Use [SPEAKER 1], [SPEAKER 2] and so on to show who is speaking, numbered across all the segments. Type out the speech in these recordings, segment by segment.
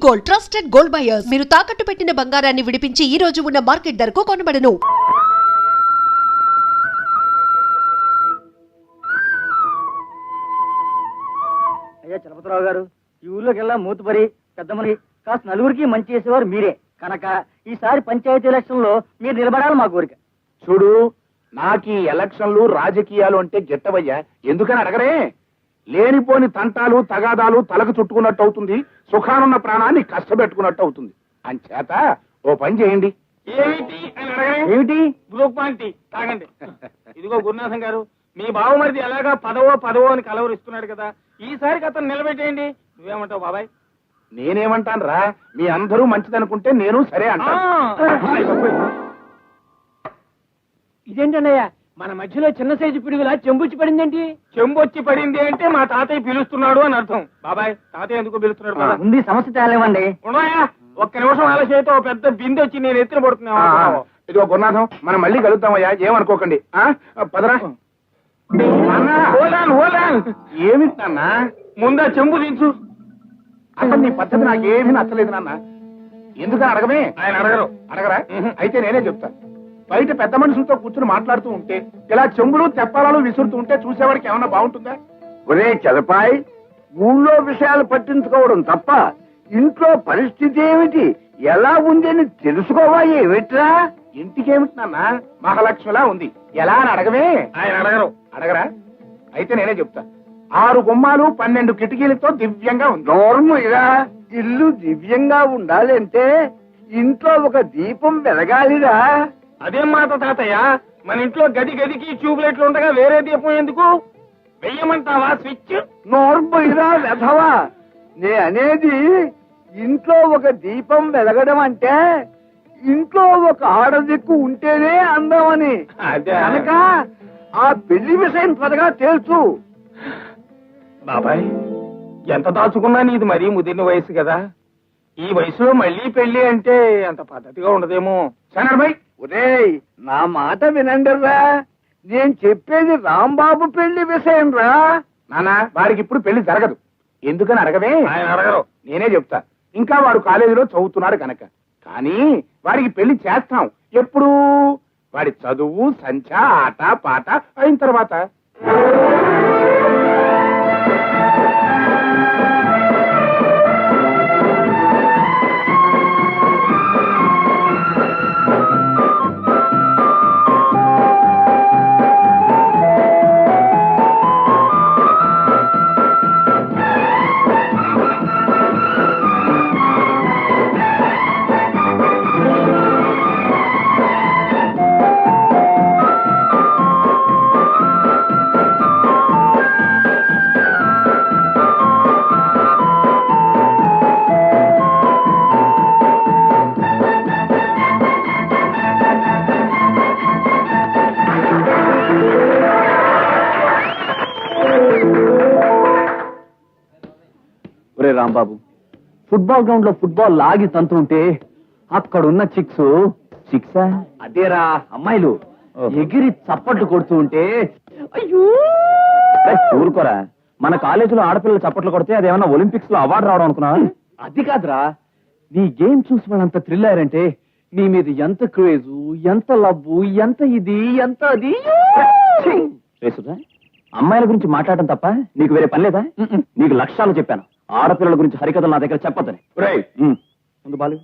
[SPEAKER 1] Gold, trusted gold buyers. మీరు తాకట్టు పెట్టిన బంగారాన్ని విడిపించి ఈ రోజు ఉన్న మార్కెట్ ధరకు కొనబడను.
[SPEAKER 2] అయ్యా చలపతిరావు గారు, ఈ ఊళ్ళోకెల్లా మూతుపరి పెద్దమని కాస్త నలుగురికి మంచి చేసేవారు మీరే కనుక ఈసారి పంచాయతీ ఎలక్షన్ లో మీరు నిలబడాలి మా కోరిక.
[SPEAKER 3] చూడు, నాకు ఈ ఎలక్షన్లు రాజకీయాలు అంటే గిట్టవయ్యా. ఎందుకని అడగరే? లేనిపోని తంటాలు తగాదాలు తలకు చుట్టుకున్నట్టు అవుతుంది, సుఖానున్న ప్రాణాన్ని కష్టపెట్టుకున్నట్టు అవుతుంది. అంచేత ఓ పని చేయండి.
[SPEAKER 4] ఏమిటి అని అడగరే?
[SPEAKER 2] ఏమిటి?
[SPEAKER 4] గ్లూకోన్ తాగండి. ఇదిగో గురునాథం గారు, మీ బావమరిది ఎలాగా పదవో అని కలవరిస్తున్నాడు కదా, ఈసారికి అతను నిలబెట్టేయండి. నువ్వేమంటావు బాబాయ్?
[SPEAKER 3] నేనేమంటాను రా, మీ అందరూ మంచిదనుకుంటే నేను సరే అంటా.
[SPEAKER 2] ఇదేంటన్నయ్యా, మన మధ్యలో చిన్న సైజు పిడుగులా చెంబుచ్చి పడిందేంటి?
[SPEAKER 4] చెంబొచ్చి పడింది అంటే మా తాతయ్య పిలుస్తున్నాడు అని అర్థం. బాబాయ్, తాతయ్య ఎందుకు పిలుస్తున్నాడు కదా?
[SPEAKER 2] ఉంది, సమస్య తేలేమండి.
[SPEAKER 4] ఉన్నాయా? ఒక్క నిమిషం ఆలస్యతో పెద్ద బిందె వచ్చి నేను ఎత్తున పడుతున్నా.
[SPEAKER 3] ఇదిగో గురునాథం, మనం మళ్ళీ కలుద్దామయ్యా, ఏమనుకోకండి. పదరా. ఏమిటి నాన్న?
[SPEAKER 4] ముందా చెంబు దించు.
[SPEAKER 3] అసలు నీ పద్ధతి నాకేమీ నచ్చలేదు నాన్న. ఎందుకని అడగమే?
[SPEAKER 4] ఆయన అడగరు.
[SPEAKER 3] అడగరా? అయితే నేనే చెప్తా. బయట పెద్ద మనుషులతో కూర్చుని మాట్లాడుతూ ఉంటే ఇలా చెంబులు తెప్పాలాలు విసురుతూ ఉంటే చూసేవాడికి ఏమన్నా బాగుంటుందా?
[SPEAKER 5] ఒరే చలపాయ్, ఊళ్ళో విషయాలు పట్టించుకోవడం తప్ప ఇంట్లో పరిస్థితి ఏమిటి, ఎలా ఉంది అని తెలుసుకోవా? ఏమిట్రా?
[SPEAKER 3] ఇంటికేమిటి నాన్న, మహాలక్ష్మిలా ఉంది, ఎలా అని అడగమే?
[SPEAKER 4] ఆయన అడగరు.
[SPEAKER 3] అడగరా? అయితే నేనే చెప్తా. 6 గుమ్మాలు 12 కిటికీలతో దివ్యంగా ఉంది.
[SPEAKER 5] నోర్ముగా, ఇల్లు దివ్యంగా ఉండాలి అంటే ఇంట్లో ఒక దీపం వెలగాలిరా.
[SPEAKER 4] అదేం మాట తాతయ్య, మన ఇంట్లో గదికి ట్యూబ్లైట్లు ఉండగా వేరే దీపం ఎందుకు? వెయ్యమంటావా స్విచ్?
[SPEAKER 5] నోర్ముగా వెధవా, నే అనేది ఇంట్లో ఒక దీపం వెలగడం అంటే ఇంట్లో ఒక ఆడదిక్కు ఉంటేనే అందమని. కనుక ఆ పెళ్లి విషయం త్వరగా తెలుసు.
[SPEAKER 4] బాబాయ్, ఎంత దాచుకున్నా నీది మరీ ముదిరిన వయసు కదా, ఈ వయసులో మళ్ళీ పెళ్లి అంటే అంత పద్ధతిగా ఉండదేమో.
[SPEAKER 3] సనర్భయ్,
[SPEAKER 5] ఒరేయ్, నా మాట వినండిరా, నేను చెప్పేది రాంబాబు పెళ్లి విషయం రా.
[SPEAKER 3] నాన్న, వాడికి ఇప్పుడు పెళ్లి జరగదు. ఎందుకని అడగవే?
[SPEAKER 4] ఆయన అడగరు.
[SPEAKER 3] నేనే చెప్తా. ఇంకా వాడు కాలేజీలో చదువుతున్నాడు కనుక. కానీ వాడికి పెళ్లి చేస్తాం ఎప్పుడు? వాడి చదువు సంచ ఆట పాట అయిన తర్వాత.
[SPEAKER 2] రాంబాబు, ఫుట్బాల్ గ్రౌండ్ లో ఫుట్బాల్ లాగి తంతుంటే అక్కడున్న చిక్సా అదేరా అమ్మాయిలు ఎగిరి చప్పట్లు కొడుతూ ఉంటే అయ్యో ఊరుకోరా. మన కాలేజీలో ఆడపిల్లలు చప్పట్లు కొడితే అదేమన్నా ఒలింపిక్స్ లో అవార్డు రావడం అనుకున్నా? అది కాదురా, నీ గేమ్ చూసి వాళ్ళంత థ్రిల్ అయ్యారంటే నీ మీద ఎంత క్రేజు, ఎంత లవ్వు, ఎంత ఇది, ఎంత అది. అమ్మాయిల గురించి మాట్లాడటం తప్ప నీకు వేరే పని లేదా? నీకు లక్ష్యాలు చెప్పాను, ఆడపిల్లల గురించి హరికథలు నా దగ్గర చెప్పొద్దని. ముందు బాలు,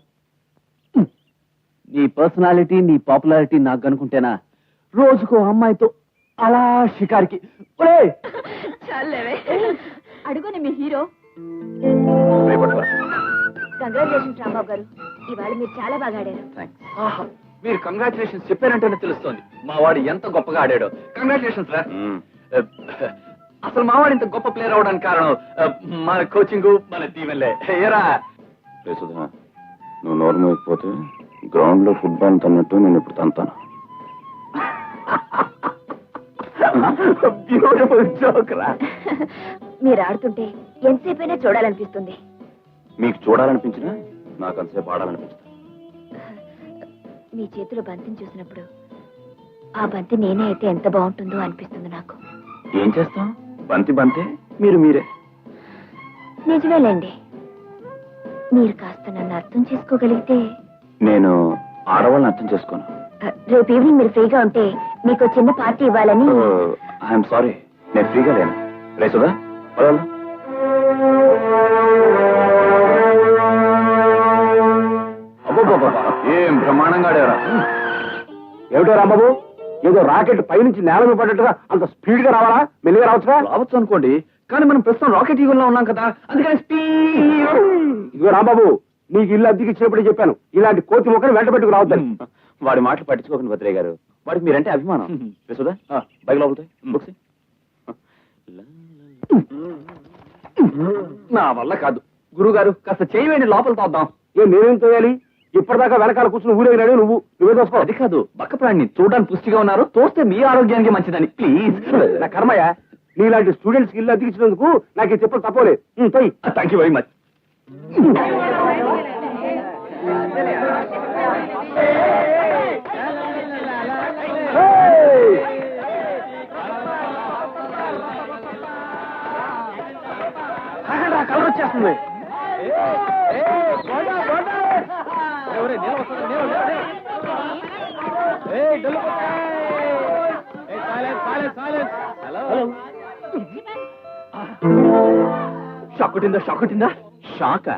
[SPEAKER 2] నీ పర్సనాలిటీ నీ పాపులారిటీ నాకు కనుకుంటేనా రోజుకో అమ్మాయితో అలా షికారికి.
[SPEAKER 6] అడుగుని మీ హీరో. కంగ్రాచులేషన్స్ రాంబాబు గారు, ఇవాళ మీరు చాలా బాగా ఆడారు.
[SPEAKER 2] మీరు కంగ్రాచులేషన్స్ చెప్పారంటేనే తెలుస్తోంది మా వాడు ఎంత గొప్పగా ఆడాడో. కంగ్రాచులేషన్స్ రా. అసలు మావాడు ఇంత గొప్ప ప్లేయర్ అవడానికి కారణం మన కోచింగ్, మన దీవెనలే. ఏరా
[SPEAKER 7] సుధా, నువ్వు నోరు మోయకపోతే గ్రౌండ్ లో ఫుట్బాల్ తన్నట్టు నేను ఇప్పుడు తంతాను.
[SPEAKER 2] బ్యూటిఫుల్ జోక్ రా.
[SPEAKER 6] మీరు ఆడుతుంటే ఎంతసేపైనా చూడాలనిపిస్తుంది.
[SPEAKER 7] మీకు చూడాలనిపించినా నాకు అంతసేపు ఆడాలనిపిస్తుంది.
[SPEAKER 6] మీ చేతిలో బంతిని చూసినప్పుడు ఆ బంతి నేనే అయితే ఎంత బాగుంటుందో అనిపిస్తుంది నాకు.
[SPEAKER 7] ఏం చేస్తాం? బంతి బంతే, మీరు మీరే.
[SPEAKER 6] నిజమేలేండి, మీరు కాస్త నన్ను అర్థం చేసుకోగలిగితే.
[SPEAKER 7] నేను ఆడవాళ్ళని అర్థం చేసుకోను.
[SPEAKER 6] రేపు ఈవినింగ్ మీరు ఫ్రీగా ఉంటే మీకు చిన్న పార్టీ ఇవ్వాలని.
[SPEAKER 7] ఐఎమ్ సారీ, నేను ఫ్రీగా లేను. రేసుదా ఏం బ్రహ్మాండంగా ఆడారా.
[SPEAKER 2] ఏమిటో రాంబాబు, ఏదో రాకెట్ పైనుంచి నేల మీద పడ్డట్టుగా అంత స్పీడ్ గా రావాలా? మెల్లిగా రావచ్చుగా? రావచ్చు అనుకోండి, కానీ మనం ప్రస్తుతం రాకెట్ యుగంలో ఉన్నాం కదా, అందుకని స్పీడ్. ఇదిగో రాంబాబు, నీకు ఇల్లు అద్దెకి ఇచ్చినప్పుడే చెప్పాను, ఇలాంటి కోతి మొక్కలు వెంట పెట్టుకు రావద్దని.
[SPEAKER 7] వాడి మాటలు పట్టించుకోకండి భద్రయ్య గారు, వాడికి మీరంటే అభిమానం. రేసుదా బైక్ లోపలితే బుక్స్.
[SPEAKER 2] నా వల్ల కాదు గురుగారు, కాస్త చేయవేండి, లోపల తోద్దాం. నేనేం తోయాలి? ఇప్పటిదాకా వెనకాల కూర్చుని ఊరేగినాడు నువ్వే తోసుకో. అది కాదు, బక్క ప్రాణిని చూడడానికి పుష్టిగా ఉన్నారు, తోస్తే మీ ఆరోగ్యానికి మంచిదని. ప్లీజ్. నా కర్మయ్య, నీలాంటి స్టూడెంట్స్ ఇల్లు అద్దెకిచ్చినందుకు నాకు చెప్పలు తప్పలే. Thank you very much. Colour వచ్చేస్తుంది. షాక్ కొట్టిందా?
[SPEAKER 7] షాక్?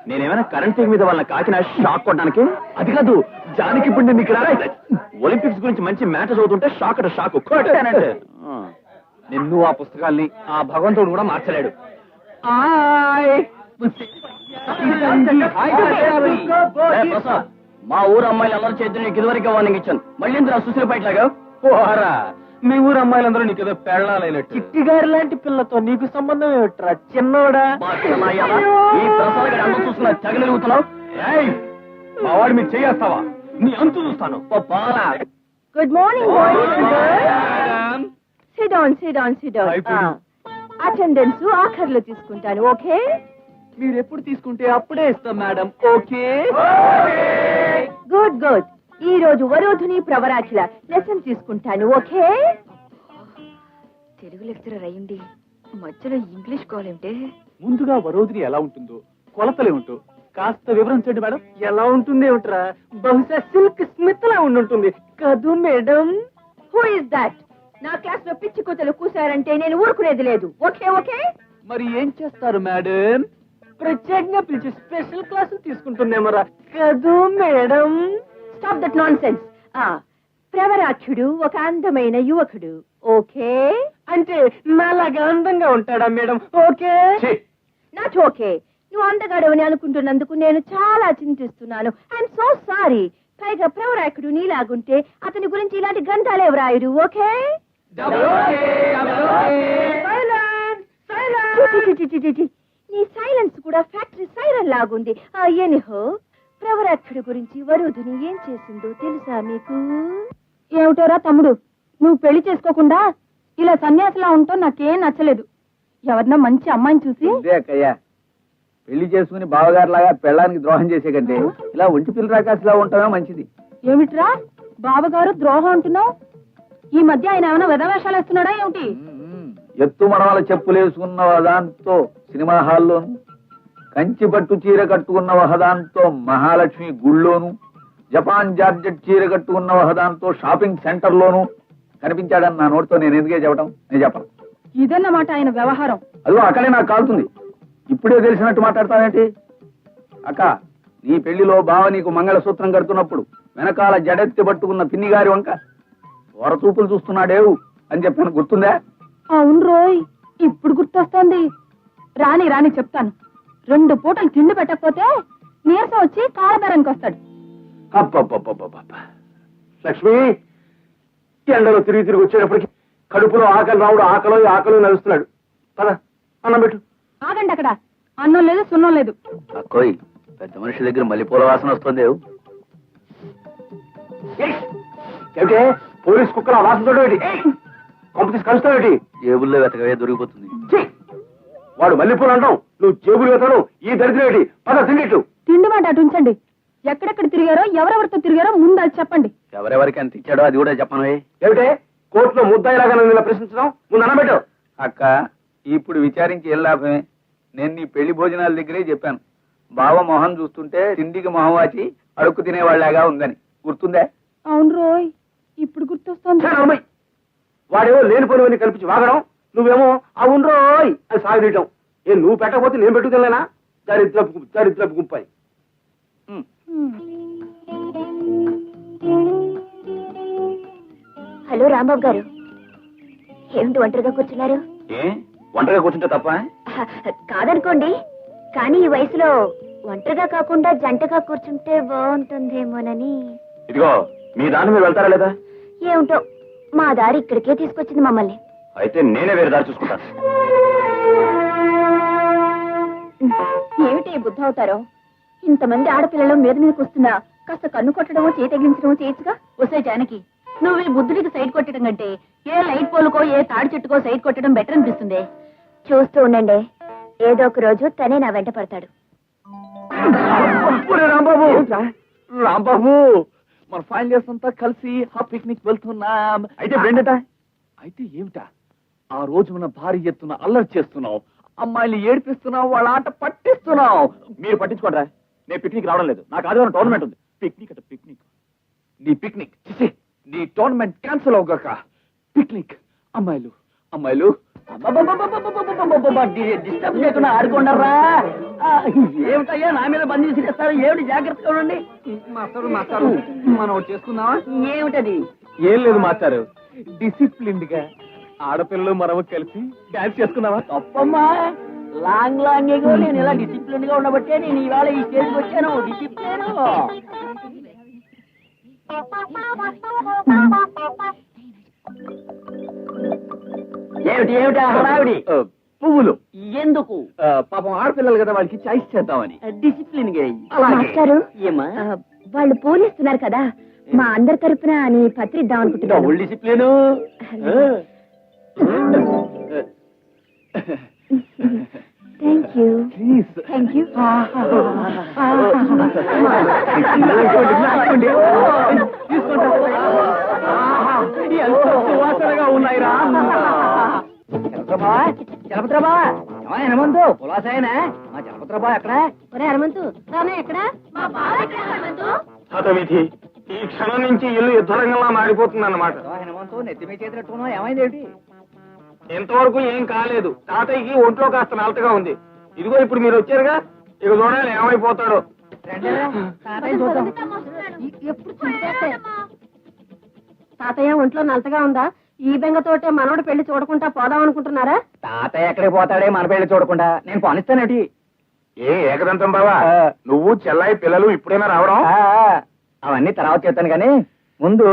[SPEAKER 7] నేనేమైనా కరెంట్ తీగ మీద వాళ్ళని కాకినా షాక్ కొట్టడానికి?
[SPEAKER 2] అది కాదు, జానికి ఇప్పుడు నేను ఇక్కడ
[SPEAKER 7] ఒలింపిక్స్ గురించి మంచి మ్యాచెస్ అవుతుంటే షాక్ అట షాక్ కొట్టానంటే.
[SPEAKER 2] నిన్ను ఆ పుస్తకాల్ని ఆ భగవంతుడు కూడా మార్చలేడు.
[SPEAKER 7] మా ఊరు అమ్మాయిలు అందరూ చేతులు నీకు ఇదివరకే వార్నింగ్ ఇచ్చాను, మళ్ళీ ఇందులో సుశీల పైట్లాగా.
[SPEAKER 2] ఓహరా, మీ ఊరు అమ్మాయిలందరూ నీకు ఏదో పెళ్ళాలైనట్టు. చిట్టి గారి లాంటి పిల్లతో నీకు సంబంధం ఏమిట్రా చిన్నోడా?
[SPEAKER 7] ఈ ప్రసాద్ అందరూ చూస్తున్నా తగలుగుతున్నావు.
[SPEAKER 2] మా వాడు మీరు చేయేస్తావా? నీ అంతు చూస్తాను.
[SPEAKER 8] Good morning. Sit down. Attendance ఆఖర్లో తీసుకుంటాను, ఓకే?
[SPEAKER 2] మీరు ఎప్పుడు తీసుకుంటే అప్పుడే ఇస్తాం మేడం. ఓకే.
[SPEAKER 8] గుడ్. ఈ రోజు వరోధుని ప్రవరాఖిల లెసన్ తీసుకుంటాను, ఓకే?
[SPEAKER 6] తెలుగు లెక్చరర్ అయ్యింది మధ్యలో ఇంగ్లీష్ కాలేంటే.
[SPEAKER 2] ముందుగా వరోధిని ఎలా ఉంటుందో కొలతలేమిటో కాస్త వివరించండి మేడం. ఎలా ఉంటుంది ఏమిట్రా? బహుశా సిల్క్ స్మిత్ లా ఉండుంటుంది కదూ మేడం.
[SPEAKER 8] Who is that? నా క్లాస్ లో పిచ్చి కూతలు కూసారంటే నేను ఊరుకునేది లేదు, ఓకే?
[SPEAKER 2] మరి ఏం చేస్తారు మేడం? ప్రత్యేకంగా పిలిచి స్పెషల్ క్లాసులు తీసుకుంటుందేమరా కదూ madam.
[SPEAKER 8] Stop that nonsense. ప్రవరాఖ్యుడు ఒక అందమైన యువకుడు, ఓకే?
[SPEAKER 2] అంటే నాలాగా అందంగా ఉంటాడా మేడం? ఓకే.
[SPEAKER 8] Not okay. నువ్వు అందగాడవని అనుకుంటున్నందుకు నేను చాలా చింతిస్తున్నాను. I'm so sorry. పైగా ప్రవరాఖ్యుడు నీలాగుంటే అతని గురించి ఇలాంటి గ్రంథాలే వ్రాయుడు, ఓకే? నీ సైలెన్స్ కూడా ఫ్యాక్టరీ సైరన్ లాగుంది. ఎనిహో, ప్రవరాఖ్యుడి గురించి వరుధుని ఏం చేసిందో తెలుసా మీకు?
[SPEAKER 9] ఏమిటోరా తమ్ముడు, నువ్వు పెళ్లి చేసుకోకుండా ఇలా సన్యాసిలా ఉంటావు నాకేం నచ్చలేదు. ఎవరినో మంచి అమ్మాయిని చూసి
[SPEAKER 5] అక్కయ్య పెళ్లి చేసుకుని బావగారులాగా పెళ్ళానికి ద్రోహం చేసే కంటే ఇలా ఒంటి పిల్ల రాకాసిలా ఉంటామే మంచిది.
[SPEAKER 9] ఏమిట్రా బావగారు ద్రోహం అంటున్నావు? ఈ మధ్య ఆయన ఏమైనా వెధవేషాలు వేస్తున్నాడా ఏమిటి?
[SPEAKER 5] ఎత్తు మడవల చెప్పులు వేసుకున్న వదాంతో సినిమా హాల్లోను, కంచి పట్టు చీర కట్టుకున్న వహదాంతో మహాలక్ష్మి గుళ్ళోను, జపాన్ జార్జెట్ చీర కట్టుకున్న వహదాంతో షాపింగ్ సెంటర్ లోను కనిపించాడని నా నోటితో నేను ఎందుకే చెప్పడం? నేను చెప్పను.
[SPEAKER 9] ఇదన్నమాట ఆయన వ్యవహారం.
[SPEAKER 5] అదిగో అక్కడే నాకు కాలుతుంది. ఇప్పుడే తెలిసినట్టు మాట్లాడతావేంటి? అక్క, నీ పెళ్లిలో బావ నీకు మంగళసూత్రం కడుతున్నప్పుడు వెనకాల జడెత్తి పట్టుకున్న పిన్ని గారి వంక వరచూపులు చూస్తున్నాడేవు అని చెప్పాను, గుర్తుందా?
[SPEAKER 9] అవును రోయ్, ఇప్పుడు గుర్తొస్తోంది. రాని చెప్తాను. 2 పూటలు తిండి పెట్టకపోతే నీరసం వచ్చి కాలబేరానికి వస్తాడు.
[SPEAKER 2] లక్ష్మి, ఎండలో తిరిగి వచ్చేటప్పటికి కడుపులో ఆకలి రావుడు ఆకలో నడుస్తున్నాడు. పద, అన్నం పెట్టు.
[SPEAKER 9] ఆగండి అక్కడ, అన్నం లేదు సున్నం లేదు.
[SPEAKER 5] అక్కోయ్, పెద్ద మనిషి దగ్గర మల్లెపూల వాసన వస్తుంది.
[SPEAKER 2] ఏమిటే పోలీస్ కుక్కల వాసన చూడేటి? కంపెనీస్ కలుస్తావేటి?
[SPEAKER 5] జేబుల్లో వెతకవే దొరికిపోతుంది.
[SPEAKER 2] వాడు మల్లెపూలు అంటాం, నువ్వు జేబులు వెతడం ఈ దరిద్రం ఏంటి? పద తిండిట్లు.
[SPEAKER 9] తిండి మాట అటు ఉంచండి. ఎక్కడెక్కడ తిరిగారో ఎవరెవరితో తిరిగారో ముందు అది చెప్పండి.
[SPEAKER 5] ఎవరెవరికి ఎంత ఇచ్చాడో అది కూడా చెప్పను.
[SPEAKER 2] ఏమిటే కోర్టులో ముద్దాయిలాగా నన్ను ఇలా ప్రశ్నించడం? ముందు అన్నబెట్టు.
[SPEAKER 5] అక్క, ఇప్పుడు విచారించి ఏం లాభమే? నేను నీ పెళ్లి భోజనాల దగ్గరే చెప్పాను, బావ మొహం చూస్తుంటే తిండికి మొహం వాచి అడుక్కు తినేవాళ్ళగా ఉందని గుర్తుందే?
[SPEAKER 9] అవును రోయ్, ఇప్పుడు గుర్తొస్తుంది.
[SPEAKER 2] వాడేమో లేని పని కల్పించి వాగడం, నువ్వేమో అవును రోయ్ అని సాగదీయటం. నువ్వు పెట్టకపోతే నేను పెట్టుకెళ్ళానా? దరిద్రపు గుంపాయి.
[SPEAKER 6] హలో రాంబాబు గారు, ఏమిటి ఒంటరిగా కూర్చున్నారు?
[SPEAKER 5] ఒంటరిగా కూర్చుంటే తప్ప?
[SPEAKER 6] కాదనుకోండి, కానీ ఈ వయసులో ఒంటరిగా కాకుండా జంటగా కూర్చుంటే బాగుంటుందేమోనని.
[SPEAKER 5] ఇదిగో మీ దాన్ని మీరు వెళ్తారా లేదా?
[SPEAKER 6] ఏమిటో మా దారి ఇక్కడికే తీసుకొచ్చింది మమ్మల్ని.
[SPEAKER 5] అయితే నేనే వేరే దారి చూసుకుంటాను.
[SPEAKER 9] ఏమిటి బుద్ధ అవుతారో? ఇంతమంది ఆడపిల్లలు మీద మీదకి వస్తున్నా కాస్త కన్ను కొట్టడమో చేతగించడమో చేయొచ్చుగా. వసే జానకి, నువ్వు ఈ బుద్ధుడికి సైడ్ కొట్టడం కంటే ఏ లైట్ పోలుకో ఏ తాడి చెట్టుకో సైడ్ కొట్టడం బెటర్ అనిపిస్తుంది.
[SPEAKER 6] చూస్తూ ఉండండి, ఏదో ఒక రోజు తనే నా వెంట పడతాడు.
[SPEAKER 5] రాంబాబు, రాంబాబు, మన ఫైనల్ ఇయర్స్ అంతా కలిసి ఆ పిక్నిక్ వెళ్తున్నాం. అయితే బ్రెండట అయితే ఏమిటా? ఆ రోజు మన భారీ ఎత్తున అల్లరి చేస్తున్నావు, అమ్మాయిని ఏడిపిస్తున్నావు, వాళ్ళ ఆట పట్టిస్తున్నావు. మీరు పట్టించుకోండి, నేను పిక్నిక్ రావడం లేదు. నాకు ఆదివారం టోర్నమెంట్ ఉంది. పిక్నిక్ అంటే పిక్నిక్, నీ పిక్నిక్ చిచి, నీ టోర్నమెంట్ క్యాన్సిల్ అవగాక. పిక్నిక్ అమ్మాయిలు అమ్మాయిలు డిస్టర్బ్ చేయకుండా ఆడుకోండరా. ఏమిటయ్యా నా మీద బంద్ చేస్తారు? ఏమిటి? జాగ్రత్తగా ఉండండి. మాస్టారు మనం చేసుకుందామా? ఏమిటది?
[SPEAKER 2] ఏం లేదు మాస్టారు, డిసిప్లిన్ గా ఆడపిల్లలు మనము కలిసి డాన్స్ చేసుకున్నావా?
[SPEAKER 5] తప్పమ్మా, లాంగ్ లాంగ్ ఏగో నేను ఇలా డిసిప్లిన్ గా ఉండబట్టే నేను ఇవాళ ఈ స్టేజ్కి వచ్చాను. డిసిప్లిన్ ఏమిటి ఏమిటి హడావిడి? పువ్వులు ఎందుకు? పాపం ఆడపిల్లలు కదా, వాళ్ళకి చాయిస్ చేద్దామని. డిసిప్లిన్ గా.
[SPEAKER 6] మాస్టారు,
[SPEAKER 5] ఏమా
[SPEAKER 6] వాళ్ళు పూలిస్తున్నారు కదా, మా అందరి తరపున నీ పత్రి ఇద్దాం అనుకుంటున్నాను.
[SPEAKER 5] Double discipline.
[SPEAKER 6] Thank you. Thank you.
[SPEAKER 5] ఎంత సువాసనగా ఉన్నాయిరా. చలపత్రబా హనుమంతు పులాసాయనా? మా చలపత్రబా ఎక్కడ?
[SPEAKER 8] హనుమంతు రానే ఎక్కడ?
[SPEAKER 4] హతవిధి, ఈ క్షణం నుంచి ఇల్లు యుద్ధరంగంలా మారిపోతుందన్నమాట.
[SPEAKER 5] హనుమంతు నెత్తి మీద చేతులెట్టుకున్నావు, ఏమైంది? ఏమిటి?
[SPEAKER 4] ఇంతవరకు ఏం కాలేదు. తాతయ్యకి ఒంట్లో కాస్త నలతగా ఉంది. ఇదిగో ఇప్పుడు మీరు వచ్చారుగా, ఇక చూడాలి ఏమైపోతాడో.
[SPEAKER 8] తాతయ్య ఒంట్లో నలతగా ఉందా? ఈ బెంగతోటే మనోడు పెళ్లి చూడకుండా పోదాం అనుకుంటున్నారా?
[SPEAKER 5] తాతయ్య ఎక్కడికి పోతాడే మన పెళ్లి చూడకుండా? నేను పోనిస్తానేటి.
[SPEAKER 3] ఏకదంతం బావా, నువ్వు చెల్లాయి పిల్లలు ఇప్పుడైనా రావడం?
[SPEAKER 5] అవన్నీ తర్వాత చెప్తాను కానీ ముందు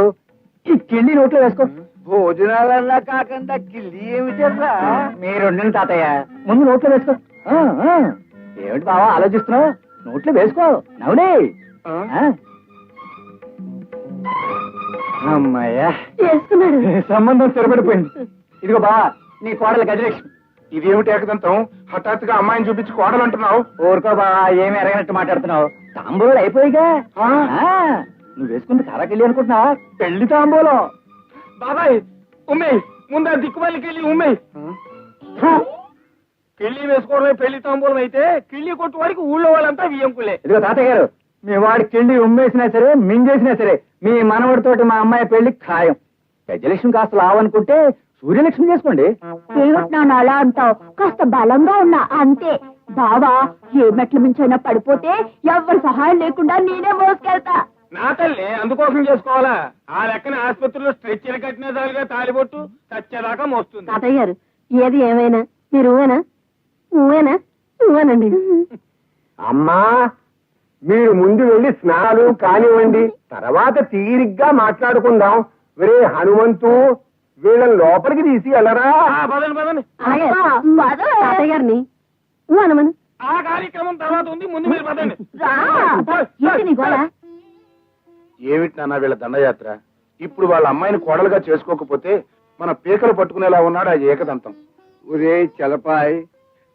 [SPEAKER 5] ఈ కిళ్ళి నోట్లో వేసుకో. భోజనాలన్నా కాకుండా కిళ్ళి ఏమిటా? మీరుండండి తాతయ్య, ముందు నోట్లో వేసుకో. ఏమిటి బావా ఆలోచిస్తున్నావు? నోట్లో వేసుకో. నవ్వుడే. అమ్మాయ్యా,
[SPEAKER 8] చేసుకున్నాడు.
[SPEAKER 5] సంబంధం స్థిరపడిపోయింది. ఇదిగో బా, నీ కోడలు గజలక్ష్మి.
[SPEAKER 3] ఇదేమిటి ఏకదంతం, హఠాత్తుగా అమ్మాయిని చూపించి కోడలు అంటున్నావు?
[SPEAKER 5] ఊరుకో బా, ఏమి ఎరగనట్టు మాట్లాడుతున్నావు. తాంబూలాలు అయిపోయిగా. నువ్వు వేసుకుంది కారాకెళ్ళి అనుకుంటున్నా? పెళ్లి తాంబూలం.
[SPEAKER 4] బాబాయ్ ఉమ్మే, ముందా దిక్కుమల్లికి వెళ్ళి ఉమ్మే. కిళ్ళి వేసుకోవడమే పెళ్లి తాంబూలం అయితే, కిళ్ళి కొట్టు వారికి ఊళ్ళో వాళ్ళంతా వియ్యంకులే.
[SPEAKER 5] ఇదిగో తాతయ్య గారు, మీ వాడికి కిళ్ళి ఉమ్మేసినా సరే మింగేసినా సరే మీ మనవడితోటి మా అమ్మాయి పెళ్లి ఖాయం. గజలక్ష్మి కాస్త లావనుకుంటే సూర్యలక్ష్మి చేసుకోండి.
[SPEAKER 9] ఏమిటి అలా అంటావు? కాస్త బలంగా ఉన్నా అంతే. బావా ఏ మెట్ల మించైనా పడిపోతే ఎవరి సహాయం లేకుండా నేనే మోసుకెళ్తా.
[SPEAKER 4] నా తల్లి అందుకోసం చేసుకోవాలా? ఆ లెక్కన ఆసుపత్రిలో స్ట్రెచ్చర్ కట్టిన దానిగా తాలిబొట్టు చచ్చేదాకా మోస్తుంది.
[SPEAKER 8] తాతయ్య గారు, ఏది ఏమైనా మీరు ఊవేనా? ఊవేనా? ఊవేనండి.
[SPEAKER 2] అమ్మా, మీరు ముందు వెళ్ళి స్నానాలు కానివ్వండి, తర్వాత తీరిగ్గా మాట్లాడుకుందాం. వేరే హనుమంతు, వీళ్ళని లోపలికి తీసి వెళ్ళరా.
[SPEAKER 4] పదండి పదండి.
[SPEAKER 8] తాతయ్య గారిని హనుమన్
[SPEAKER 4] ఆ కార్యక్రమం తర్వాత ఉంది, ముందు మీరు పదండి.
[SPEAKER 3] ఏమిటి నాన్న వీళ్ళ దండయాత్ర? ఇప్పుడు వాళ్ళ అమ్మాయిని కోడలుగా చేసుకోకపోతే మన పీకలు పట్టుకునేలా ఉన్నాడు ఆ ఏకదంతం.
[SPEAKER 5] ఒరే చలపాయ్,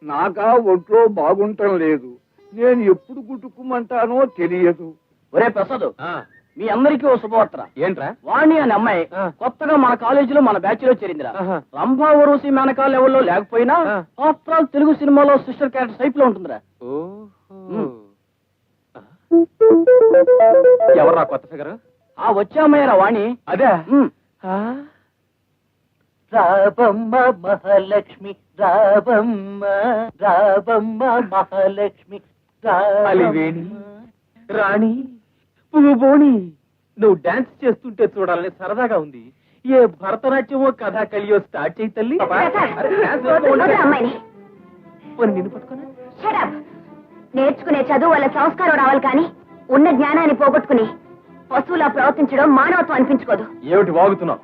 [SPEAKER 5] నాకా ఒంట్లో బాగుంటం లేదు. నేను ఎప్పుడు గుట్టుకుమంటానో తెలియదు. ఒరే ప్రసాద్, మీ అందరికీ ఓ శుభవార్త.
[SPEAKER 2] ఏంట్రా?
[SPEAKER 5] వాణి అనే అమ్మాయి కొత్తగా మన కాలేజీలో మన బ్యాచ్ లో చేరిందిరా. రంభా ఊరుసి మేనకా లెవెల్లో లేకపోయినా ఆఫ్టర్ ఆల్ తెలుగు సినిమాలో సిస్టర్ క్యారెక్టర్ టైప్ లో ఉంటుందిరా.
[SPEAKER 2] ఎవర్రా కొత్త ఫిగర్? వచ్చామయ్యారా వాణి. అదే
[SPEAKER 10] రాబమ్మ మహాలక్ష్మి రాబమ్మ రాబమ్మ మహాలక్ష్మి
[SPEAKER 2] అలివేణి రాణి పువ్వు బోణి. నువ్వు డాన్స్ చేస్తుంటే చూడాలని సరదాగా ఉంది. ఏ భరతనాట్యమో కథాకళియో స్టార్ట్ చేయి తల్లి.
[SPEAKER 6] అమ్మాయిని
[SPEAKER 2] నిన్ను పట్టుకున్నా
[SPEAKER 6] నేర్చుకునే చదువు వల్ల సంస్కారం రావాలి కానీ ఉన్న జ్ఞానాన్ని పోగొట్టుకుని పశువులా ప్రవర్తించడం మానవత్వం అనిపించుకోదు.
[SPEAKER 2] ఏమిటి వాగుతున్నావు?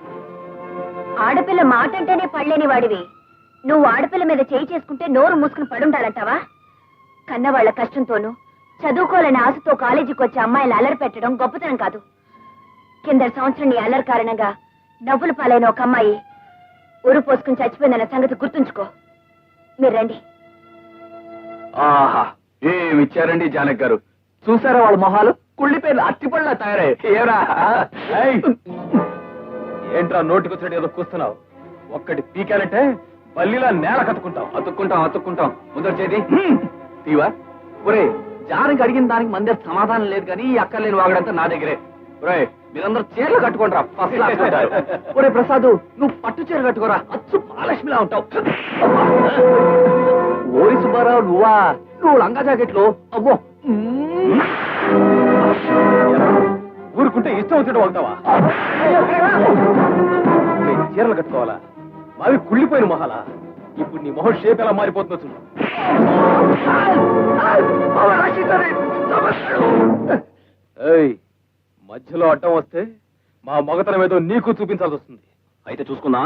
[SPEAKER 6] ఆడపిల్ల మాట అంటేనే పడలేని వాడివి నువ్వు ఆడపిల్ల మీద చేయి చేసుకుంటే నోరు మూసుకుని పడుండాలంటావా? కన్నవాళ్ల కష్టంతోనూ చదువుకోవాలని ఆశతో కాలేజీకి వచ్చే అమ్మాయిలు అల్లరి పెట్టడం గొప్పతనం కాదు. కింద సంవత్సరం నీ అల్లరి కారణంగా నవ్వుల పాలైన ఒక అమ్మాయి ఊరు పోసుకుని చచ్చిపోయిందన్న సంగతి గుర్తుంచుకో. మీరు రండి.
[SPEAKER 2] ఆహా ఏమిచ్చారండి జానక్ గారు. చూసారా వాళ్ళ మొహాలు కుళ్ళిపోయిన అట్టిపళ్ళ తయారయ్యేరా. ఏంట్రా నోటికొచ్చినట్టు ఏదో కూస్తున్నావు? ఒక్కటి పీకాలంటే బల్లిలా నేల కట్టుకుంటాం. అతుక్కుంటాం ముందర చేది తీవా. ఒరే జానకి అడిగిన దానికి మన దగ్గర సమాధానం లేదు కానీ ఈ అక్కర్లేని వాగడంతా నా దగ్గరే. ఒరే మీరందరూ చీరలు కట్టుకుంటారా ఫస్ట్ క్లాస్ ఉంటారు. ఒరే ప్రసాద్ నువ్వు పట్టు చీర కట్టుకోరా అచ్చు మహాలక్ష్మిలా ఉంటావు. ఓరి సుబ్బారావు నువ్వు లంగా జాకెట్లో అమ్మో ఊరుకుంటే ఇష్టం వచ్చినట్టు వాగుతావా? చీరలు కట్టుకోవాలా? మావి కుళ్ళిపోయిన మొహాలా? ఇప్పుడు నీ మొహం షేప్ ఎలా మారిపోతుందో చూడు. మధ్యలో అడ్డం వస్తే మా మగతనం ఏదో నీకు చూపించాల్సి వస్తుంది. అయితే చూసుకుందా?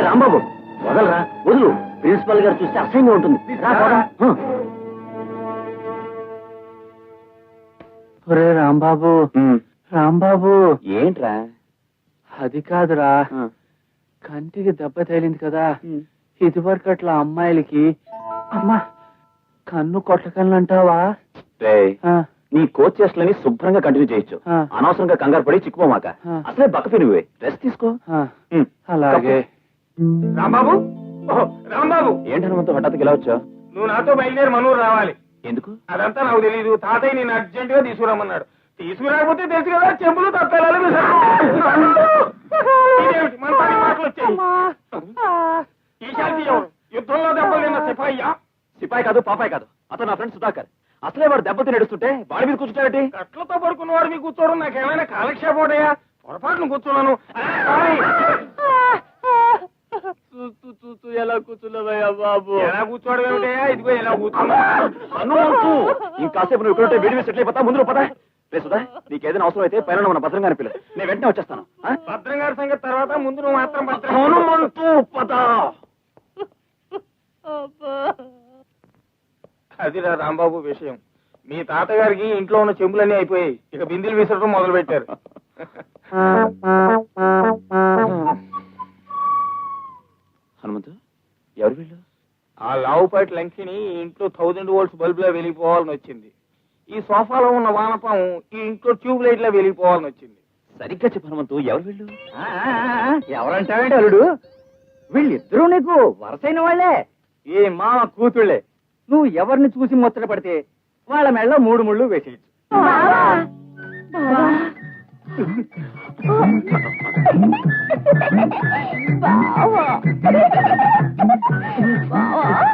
[SPEAKER 2] రాంబాబు వదలరా, వదులు. ప్రిన్సిపల్ గారు చూస్తే అసహ్యంగా ఉంటుంది. ఒరే రాంబాబు రాంబాబు. ఏంట్రా? అది కాదురా, కంటికి దెబ్బ తగిలింది కదా. ఇదివరకు అట్లా అమ్మాయిలకి అమ్మా కన్ను కొట్టకలంటావా? నీ కోచ్ చేష్టలని శుభ్రంగా కంటిన్యూ చేయొచ్చు. అనవసరంగా కంగారు పడి చిక్కుపోమాక. అసలే బక్కపి నువ్వే రెస్ట్ తీసుకో. అలాగే.
[SPEAKER 4] రాంబాబు రాంబాబు
[SPEAKER 2] ఏంటి హనుమంతు హఠాత్తుగా ఇలా వచ్చావు?
[SPEAKER 4] నువ్వు నాతో బయలుదేరి మనూరు రావాలి.
[SPEAKER 2] ఎందుకు?
[SPEAKER 4] అదంతా నాకు తెలీదు. తాతయ్య నేను అర్జెంట్ గా తీసుకురమ్మన్నాడు. తీసుకురాకపోతే తెలుసు కదా చెంపులు తప్పేలాలు మాటలు వచ్చాయి. ఈశాంతి ఎవరు? యుద్ధంలో దెబ్బలు తిన్న సిపాయ్యా?
[SPEAKER 2] సిపాయి కాదు, పాపాయి కాదు. అతను నా ఫ్రెండ్ సుధాకర్. అసలే వాడు దెబ్బతి నడుస్తుంటే వాడి మీద కూర్చుంటావేంటి?
[SPEAKER 4] కట్లతో పడుకున్నవాడు మీకు కూర్చోవడం నాకేమైనా కాలక్షేపం ఉంటాయా? పొరపాటును కూర్చున్నాను.
[SPEAKER 2] చూస్తూ ఎలా కూర్చున్నావయ్యా బాబు?
[SPEAKER 4] ఎలా కూర్చోవడం ఏమిటయా? ఇదిగో ఎలా కూర్చున్నా.
[SPEAKER 2] ఇంకాసేపు నువ్వు ఇక్కడుంటే వేడి మీద సెటిల్ అయిపోతా. ముందు పదా. రే సుధా, నీకేదైనా అవసరం అయితే పైన మన భద్రం గారి పిల్లలు, నేను వెంటనే వచ్చేస్తాను.
[SPEAKER 4] భద్రం గారి సంగతి తర్వాత, ముందు నువ్వు మాత్రం
[SPEAKER 2] హనుమంతు పద.
[SPEAKER 4] అదిరా రాంబాబు విషయం. మీ తాతగారికి ఇంట్లో ఉన్న చెంబులన్నీ అయిపోయాయి. ఇక బిందెలు విసరడం మొదలు పెట్టారు.
[SPEAKER 2] హనుమంతు ఎవరు వీళ్ళు?
[SPEAKER 4] ఆ లావుపాటి లంకిని ఇంట్లో 1000 volts బల్బులా వెలిగిపోవాలని వచ్చింది. ఈ సోఫాలో ఉన్న వానపాము ఈ ఇంట్లో ట్యూబ్ లైట్ లా వెలిగిపోవాలని వచ్చింది.
[SPEAKER 2] సరిగ్గా చెప్పు హనుమంతు, ఎవరు వీళ్ళు?
[SPEAKER 5] ఎవరంటావేంటి అల్లుడు? వీళ్ళిద్దరూ నీకు వరసైన వాళ్లే, ఈ మామ కూతుళ్ళే. నువ్వు ఎవరిని చూసి ముచ్చట పడితే వాళ్ళ మెళ్ళ 3 ముళ్ళు వేసేయచ్చు.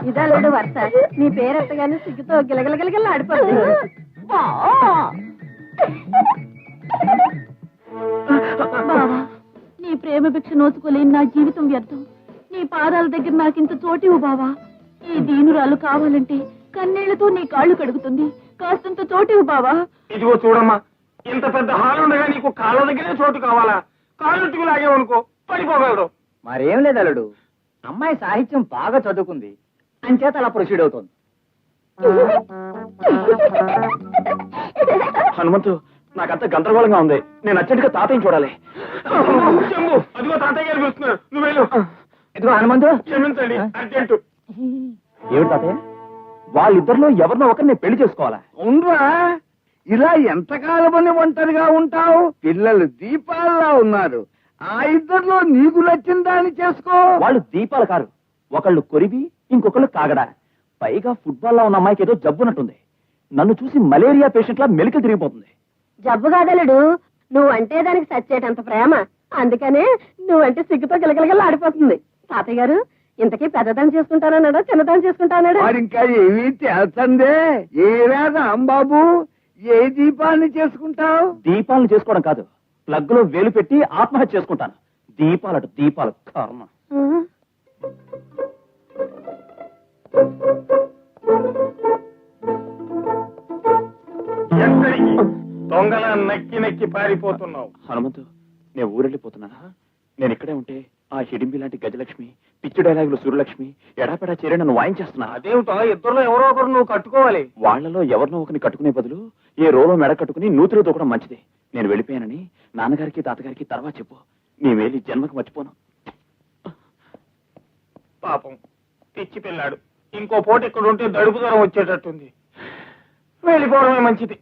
[SPEAKER 8] ఇదాలుడు వరుస నీ పేరెత్తగానే సిగ్గుతో గిలగిలగిలగిల ఆడిపోతుంది.
[SPEAKER 9] నీ ప్రేమ భిక్ష నోచుకోలేని నా జీవితం వ్యర్థం. నీ పాదాల దగ్గర నాకింత చోటివు బావా. ఈ దీనురాలు కావాలంటే కన్నీళ్లతో నీ కాళ్ళు కడుగుతుంది. కాస్తంత చోటివు బావా.
[SPEAKER 4] ఇదిగో చూడమ్మా, ఇంత పెద్ద హాల్ ఉండగా నీకు కాళ్ళ దగ్గరే చోటు కావాలా? కాళ్ళుట్టుకు లాగేవనుకో పడిపోగలరు.
[SPEAKER 5] మరేం లేదు అల్లుడు, అమ్మాయి సాహిత్యం బాగా చదువుకుంది, అంచేత అలా ప్రొసీడ్ అవుతోంది.
[SPEAKER 2] హనుమంతు, నాకంత గందరగోళంగా ఉంది. నేను అర్జెంటుగా తాతయ్యని చూడాలి.
[SPEAKER 4] చెంబు, అదిగో తాతయ్య గారు పిలుస్తున్నారు, నువ్వు వెళ్ళు.
[SPEAKER 5] ఇదిగో హనుమంతు,
[SPEAKER 4] క్షమించండి, అర్జెంటు.
[SPEAKER 2] ఏమిటి తాతయ్య? వాళ్ళిద్దరిలో ఎవరినో ఒకరిని పెళ్లి చేసుకోవాలా?
[SPEAKER 5] ఉండరా, ఇలా ఎంతకాలమని ఒంటరిగా ఉంటావు? పిల్లలు దీపాల్లా ఉన్నారు. ఆ ఇద్దరిలో నీకు నచ్చిన దాన్ని చేసుకో.
[SPEAKER 2] వాళ్ళు దీపాలు కారు, ఒకళ్ళు కొరివి, ఇంకొకళ్ళు కాగడా. పైగా ఫుట్బాల్ లో ఉన్న అమ్మాయికి ఏదో జబ్బునట్టుంది. నన్ను చూసి మలేరియా పేషెంట్ లా మెలికి తిరిగిపోతుంది.
[SPEAKER 8] జబ్బు కాదలుడు, నువ్వంటే దానికి సచ్చేటంత ప్రేమ. అందుకనే నువ్వంటే సిగ్గుతో గిలగిలగిల ఆడిపోతుంది. తాతయ్య గారు, ఇంతకీ పెద్దదాన్ని చేసుకుంటానన్నాడా చిన్నదాన్ని చేసుకుంటానన్నాడా?
[SPEAKER 5] ఇంకా ఏమీ తెలుసందే. ఏ వేదం బాబు, ఏ దీపాన్ని చేసుకుంటావు?
[SPEAKER 2] దీపాలను చేసుకోవడం కాదు, ప్లగ్ లో వేలు పెట్టి ఆత్మహత్య చేసుకుంటాను. దీపాలట దీపాలు, కర్మ.
[SPEAKER 4] ఎక్కడికి దొంగల నక్కి నక్కి పారిపోతున్నావు?
[SPEAKER 2] హనుమంతు, నేను ఊరెళ్ళిపోతున్నానా? నేను ఇక్కడే ఉంటే ఆ హిడింబి లాంటి గజలక్ష్మి, పిచ్చి డైలాగులు సూర్యలక్ష్మి ఎడాపెడా చేరి నన్ను వాయించేస్తున్నా.
[SPEAKER 4] అదేమిటో, ఇద్దరులో ఎవరో ఒకరు నువ్వు కట్టుకోవాలి.
[SPEAKER 2] వాళ్లలో ఎవరినో ఒకరిని కట్టుకునే బదులు ఏ రోలో మెడ కట్టుకుని నూతిలో దూకడం మంచిది. నేను వెళ్ళిపోయానని నాన్నగారికి తాతగారికి తర్వాత చెప్పు. నీ వేలి జన్మకు మర్చిపోను.
[SPEAKER 4] పాపం పిచ్చి పిల్లాడు, ఇంకో పూట ఇక్కడ ఉంటే దడుపు దూరం వచ్చేటట్టుంది. వెళ్ళిపోవడమే మంచిది.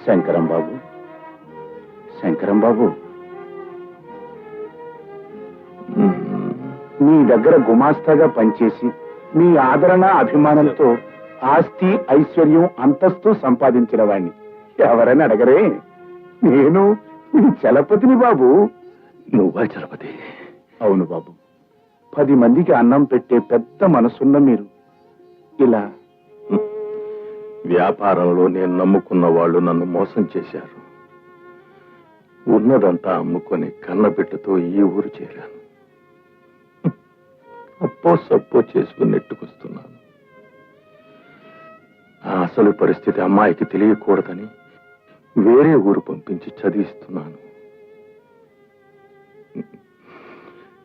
[SPEAKER 3] శంకరం బాబు, శంకరం బాబు, మీ దగ్గర గుమాస్తాగా పనిచేసి మీ ఆదరణ అభిమానంతో ఆస్తి ఐశ్వర్యం అంతస్తు సంపాదించిన వాణ్ణి ఎవరని అడగరే? నేను మీ చలపతిని బాబు. నువ్వా చలపతి? అవును బాబు. 10 మందికి అన్నం పెట్టే పెద్ద మనసున్న మీరు ఇలా
[SPEAKER 7] వ్యాపారంలో నేను నమ్ముకున్న వాళ్ళు నన్ను మోసం చేశారు. ఉన్నదంతా అమ్ముకొని కన్నబిడ్డతో ఈ ఊరు చేరాను. అప్పో సప్పో చేసుకుని నెట్టుకొస్తున్నాను. ఆ అసలు పరిస్థితి అమ్మాయికి తెలియకూడదని వేరే ఊరు పంపించి చదివిస్తున్నాను.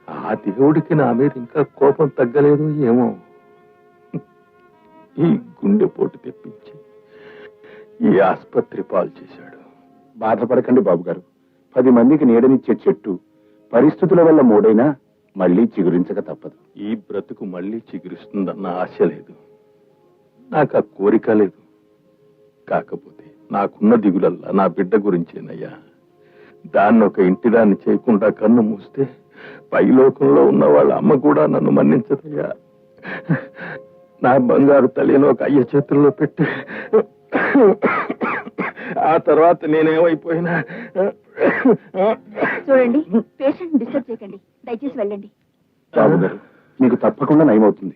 [SPEAKER 7] ఆ దేవుడికి నా మీద ఇంకా కోపం తగ్గలేదు ఏమో. ఈ గుండెపోటు తెప్పించి ఈ ఆసుపత్రి పాలు చేశాడు.
[SPEAKER 3] బాధపడకండి బాబు గారు. 10 మందికి నీడనిచ్చే చెట్టు పరిస్థితుల వల్ల మూడైనా మళ్ళీ చిగురించక తప్పదు.
[SPEAKER 7] ఈ బ్రతుకు మళ్ళీ చిగురిస్తుందన్న ఆశ లేదు, నాకు ఆ కోరిక లేదు. కాకపోతే నాకున్న దిగులల్లా నా బిడ్డ గురించేనయ్యా. దాన్ని ఒక ఇంటిదాన్ని చేయకుండా కన్ను మూస్తే పైలోకంలో ఉన్న వాళ్ళ అమ్మ కూడా నన్ను మన్నించదయ్యా. నా బంగారు తల్లిని ఒక అయ్య చేతుల్లో పెట్టి ఆ తర్వాత నేనేమైపోయినా.
[SPEAKER 9] చూడండి, పేషెంట్ డిస్టర్బ్ చేయకండి, దయచేసి వెళ్ళండి.
[SPEAKER 3] బాబు గారు, మీకు తప్పకుండా నయమవుతుంది.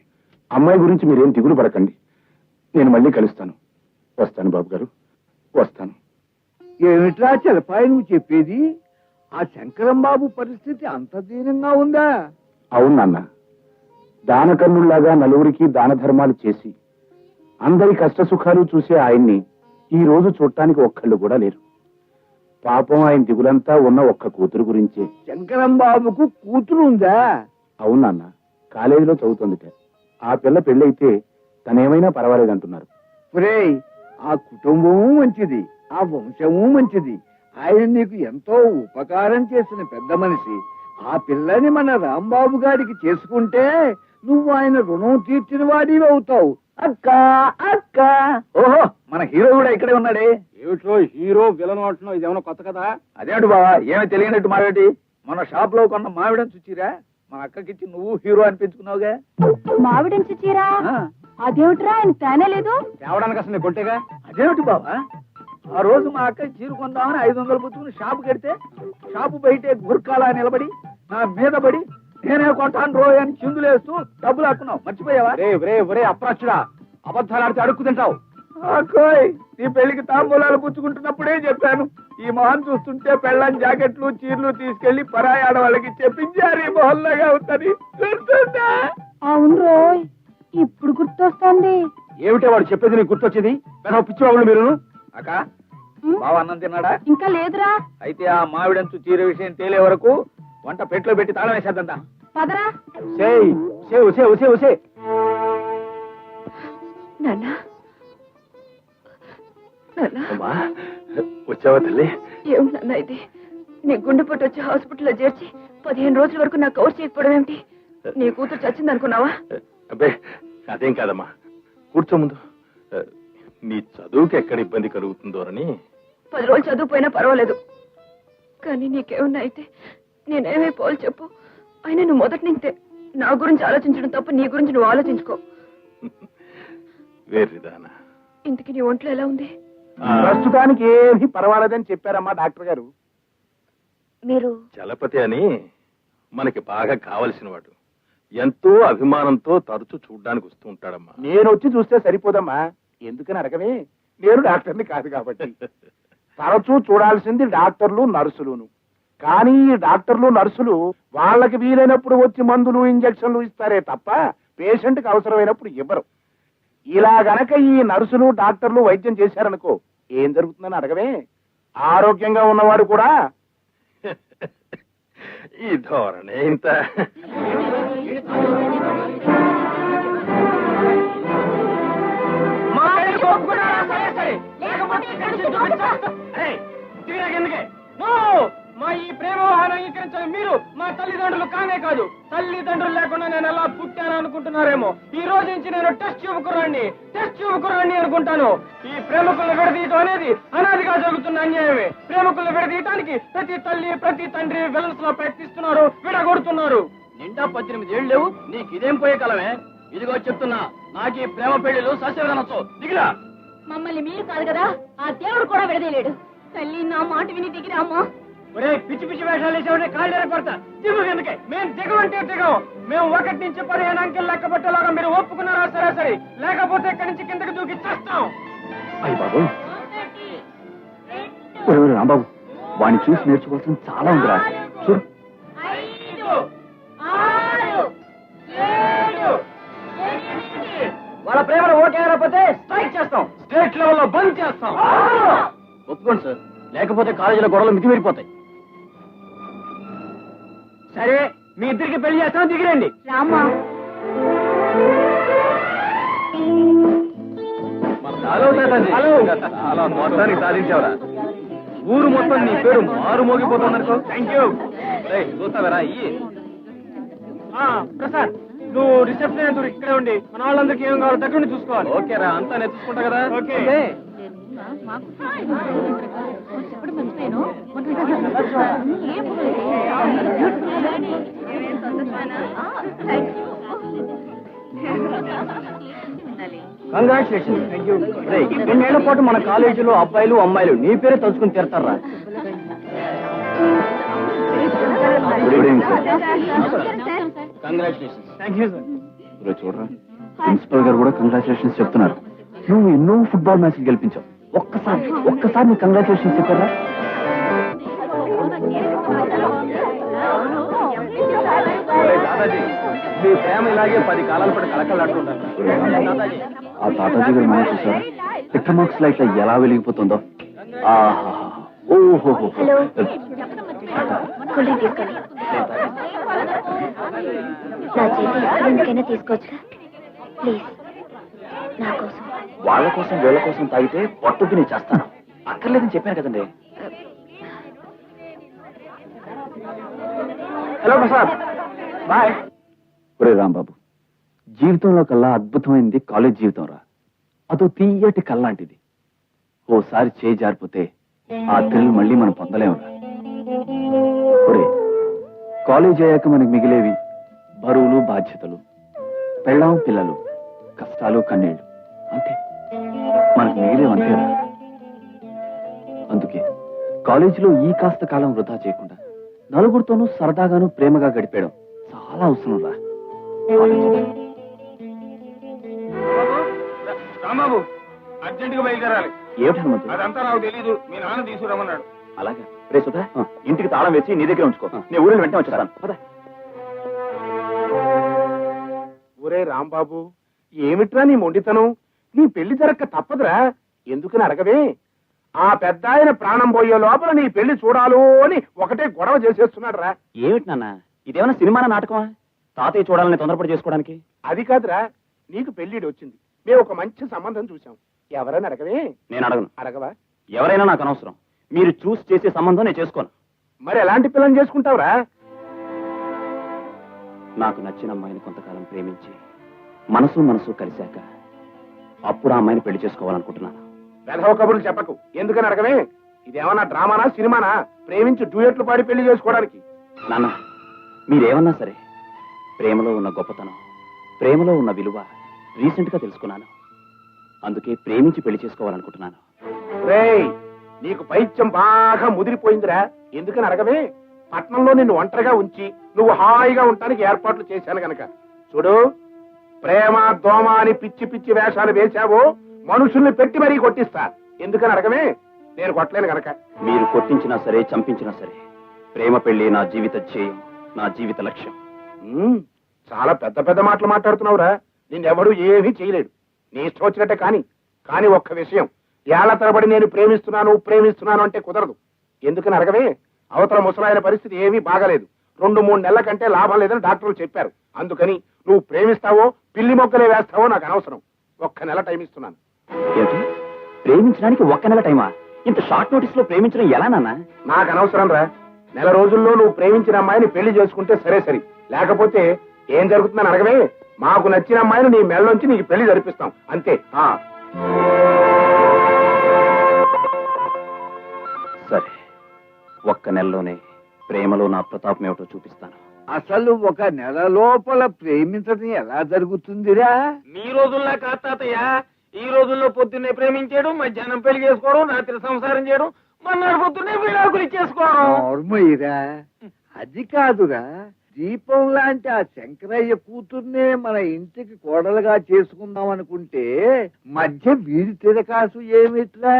[SPEAKER 3] అమ్మాయి గురించి మీరేం దిగులు పడకండి. నేను మళ్ళీ కలుస్తాను. వస్తాను బాబు గారు, వస్తాను.
[SPEAKER 5] ఏమిట్రా చలపాయి నువ్వు చెప్పేది? ఆ శంకరం బాబు పరిస్థితి అంత దీనంగా ఉందా?
[SPEAKER 3] అవును నాన్న. దానకర్ణుల్లాగా నలుగురికి దాన ధర్మాలు చేసి అందరి కష్ట సుఖాలు చూసే ఆయన్ని ఈ రోజు చూడటానికి ఒక్కళ్ళు కూడా లేరు. పాపం ఆయన దిగులంతా ఉన్న ఒక్క కూతురు గురించే.
[SPEAKER 2] శంకరం బాబుకు కూతురు ఉందా?
[SPEAKER 3] అవునన్న, కాలేజీలో చదువుతుందిట. ఆ పిల్ల పెళ్ళైతే తనేమైనా పర్వాలేదంటున్నారు.
[SPEAKER 2] ఒరేయ్, ఆ కుటుంబము మంచిది, ఆ వంశము మంచిది. ఆయన నీకు ఎంతో ఉపకారం చేసిన పెద్ద మనిషి. ఆ పిల్లని మన రాంబాబు గారికి చేసుకుంటే నువ్వు ఆయన రుణం తీర్చిన వాడివి అవుతావు.
[SPEAKER 5] అక్క అక్క. ఓహో, మన హీరో కూడా ఇక్కడే ఉన్నాడే.
[SPEAKER 3] ఏమిటో హీరో విలన్ అంటున్నావు, ఇదేమన్నా కొత్త కదా?
[SPEAKER 5] అదేమిటి బావా, ఏమీ తెలియనట్టు మావేటి? మన షాప్ లో కొన్న మావిడని చూచిరా, మన అక్కకిచ్చి నువ్వు హీరో అనిపించుకున్నావుగా.
[SPEAKER 8] మావిడించి చీరా అదేమిట్రా, ఆయన తేనే లేదు.
[SPEAKER 3] తేవడానికి అసలు నేను కొంటేగా.
[SPEAKER 5] అదేమిటి బావా, ఆ రోజు మా అక్క చీర కొందామని 500 పుచ్చుకుని షాపు కడితే షాపు బయటే గుర్కాలా నిలబడి నా మీద పడి నేనే కొంటాను రోయ్ అని చిందులేస్తూ డబ్బులు ఆక్కున్నావు, మర్చిపోయావా?
[SPEAKER 3] ఒరే అప్రాచుడా, అబద్ధాలు ఆడితే అడుక్కు తింటావు.
[SPEAKER 5] అక్కోయ్, నీ పెళ్లికి తాంబూలాలు పుచ్చుకుంటున్నప్పుడే చెప్పాను, ఈ మొహం చూస్తుంటే పెళ్ళని జాకెట్లు చీరలు తీసుకెళ్లి పరాయి ఆడవాళ్ళకి చెప్పించారు ఈ మొహల్లాగా అవుతుంది. గుర్తుందా?
[SPEAKER 8] అవును రోయ్, ఇప్పుడు గుర్తొస్తుంది.
[SPEAKER 3] ఏమిటే వాడు చెప్పేది నీకు గుర్తొచ్చేది? పెద్ద పిచ్చివాళ్ళు మీరు.
[SPEAKER 5] అక్క, బావ అన్నం తిన్నాడా?
[SPEAKER 8] ఇంకా లేదురా.
[SPEAKER 5] అయితే ఆ మావిడంచు చీర విషయం తేలే వరకు వంట పెట్లో పెట్టి తాళం వేసేద్దా.
[SPEAKER 8] పదరా. నాన్న,
[SPEAKER 7] వచ్చావా తల్లి?
[SPEAKER 8] ఏమన్నా ఇది? నీ గుండెపోటు వచ్చి హాస్పిటల్లో చేర్చి 15 రోజుల వరకు నాకు కవర్ చేయకపోవడం ఏమిటి? నీ కూతురు చచ్చింది అనుకున్నావా?
[SPEAKER 7] అబ్బే, అదేం కాదమ్మా, కూర్చో ముందు. నీ చదువుకి ఎక్కడ ఇబ్బంది కలుగుతుందోనని.
[SPEAKER 8] 10 రోజులు చదువుపోయినా పర్వాలేదు, కానీ నీకేమన్నా అయితే నేనేమైపోవాలి చెప్పు. అయినా నువ్వు మొదటి నుంచే నా గురించి ఆలోచించడం తప్ప నీ గురించి నువ్వు ఆలోచించుకో.
[SPEAKER 7] వేర్రిదానా,
[SPEAKER 8] ఇంతకీ నీ ఒంట్లో ఎలా ఉంది?
[SPEAKER 3] ప్రస్తుతానికి ఏమీ పర్వాలేదని చెప్పారమ్మా డాక్టర్ గారు.
[SPEAKER 6] మీరు
[SPEAKER 7] చలపతి అని మనకి బాగా కావలసిన వాడు, ఎంతో అభిమానంతో తరచూ చూడ్డానికి వస్తూ ఉంటాడమ్మా.
[SPEAKER 3] నేను వచ్చి చూస్తే సరిపోదమ్మా, ఎందుకని అడగమే, నేను డాక్టర్ని కాదు కాబట్టి. తరచూ చూడాల్సింది డాక్టర్లు నర్సులును. కానీ ఈ డాక్టర్లు నర్సులు వాళ్ళకి వీలైనప్పుడు వచ్చి మందులు ఇంజక్షన్లు ఇస్తారే తప్ప పేషెంట్ కి అవసరమైనప్పుడు ఇవ్వరు. ఇలా గనక ఈ నర్సులు డాక్టర్లు వైద్యం చేశారనుకో ఏం జరుగుతుందని అడగవే. ఆరోగ్యంగా ఉన్నవాడు కూడా
[SPEAKER 7] ఈ ధోరణి ఇంత.
[SPEAKER 4] మా ఈ ప్రేమ వ్యవహారం అంగీకరించాలి మీరు. మా తల్లిదండ్రులు కానే కాదు, తల్లిదండ్రులు లేకుండా నేను ఎలా పుట్టాను అనుకుంటున్నారేమో. ఈ రోజు నుంచి నేను టెస్ట్ ట్యూబ్ కుర్రాన్ని అనుకుంటాను. ఈ ప్రేమకులను విడదీయటం అనేది అనాదిగా జరుగుతున్న అన్యాయమే. ప్రేమకులను విడదీయటానికి ప్రతి తల్లి ప్రతి తండ్రి విలన్స్ లో ప్రయత్నిస్తున్నారు, విడగొడుతున్నారు.
[SPEAKER 2] నిండా 18 ఏళ్ళు లేవు, నీకు ఇదేం పోయే కాలమే? ఇదిగో చెప్తున్నా, నాకు ఈ ప్రేమ పెళ్లిలు సస్యవదనొచ్చు. దిగిరా.
[SPEAKER 9] మమ్మల్ని మీరు కాదు కదా, ఆ దేవుడు కూడా విడదీయలేడు. తల్లి, నా మాట విని దిగిరామా.
[SPEAKER 4] ఒరే, పిచ్చి పిచ్చి వేషాలు వేసేవాడే కాళ్ళ కొడతా. దిగు ఎందుకే? మేము దిగమంటే దిగం. మేము 1 నుంచి 15 అంకెలు లెక్క పట్టేలాగా మీరు ఒప్పుకున్నారా? సరే, లేకపోతే ఇక్కడి నుంచి కిందకి దూకి చేస్తాం.
[SPEAKER 2] అయ్య బాబు, రాంబాబు, వాడిని చూసి నేర్చుకోవాల్సింది చాలా ఉందిరా. చూడు,
[SPEAKER 9] 5, 6, 7, 8.
[SPEAKER 2] వాళ్ళ ప్రేమను ఓకే అయిపోతే స్ట్రైక్ చేస్తాం,
[SPEAKER 4] స్టేట్ లెవెల్లో బంద్ చేస్తాం.
[SPEAKER 2] ఒప్పుకోండి సార్, లేకపోతే కాలేజీలో గొడవలు మితిమీరిపోతాయి.
[SPEAKER 4] సరే, మీ ఇద్దరికి పెళ్లి చేస్తాం, దిగిరండి.
[SPEAKER 9] రామా,
[SPEAKER 5] చాలా మొత్తానికి సాధించావురా. ఊరు మొత్తం నీ పేరు మారు మోగిపోతుందనుకో.
[SPEAKER 4] Thank you.
[SPEAKER 5] చూస్తావరా ఇయ్యి.
[SPEAKER 4] ప్రసాద్, నువ్వు రిసెప్షన్ ఎదురు ఇక్కడే ఉండి మన వాళ్ళందరికీ ఏం కావాలో దగ్గర చూసుకోవాలి.
[SPEAKER 5] ఓకేరా, అంతా నేను చూసుకుంటా కదా.
[SPEAKER 4] ఓకే.
[SPEAKER 9] చెప్పడం మర్చిపోయాను.
[SPEAKER 2] కంగ్రాచులేషన్. 2 ఏళ్ల పాటు మన కాలేజీలో అబ్బాయిలు అమ్మాయిలు నీ పేరే తలుచుకుని తీరతారా? కంగ్రాచులేషన్.
[SPEAKER 4] Thank you sir.
[SPEAKER 2] చూడరా, ప్రిన్సిపల్ గారు కూడా కంగ్రాచులేషన్స్ చెప్తున్నారు. నువ్వు ఎన్నో ఫుట్బాల్ మ్యాచ్లు గెలిపించావు. ఒక్కసారి నీ కంగ్రాచులేషన్స్ చెప్పారా?
[SPEAKER 5] దాదాజీ, మీ ప్రేమ ఇలాగే 10 కాలాల పాటు కలకలాడుతుంటారు.
[SPEAKER 2] ఆ తాతాజీ గారు మనం చూసారా? పిట్రమాక్స్ లైట్ ఎలా వెలిగిపోతుందో. ఓహో
[SPEAKER 6] హలో కూల్ డ్రింక్ తీసుకోండి. నా చేతి ఎందుకైనా తీసుకోవచ్చుగా ప్లీజ్, నా కోసం.
[SPEAKER 2] వాళ్ళ కోసం వీళ్ళ కోసం తాగితే పొట్టుకి నేను చేస్తాను. అక్కర్లేదని చెప్పాను కదండి. Hello Prasad, bye. ఒరే రాంబాబు, జీవితంలో కల్లా అద్భుతమైనది కాలేజ్ జీవితం రా. అదో తీయటి కల్లాంటిది. ఓసారి చేయి జారిపోతే ఆ థ్రిల్ మళ్ళీ మనం పొందలేమురా. ఒరే, కాలేజ్ అయ్యాక మనకి మిగిలేవి బరువులు, బాధ్యతలు, పెళ్ళాం, పిల్లలు, కష్టాలు, కన్నీళ్లు, అంతే. మనకు మిగిలేవంతేరా. అందుకే కాలేజీలో ఈ కాస్త కాలం వృధా చేయకుండా నలుగురితోనూ సరదాగాను ప్రేమగా గడిపేయడం చాలా అవసరం రా.
[SPEAKER 3] రాంబాబు, అర్జెంట్ గా బయలుదేరాలి.
[SPEAKER 2] ఏమిటి హనుమంతు?
[SPEAKER 3] అదంతా నాకు తెలీదు, మీ నాన్న తీసుకురమ్మన్నాడు.
[SPEAKER 2] అలాగే రే సుధా, ఇంటికి తాళం వేసి నీ దగ్గర ఉంచుకో. నేను ఊరిని వెంటనే వచ్చేస్తాను.
[SPEAKER 3] ఒరే రాంబాబు, ఏమిట్రా నీ మొండితనం? నీ పెళ్లి జరక్క తప్పదురా. ఎందుకని అడగవే? ఆ పెద్ద ఆయన ప్రాణం పోయే లోపల నీ పెళ్లి చూడాలు అని ఒకటే గొడవ చేసేస్తున్నాడు రా.
[SPEAKER 2] ఏమిటి నాన్న, ఇదేమన్నా సినిమానా నాటకమా? తాతయ్య చూడాలని తొందరపడి చేసుకోవడానికి?
[SPEAKER 3] అది కాదురా, నీకు పెళ్లిడి వచ్చింది, మేము ఒక మంచి సంబంధం చూసాం. ఎవరైనా అడగవే?
[SPEAKER 2] నేను అడగను.
[SPEAKER 3] అడగవా?
[SPEAKER 2] ఎవరైనా నాకు అనవసరం. మీరు చూసి చేసే సంబంధం నేను చేసుకోను.
[SPEAKER 3] మరి ఎలాంటి పిల్లని చేసుకుంటావురా?
[SPEAKER 2] నాకు నచ్చిన అమ్మాయిని కొంతకాలం ప్రేమించి మనసు కలిశాక అప్పుడు ఆ అమ్మాయిని పెళ్లి చేసుకోవాలనుకుంటున్నాను.
[SPEAKER 3] వెధవ కబుర్లు చెప్పకు. ఎందుకని అడగవే? ఇదేమన్నా డ్రామానా, సినిమానా? ప్రేమించి డ్యూయట్లు పాడి పెళ్లి చేసుకోవడానికి?
[SPEAKER 2] నాన్న, మీరేమన్నా సరే, ప్రేమలో ఉన్న గొప్పతనం, ప్రేమలో ఉన్న విలువ రీసెంట్ గా తెలుసుకున్నాను. అందుకే ప్రేమించి పెళ్లి చేసుకోవాలనుకుంటున్నాను.
[SPEAKER 3] రేయ్, నీకు పైత్యం బాగా ముదిరిపోయిందిరా. ఎందుకని అడగవే? పట్నంలో నిన్ను ఒంటరిగా ఉంచి నువ్వు హాయిగా ఉండటానికి ఏర్పాట్లు చేశాను గనక. చూడు, ప్రేమ దోమ అని పిచ్చి పిచ్చి వేషాలు వేశావో మనుషుల్ని పెట్టి మరీ కొట్టిస్తా. ఎందుకని అడగవే? నేను కొట్టలేను గనక.
[SPEAKER 2] మీరు కొట్టించినా సరే, చంపించినా సరే, ప్రేమ పెళ్లి నా జీవిత ధ్యేయం, నా జీవిత లక్ష్యం.
[SPEAKER 3] చాలా పెద్ద పెద్ద మాటలు మాట్లాడుతున్నావురా. నిన్నెవడూ ఏమీ చేయలేడు. నీ ఇష్టం వచ్చినట్టే కానీ ఒక్క విషయం, ఏళ్ల తరబడి నేను ప్రేమిస్తున్నాను అంటే కుదరదు. ఎందుకని అడగవే? అవతల ముసలాయన పరిస్థితి ఏమీ బాగలేదు. 2-3 నెలల కంటే లాభం లేదని డాక్టర్లు చెప్పారు. అందుకని నువ్వు ప్రేమిస్తావో పిల్లి మొక్కలే వేస్తావో నాకు అనవసరం. 1 నెల టైం ఇస్తున్నాను.
[SPEAKER 2] ఏంటి, ప్రేమించడానికి 1 నెల టైమా? ఇంత షార్ట్ నోటీస్ లో ప్రేమించడం ఎలా నాన్న?
[SPEAKER 3] నాకు అనవసరం రా. 1 నెల రోజుల్లో నువ్వు ప్రేమించిన అమ్మాయిని పెళ్లి చేసుకుంటే సరే, లేకపోతే ఏం జరుగుతుందని అడగవే? మాకు నచ్చిన అమ్మాయిని నీ మెళ్ళొంచి నీకు పెళ్లి జరిపిస్తాం, అంతే.
[SPEAKER 2] సరే, 1 నెలలోనే ప్రేమలో నా ప్రతాపం ఏమిటో చూపిస్తాను.
[SPEAKER 5] అసలు 1 నెల లోపల ప్రేమించడం ఎలా జరుగుతుందిరా?
[SPEAKER 4] మీ రోజుల్లో కాదు తాతయ్య. ఈ రోజుల్లో పొద్దున్నే ప్రేమించేయడం, మధ్యాహ్నం పెళ్లి చేసుకోవడం, రాత్రి సంసారం చేయడం, మన్నాడు పొద్దున్నే విడాకులు ఇచ్చేసుకోవడం.
[SPEAKER 5] నోర్మయ్యరా, అది కాదురా. దీపం లాంటి ఆ శంకరయ్య కూతుర్నే మన ఇంటికి కోడలుగా చేసుకుందాం అనుకుంటే మధ్య వీధి తిరకాసు ఏమిట్రా?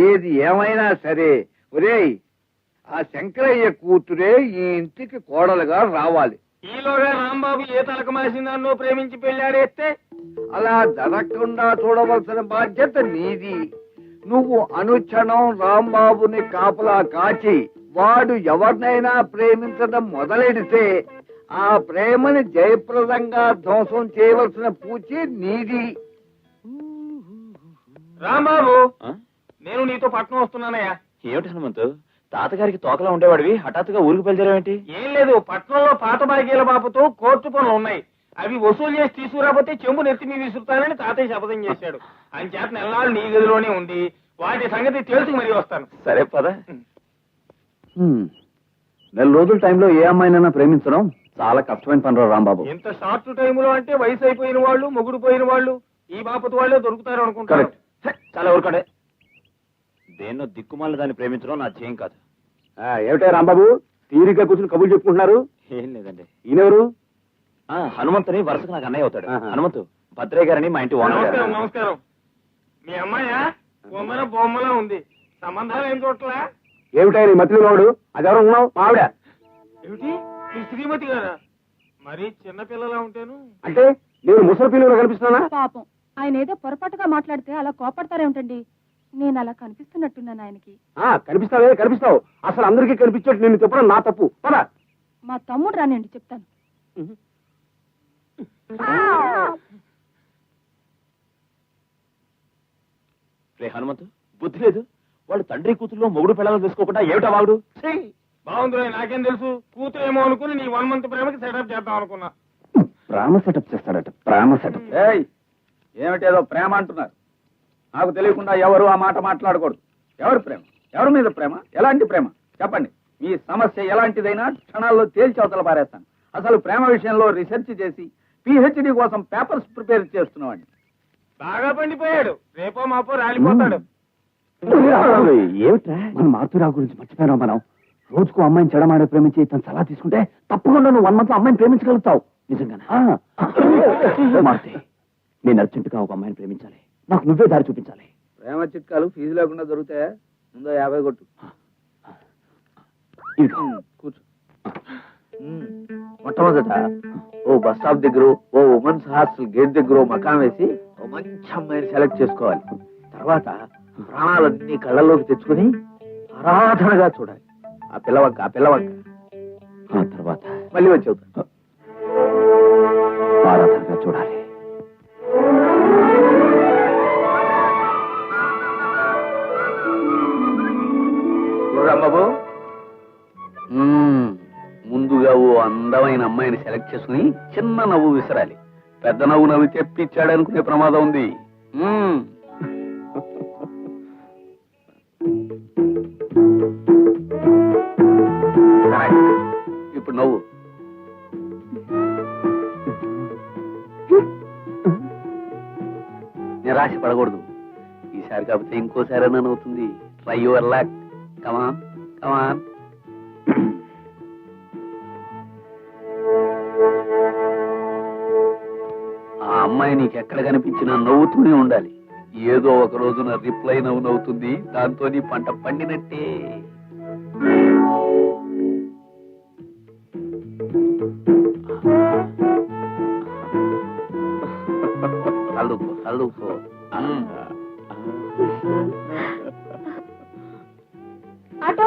[SPEAKER 5] ఏది ఏమైనా సరే, ఒరేయ్, ఆ శంకరయ్య కూతురే ఈ ఇంటికి కోడలుగా రావాలి.
[SPEAKER 4] ఈలోగా రాంబాబు ఏ తలక మాసిందాన్నో ప్రేమించి పెళ్లాడేస్తే
[SPEAKER 5] అలా జరగకుండా చూడవలసిన బాధ్యత నీది. నువ్వు అనుక్షణం రాంబాబుని కాపలా కాచి వాడు ఎవరినైనా ప్రేమించడం మొదలెడితే ఆ ప్రేమని జయప్రదంగా ధ్వంసం చేయవలసిన పూచి నీది.
[SPEAKER 4] రాంబాబు, నేను నీతో పట్నం వస్తున్నానయ్యా.
[SPEAKER 2] ఏమిటి హనుమంతు, తాతగారికి తోకలా ఉండేవాడివి హఠాత్తుగా ఊరికి బయలుదేరావేంటి?
[SPEAKER 4] ఏం లేదు, పట్నంలో పాత బాగీల బాబుతో కోర్టు పనులు ఉన్నాయి. అవి వసూలు చేసి తీసుకురాబోతే చెంబు నెత్తి మీ విసురుతానని తాతయ్య శపథం చేశాడు. అని చేత నెలనాళ్ళు నీ గదిలోనే ఉంది. వాటి సంగతి తెలుసుకు మరీ వస్తాను.
[SPEAKER 2] సరే పద. 1 నెల రోజుల టైంలో ఏ అమ్మాయినైనా ప్రేమించడం చాలా కష్టమైన పని రాంబాబు.
[SPEAKER 4] ఎంత షార్ట్ టైంలో అంటే వయసు అయిపోయిన వాళ్ళు, మొగుడు పోయిన వాళ్ళు, ఈ బాపతి వాళ్ళే దొరుకుతారు అనుకుంటారు.
[SPEAKER 2] చాలా ఊరుకోండి. దేన్నో దిక్కుమాల దాన్ని ప్రేమించడం నా ధ్యేయం కాదు.
[SPEAKER 3] ఏమిటా రాంబాబు, తీరిగ్గా కూర్చుని కబుర్లు చెప్పుకుంటున్నారు?
[SPEAKER 2] ఏం లేదండి.
[SPEAKER 3] ఈయనెవరు?
[SPEAKER 2] హనుమంతుని వరుసకు నాకు అన్నయ్య అవుతాడు. హనుమంతు భద్రయ్య గారని మా ఇంటి ఓనర్ గారు.
[SPEAKER 4] నమస్కారం. మీ అమ్మాయా? బొమ్మలా ఉంది. సంబంధాలు ఏం చూడట్లా?
[SPEAKER 3] ఏమిటా నీ మతిలో వాడు? అదెవరు ఉన్నావు? ఆవిడ.
[SPEAKER 4] ఏమిటి, మీ శ్రీమతి గారా? మరి చిన్నపిల్లలా ఉంటాను
[SPEAKER 3] అంటే నేను ముసలి పిల్లలు కనిపిస్తున్నానా?
[SPEAKER 9] పాపం
[SPEAKER 8] ఆయన ఏదో పొరపాటుగా మాట్లాడితే అలా కోపడతారేమిటండి? నేను అలా కనిపిస్తున్నట్టున్నాను ఆయనకి.
[SPEAKER 3] కనిపిస్తావు అసలు అందరికీ కనిపించేట్టు నేను చెప్పడం నా తప్పు. పద.
[SPEAKER 8] మా తమ్ముడు రానండి, చెప్తాను.
[SPEAKER 2] రే హనుమంతు, బుద్ధి లేదు. వాళ్ళు తండ్రి కూతుర్లో మొగుడు పిల్లలు తీసుకోకుండా ఏమిటా వాగుడు?
[SPEAKER 4] బాగుంది, నాకేం తెలుసు. కూతురు ఏమో అనుకుని నీ 1 month ప్రేమకి సెటప్ చేద్దాం అనుకున్నా.
[SPEAKER 2] ప్రేమ సెటప్ చేస్తాడట. ప్రేమ సెటప్.
[SPEAKER 5] ఏమిటేదో ప్రేమ అంటున్నారు. నాకు తెలియకుండా ఎవరు ఆ మాట మాట్లాడకూడదు. ఎవరు ప్రేమ? ఎవరి మీద ప్రేమ? ఎలాంటి ప్రేమ? చెప్పండి. మీ సమస్య ఎలాంటిదైనా క్షణాల్లో తేల్చి అవతల పారేస్తాను. అసలు ప్రేమ విషయంలో రీసెర్చ్ చేసి PhD కోసం పేపర్స్ ప్రిపేర్ చేస్తున్నామండి.
[SPEAKER 4] బాగా పండిపోయాడు, రేపో మాపో రాలిపోతాడు.
[SPEAKER 2] ఏమిట్రా మన మారుతురావు గురించి మర్చిపోయినావు. మనం రోజుకు అమ్మాయిని చెడమాడే ప్రేమించి తను సలహా తీసుకుంటే తప్పకుండా నువ్వు 1 month లో అమ్మాయిని ప్రేమించగలుగుతావు. నిజంగానే మారుతి, నేను అర్జెంటుగా ఒక అమ్మాయిని ప్రేమించాలి. నాకు నువ్వే దారి చూపించాలి.
[SPEAKER 5] ప్రేమ చిట్కాలు ఫీజు లేకుండా దొరుకుతాయా? ముందో 50 కొట్టు. కూర్చో. మొట్టమొదట ఓ బస్ స్టాప్ దగ్గర, ఓ ఉమెన్స్ హాస్టల్ గేట్ దగ్గర మకాం వేసి ఓ మంచి అమ్మాయిని సెలెక్ట్ చేసుకోవాలి. తర్వాత ప్రాణాలన్నీ కళ్ళలోకి తెచ్చుకుని ఆరాధనగా చూడాలి. ఆ పిల్లవంక
[SPEAKER 2] తర్వాత
[SPEAKER 5] మళ్ళీ వచ్చి అవుతాను.
[SPEAKER 2] ఆరాధనగా చూడాలి.
[SPEAKER 5] బాబు, ముందుగా ఓ అందమైన అమ్మాయిని సెలెక్ట్ చేసుకుని చిన్న నవ్వు విసరాలి. పెద్ద నవ్వు నవ్వి తెప్పిచ్చాడు అనుకునే ప్రమాదం ఉంది. ఇప్పుడు నవ్వు. నిరాశ పడకూడదు. ఈసారి కాకపోతే ఇంకోసారి అని అవుతుంది. Try your luck. Come on come on. ఆ అమ్మాయి నీకు ఎక్కడ కనిపించినా నవ్వుతూనే ఉండాలి. ఏదో ఒక రోజున రిప్లై నవ్వుతుంది. దాంతో నీ పంట పండినట్టే. అల్లుకో.
[SPEAKER 6] ఆటో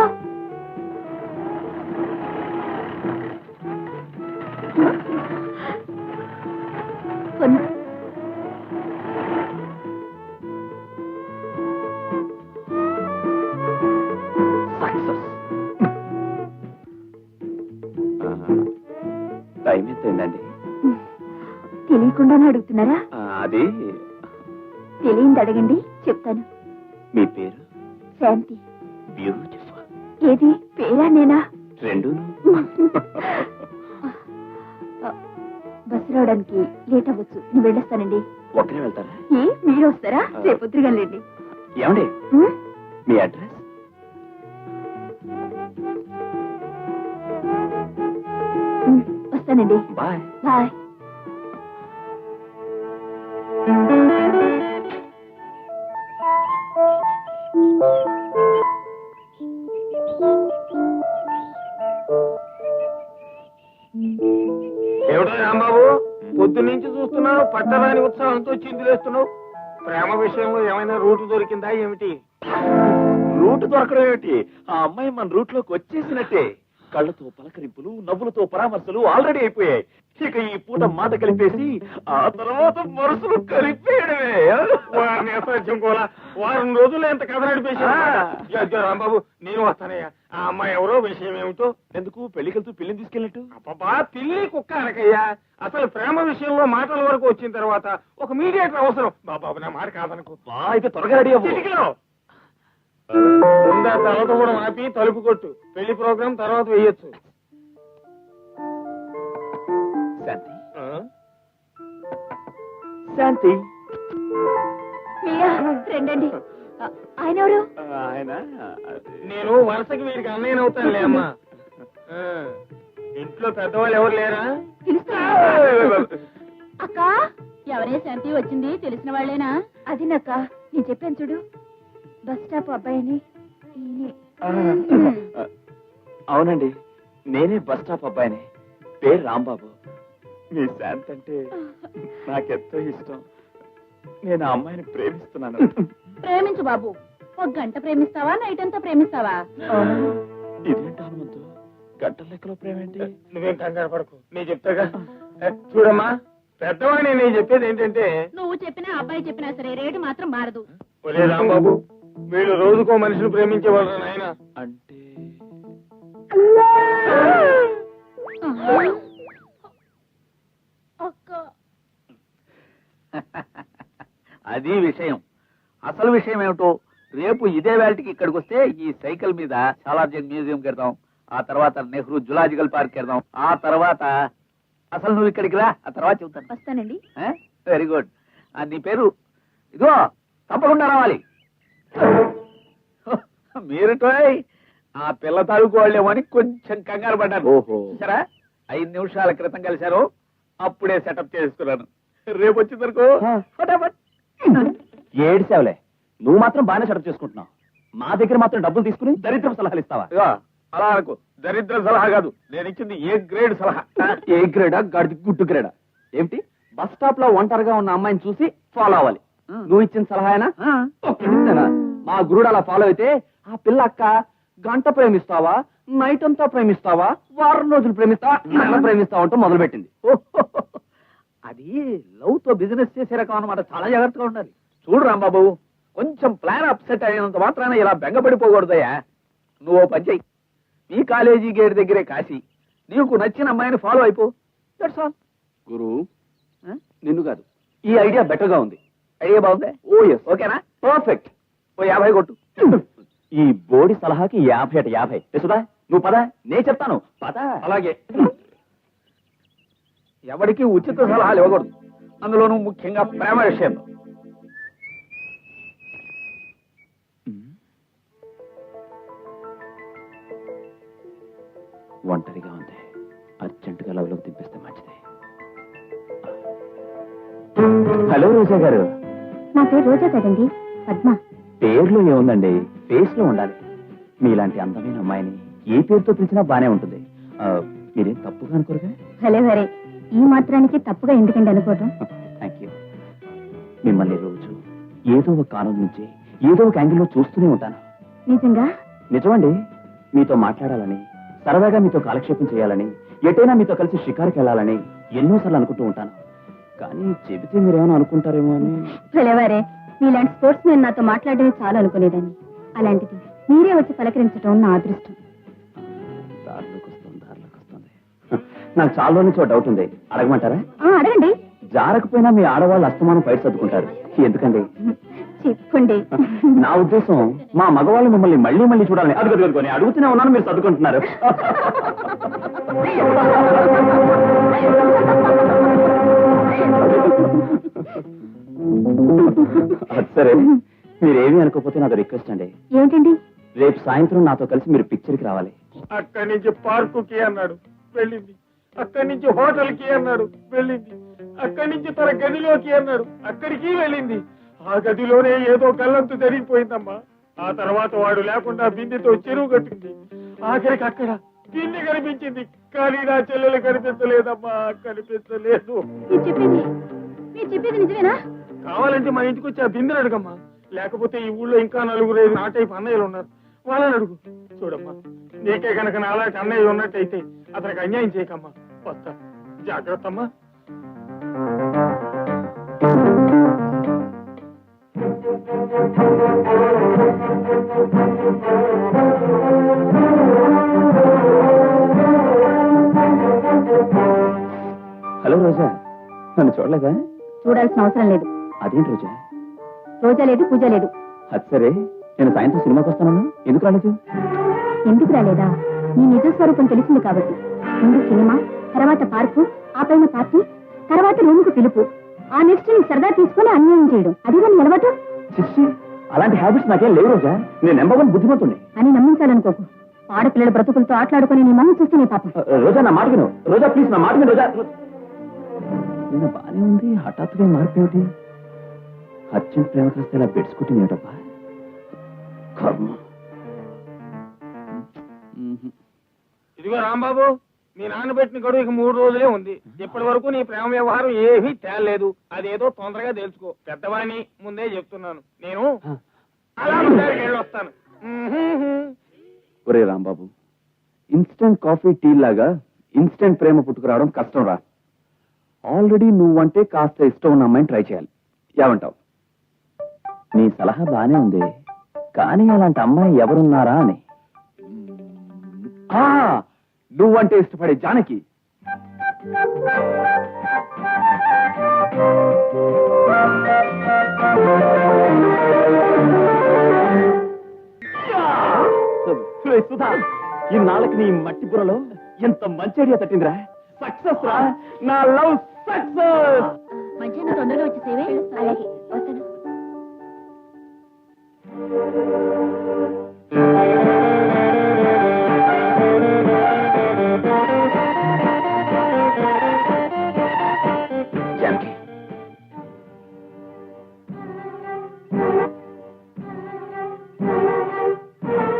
[SPEAKER 2] టైం ఎంత అయిందండి?
[SPEAKER 6] తెలియకుండానే అడుగుతున్నారా?
[SPEAKER 2] అది
[SPEAKER 6] తెలియంది అడగండి, చెప్తాను.
[SPEAKER 2] మీ పేరు?
[SPEAKER 6] శాంతి.
[SPEAKER 2] బ్యూటిఫుల్.
[SPEAKER 6] ఏది పేరా నేనా?
[SPEAKER 2] రెండు.
[SPEAKER 6] బస్సు రావడానికి లేట్ అవ్వచ్చు, నేను వెళ్ళొస్తానండి.
[SPEAKER 2] ఒక్కరే వెళ్తారా?
[SPEAKER 6] ఏ మీరు వస్తారా? రేపు పొద్దుగాలండి.
[SPEAKER 2] ఏమండి మీ అడ్రస్?
[SPEAKER 6] వస్తానండి.
[SPEAKER 2] Bye
[SPEAKER 6] bye.
[SPEAKER 4] ఏమిటో రాంబాబు, పొద్దున్నుంచి చూస్తున్నావు, పట్టరాని ఉత్సాహంతో చిందులేస్తున్నావు. ప్రేమ విషయంలో ఏమైనా రూట్ దొరికిందా ఏమిటి?
[SPEAKER 2] రూట్ దొరకడం ఏమిటి? ఆ అమ్మాయి మన రూట్ లోకి వచ్చేసినట్టే. కళ్ళతో పలకరింపులు, నవ్వులతో పరామర్శలు ఆల్రెడీ అయిపోయాయి. ఇక ఈ పూట మాట కలిపేసి ఆ తర్వాత మనసులు కలిపేయడమే.
[SPEAKER 4] వారం రోజులు ఎంత కథ నడిపేసా రాంబాబు. నేను వస్తానయ్యా. ఆ అమ్మాయి ఎవరో, విషయం ఏమిటో?
[SPEAKER 2] ఎందుకు పెళ్లికెళ్తూ పిల్లిని తీసుకెళ్ళినట్టు?
[SPEAKER 4] అబ్బా, పిల్లి కుక్క అనకయ్యా. అసలు ప్రేమ విషయంలో మాటల వరకు వచ్చిన తర్వాత ఒక మీడియేటర్ అవసరం. బాబాబు నా మాట కాదనుకో.
[SPEAKER 2] అయితే త్వరగా రెడీ అవ్వు.
[SPEAKER 4] ముందా తర్వాత కూడా ఆపి తలుపు కొట్టు. పెళ్లి ప్రోగ్రాం తర్వాత వేయొచ్చు.
[SPEAKER 2] శాంతి, శాంతి.
[SPEAKER 6] మీరా రండి. ఆయన ఎవరు?
[SPEAKER 2] ఆయన
[SPEAKER 4] నేను వరుసకి వీరికి అన్నయ్య అవుతానులే అమ్మా. ఇంట్లో పెద్దవాళ్ళు ఎవరు లేరా?
[SPEAKER 6] అక్క,
[SPEAKER 9] ఎవరే శాంతి వచ్చింది? తెలిసిన వాళ్ళేనా?
[SPEAKER 6] అది నాక, నేను చెప్పాను చూడు, బస్ స్టాప్ అబ్బాయిని.
[SPEAKER 2] అవునండి, నేనే బస్ స్టాప్ అబ్బాయిని. పేరు రాంబాబు. మీ శాంతి అంటే నాకెంతో ఇష్టం. నేను ఆ అమ్మాయిని ప్రేమిస్తున్నాను.
[SPEAKER 9] ప్రేమించు బాబు. ఒక గంట ప్రేమిస్తావా, నైట్ అంతా ప్రేమిస్తావా?
[SPEAKER 2] ఇదేంటి హనుమంతు, గంటల లెక్కలో ప్రేమేంటి?
[SPEAKER 4] నువ్వేం కంగారు పడకు, నేను చెప్తాగా. చూడమ్మా, పెద్దవాడిని నేను చెప్పేది ఏంటంటే,
[SPEAKER 9] నువ్వు చెప్పినా అబ్బాయి చెప్పినా సరే రేటు మాత్రం మారదు.
[SPEAKER 4] ఒరే రాంబాబు, వీళ్ళు రోజుకో మనిషిని ప్రేమించే వాళ్ళు నాయన.
[SPEAKER 2] అంటే
[SPEAKER 5] అది విషయం. అసలు విషయం ఏమిటో రేపు ఇదే వేళకి ఇక్కడికి వస్తే ఈ సైకిల్ మీద సాలార్జంగ్ మ్యూజియం కెడదాం, ఆ తర్వాత నెహ్రూ జులాజికల్ పార్క్ కెడదాం, ఆ తర్వాత అసలు నువ్వు ఇక్కడికి రా, ఆ తర్వాత చెబుతాను.
[SPEAKER 9] వస్తానండి.
[SPEAKER 5] Very good. నీ పేరు ఇదిగో తప్పకుండా రావాలి. మీరు ఆ పిల్ల తాలూకు వాళ్ళేమో అని కొంచెం కంగారు పడ్డాను.
[SPEAKER 2] ఓహో,
[SPEAKER 5] సరే 5 నిమిషాల క్రితం కలిశారు, అప్పుడే సెటప్ చేసుకున్నాను. రేపు వచ్చిన వరకు
[SPEAKER 2] ఏడ్చావులే. నువ్వు మాత్రం బాగానే సెటప్ చేసుకుంటున్నావు. మా దగ్గర మాత్రం డబ్బులు తీసుకుని దరిద్రపు సలహాలు ఇస్తావా?
[SPEAKER 5] ఇదిగో అలా అనుకో, దరిద్ర సలహా కాదు, నేను ఇచ్చింది ఏ గ్రేడ్ సలహా.
[SPEAKER 2] ఏ గ్రేడా, గడిది గుడ్డు గ్రేడా? ఏమిటి, బస్ స్టాప్ లో ఒంటరిగా ఉన్న అమ్మాయిని చూసి ఫాలో అవ్వాలి. నువ్వు ఇచ్చిన సలహానా? మా గురుడు అలా ఫాలో అయితే ఆ పిల్ల అక్క గంట ప్రేమిస్తావా, నైట్ అంతా ప్రేమిస్తావా, వారం రోజులు ప్రేమిస్తావా, నెల ప్రేమిస్తావా అంటూ మొదలు పెట్టింది.
[SPEAKER 5] అది లవ్ తో బిజినెస్ చేసే రకం అన్నమాట. చాలా జాగ్రత్తగా ఉండాలి. చూడు రాంబాబు, కొంచెం ప్లాన్ అప్సెట్ అయినంత మాత్రాన ఇలా బెంగపడిపోకూడదయ్యా. నువ్వు పని చెయ్యి, మీ కాలేజీ గేట్ దగ్గరే కాసి నీకు నచ్చిన అమ్మాయిని ఫాలో అయిపో. That's all.
[SPEAKER 2] గురు, నిన్ను కాదు, ఈ ఐడియా బెటర్ గా ఉంది.
[SPEAKER 5] ఐడియా బాగుంది.
[SPEAKER 2] ఓ ఎస్,
[SPEAKER 5] ఓకేనా?
[SPEAKER 2] పర్ఫెక్ట్.
[SPEAKER 5] ఓ 50 కొట్టు.
[SPEAKER 2] ఈ బోడి సలహాకి 50 అట 50. తెలుసుదా? నువ్వు పద, నేను చెప్తాను. పద.
[SPEAKER 5] అలాగే. ఎవరికి ఉచిత సలహాలు ఇవ్వకూడదు, అందులోనూ ముఖ్యంగా ప్రేమ విషయంలో.
[SPEAKER 2] ఒంటరిగా ఉంది, అర్జెంటుగా లవ్లోకి దింపిస్తే మంచిది. హలో రోజా గారు.
[SPEAKER 6] నా పేరు రోజా కదండి, పద్మ.
[SPEAKER 2] పేర్లో ఏముందండి, ఫేస్ లో ఉండాలి. మీలాంటి అందమైన అమ్మాయిని ఏ పేరుతో పిలిచినా బానే ఉంటుంది. మీరేం తప్పుగా అనుకోరుగా?
[SPEAKER 6] భలే భలే, ఈ మాత్రానికి తప్పుగా ఎందుకండి అనుకోవటం?
[SPEAKER 2] Thank you. మిమ్మల్ని రోజు ఏదో ఒక కారణం నుంచి ఏదో ఒక యాంగిల్లో చూస్తూనే ఉంటాను.
[SPEAKER 6] నిజంగా?
[SPEAKER 2] నిజమండి. మీతో మాట్లాడాలని, సరదాగా మీతో కాలక్షేపం చేయాలని, ఎటైనా మీతో కలిసి షికారుకి వెళ్ళాలని ఎన్నోసార్లు అనుకుంటూ ఉంటాను. కానీ చెబితే మీరేమైనా అనుకుంటారేమో అని.
[SPEAKER 6] భలేవారే, మీలాంటి స్పోర్ట్స్ నేను నాతో మాట్లాడడమే చాలు అనుకునేదాన్ని. అలాంటిది మీరే వచ్చి పలకరించడం నా అదృష్టం.
[SPEAKER 2] దారిలోకి వస్తుంది. నాకు చాలా రోజుల నుంచి డౌట్ ఉంది, అడగమంటారా?
[SPEAKER 6] అడగండి.
[SPEAKER 2] జారకపోయినా మీ ఆడవాళ్ళు అస్తమానం బయట సర్దుకుంటారు, ఎందుకండి?
[SPEAKER 6] చెప్పండి.
[SPEAKER 2] నా ఉద్దేశం, మా మగవాళ్ళు మిమ్మల్ని మళ్ళీ మళ్ళీ చూడాలని. అడుగుతుని అడుగుతూనే ఉన్నాను, మీరు సర్దుకుంటున్నారు. సరే, మీరేమీ అనుకోకపోతే నాతో రిక్వెస్ట్ అండి.
[SPEAKER 6] ఏమిటండి?
[SPEAKER 2] రేపు సాయంత్రం నాతో కలిసి మీరు పిక్చర్కి రావాలి.
[SPEAKER 4] అక్కడి నుంచి పార్కుకి అన్నాడు, వెళ్ళింది. అక్కడి నుంచి హోటల్ కి అన్నాడు, వెళ్ళింది. అక్కడి నుంచి తన గదిలోకి అన్నాడు, అక్కడికి వెళ్ళింది. ఆ గదిలోనే ఏదో గల్లంతు జరిగిపోయిందమ్మా. ఆ తర్వాత వాడు లేకుండా బిందెతో చెరువు కట్టింది. ఆఖరికి అక్కడ బిందె కనిపించింది, కానీ నా చెల్లెలు కనిపించలేదమ్మా, కనిపించలేదు.
[SPEAKER 6] మీరు చెప్పేది నిజమేనా?
[SPEAKER 4] కావాలంటే మా ఇంటికి వచ్చి ఆ బిందెను అడుగమ్మా, లేకపోతే ఈ ఊళ్ళో ఇంకా 4 నా టైపు అన్నయ్యలు ఉన్నారు, వాళ్ళని అడుగు. చూడమ్మా, నీకే కనుక నాలాంటి అన్నయ్య ఉన్నట్టయితే అతనికి అన్యాయం చేయకమ్మా. వస్తా, జాగ్రత్త అమ్మా.
[SPEAKER 2] హలో రోజా, నన్ను చూడలేదా?
[SPEAKER 6] చూడాల్సిన అవసరం లేదు.
[SPEAKER 2] అదేంటి రోజా?
[SPEAKER 6] రోజా లేదు, పూజ లేదు.
[SPEAKER 2] అది సరే, నేను సాయంత్రం సినిమాకి వస్తానన్నా, ఎందుకు రాలేదు?
[SPEAKER 6] ఎందుకు రాలేదా? నీ నిజ స్వరూపం తెలిసింది కాబట్టి. ముందు సినిమా, తర్వాత పార్కు, ఆ పైన పార్టీ, తర్వాత రూమ్కు పిలుపు, ఆ నెక్స్ట్ నీ సరదా తీసుకుని అన్యాయం చేయడం, అదిగా నీ అలవాటు.
[SPEAKER 2] చిచ్చి, అలాంటి హ్యాబిట్స్ నాకేం లేవు రోజా. నేను నెంబర్ 1 బుద్ధిమంతుణ్ణి
[SPEAKER 6] అని నమ్మించాలనుకోకు. ఆడపిల్లల బ్రతుకులతో ఆటలాడుకుని నీ మమ్మీ చూస్తే నీ పాపం.
[SPEAKER 2] రోజా, నా మాట విను. రోజా ప్లీజ్, నా మాట విను రోజా. నిన్న బానే ఉంది, హఠాత్తుగా మారిపోయింది. అర్జెంట్ ప్రేమ కాస్త ఇలా బెడ్స్కుట్టింది ఏమిటబ్బా? కర్మ.
[SPEAKER 4] ఇదిగో రాంబాబు, మీ నాన్న పెట్టిన గడువు ఇక 3 రోజులే ఉంది. ఇప్పటి వరకు నీ ప్రేమ వ్యవహారం ఏమీ తేలేదు. అదేదో తొందరగా తెలుసుకో. పెద్దవాడిని ముందే చెప్తున్నాను. నేను అలా వెళ్ళొస్తాను.
[SPEAKER 2] ఒరే రాంబాబు, ఇన్స్టెంట్ కాఫీ టీ లాగా ఇన్స్టెంట్ ప్రేమ పుట్టుకురావడం కష్టం రా. ఆల్రెడీ నువ్వంటే కాస్త ఇష్టం ఉన్న అమ్మాయిని ట్రై చేయాలి. ఏమంటావు? నీ సలహా బానే ఉంది, కానీ అలాంటి అమ్మాయి ఎవరున్నారా అని. నువ్వంటే ఇష్టపడే జానకి. సుధా, ఇన్నాళ్ళకి నీ మట్టి బుర్రలో ఎంత మంచి ఐడియా తట్టిందిరా. సక్సెస్ రా, నా లవ్ సక్సెస్.
[SPEAKER 9] మంచిగా తొందరగా వచ్చేసేవే.
[SPEAKER 6] అలాగే వస్తాను.
[SPEAKER 2] జానకి,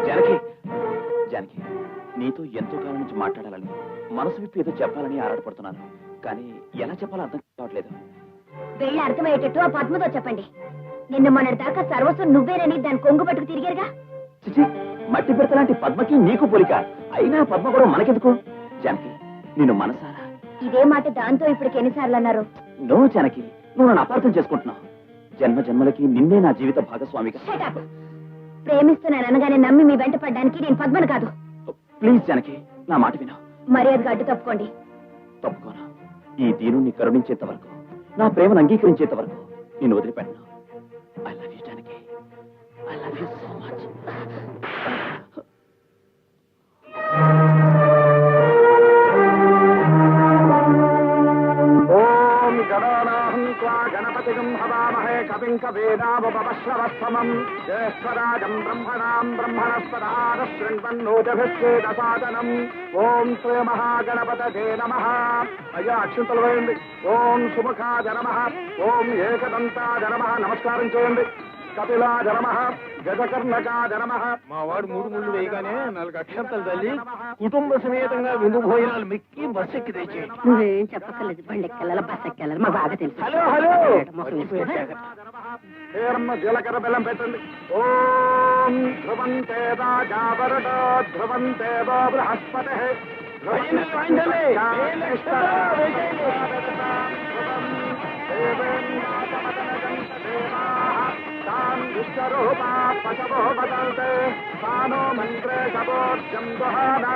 [SPEAKER 2] జానకి, జానకి, నీతో ఎంతో కాలం నుంచి మాట్లాడాలని, మనసు విప్పి ఏదో చెప్పాలని ఆరాటపడుతున్నాను. కానీ ఎలా చెప్పాలో అర్థం కావట్లేదు.
[SPEAKER 6] వెళ్ళి అర్థమయ్యేటట్టు ఆ పద్మతో చెప్పండి. నిన్న మొన్నటి దాకా సర్వస్వం నువ్వేనని దాని కొంగు పట్టుకు తిరిగారుగా.
[SPEAKER 2] చిచి, మట్టి పెడతలాంటి పద్మకి నీకు పోలిక. అయినా పద్మ కూడా మనకెందుకు? జానకి, నిన్ను మనసారా.
[SPEAKER 6] ఇదే మాట దాంతో ఇప్పటికి ఎన్నిసార్లు అన్నారు?
[SPEAKER 2] నో జానకి, నువ్వు నన్ను అపార్థం చేసుకుంటున్నావు. జన్మ జన్మలకి నిన్నే నా జీవిత భాగస్వామిగా.
[SPEAKER 6] Shut up. ప్రేమిస్తున్నాను అనగానే నమ్మి మీ వెంట పడ్డానికి నేను పద్మను కాదు.
[SPEAKER 2] ప్లీజ్ జానకి, నా మాట విను.
[SPEAKER 6] మర్యాదగా అడ్డు తప్పుకోండి.
[SPEAKER 2] తప్పుకోను. ఈ దీనుణ్ణి కరుణించేంత వరకు, నా ప్రేమను అంగీకరించేంత వరకు నేను వదిలిపెట్టను. I love you Janaki, I love you so much.
[SPEAKER 3] ఓం గణానాహం త్వా గణపతిగం హవామహే కవిం కవీనాముపమశ్రవస్తమం జ్యేష్ఠరాజం బ్రహ్మణాం బ్రహ్మణస్పదాన శృణ్వన్నోజభిశ్చేదసాదనం. ఓం శ్రీ మహాగణపతయే నమః. అయ్యా అక్షంతలు వేయండి. ఓం సుముఖాయ నమః. ఓం ఏకదంతాయ నమః. నమస్కారం చేయండి. కపిలాయ నమః. గజకర్ణకాయ నమః.
[SPEAKER 4] మా వాడు 3 ముళ్ళు వేయగానే 4 అక్షంతలు తల్లి కుటుంబ సమేతంగా విందు భోజనాలు మెక్కి బస్ ఎక్కి తెచ్చేయండి.
[SPEAKER 8] నువ్వేం చెప్పక్కర్లేదు. బండెక్కెళ్ళాలి, బస్ ఎక్కెళ్ళాలి, మా బాగా తెలుసు.
[SPEAKER 4] హలో హలో
[SPEAKER 3] హేరమ్మ జీలకర్ర బెల్లం పెట్టండి. ఓం ధ్రువంతే రాజావరట ధ్రువంతే బృహస్పతి విశ్వరూపా పశవో వదంతే సానో మంత్రే శబోర్జం దుహానా.